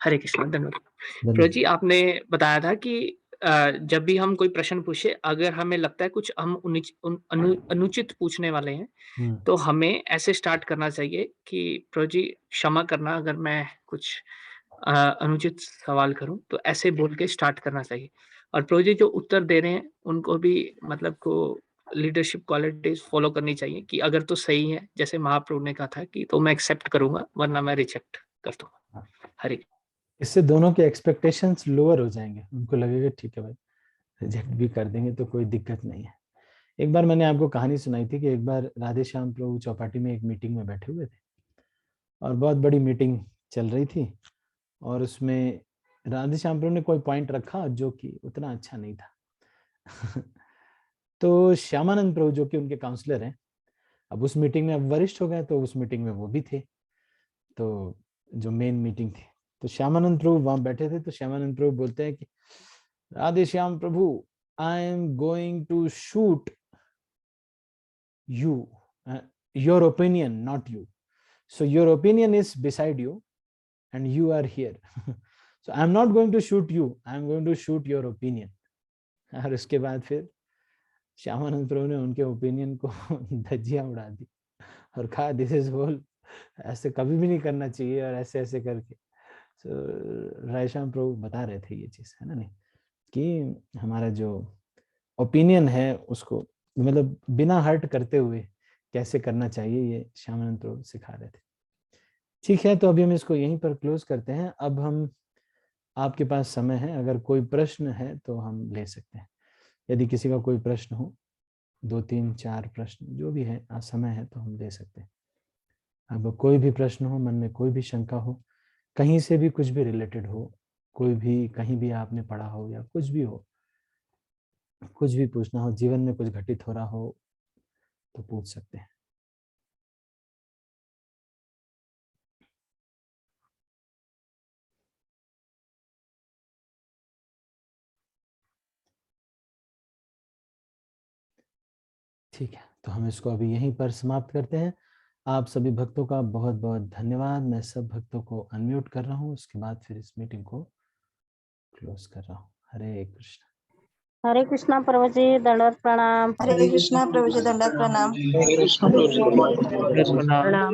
हरे कृष्ण, धन्यवाद। प्रभु जी, आपने बताया था कि जब भी हम कोई प्रश्न पूछे, अगर हमें लगता है कुछ हम अनुचित पूछने वाले हैं, तो हमें ऐसे स्टार्ट करना चाहिए कि प्रभु जी क्षमा करना, अगर मैं कुछ अनुचित सवाल करूं तो ऐसे बोल के स्टार्ट करना चाहिए। और प्रभु जी जो उत्तर दे रहे हैं उनको भी मतलब को लीडरशिप क्वालिटीज फॉलो करनी चाहिए कि अगर तो सही है, जैसे महाप्रभु ने कहा था कि तो मैं एक्सेप्ट करूंगा, वरना मैं रिजेक्ट कर दूंगा। हरे। इससे दोनों के एक्सपेक्टेशंस लोअर हो जाएंगे, उनको लगेगा ठीक है भाई रिजेक्ट भी कर देंगे तो कोई दिक्कत नहीं है। एक बार मैंने आपको कहानी सुनाई थी कि एक बार राधे श्याम प्रभु चौपाटी में एक मीटिंग में बैठे हुए थे और बहुत बड़ी मीटिंग चल रही थी और उसमें राधे श्याम प्रभु ने कोई पॉइंट रखा जो कि उतना अच्छा नहीं था तो श्यामानंद प्रभु जो कि उनके काउंसलर हैं, अब उस मीटिंग में अब वरिष्ठ हो गए तो उस मीटिंग में वो भी थे, तो जो मेन मीटिंग थी तो श्यामानंद प्रभु वहां बैठे थे। तो श्यामानंद प्रभु बोलते हैं कि राधे श्याम प्रभु, I am going to shoot you, your opinion, not you. So your opinion is beside you and you are here. So I'm not going to shoot you, I'm going to shoot your opinion. और उसके बाद फिर श्यामानंद प्रभु ने उनके opinion को धज्जियां उड़ा दी और कहा दिस इज होल, ऐसे कभी भी नहीं करना चाहिए और ऐसे ऐसे करके। रायश्याम प्रभु बता रहे थे ये चीज, है ना, नहीं कि हमारा जो ओपिनियन है उसको मतलब बिना हर्ट करते हुए कैसे करना चाहिए, ये श्यामानंद प्रभु सिखा रहे थे। ठीक है, तो अभी हम इसको यहीं पर क्लोज करते हैं। अब हम, आपके पास समय है, अगर कोई प्रश्न है तो हम ले सकते हैं। यदि किसी का कोई प्रश्न हो, 2 3 4 प्रश्न जो भी है, आज समय है तो हम ले सकते हैं। अब कोई भी प्रश्न हो, मन में कोई भी शंका हो, कहीं से भी कुछ भी रिलेटेड हो, कोई भी कहीं भी आपने पढ़ा हो या कुछ भी हो, कुछ भी पूछना हो, जीवन में कुछ घटित हो रहा हो तो पूछ सकते हैं। ठीक है, तो हम इसको अभी यहीं पर समाप्त करते हैं। आप सभी भक्तों का बहुत बहुत धन्यवाद। मैं सब भक्तों को अनम्यूट कर रहा हूँ, उसके बाद फिर इस मीटिंग को क्लोज कर रहा हूँ। हरे कृष्ण। हरे कृष्णा प्रभु जी, दंडवत प्रणाम। हरे कृष्णा प्रभु जी, दंडवत प्रणाम। हरे कृष्ण प्रभु जी, प्रणाम। प्रणाम।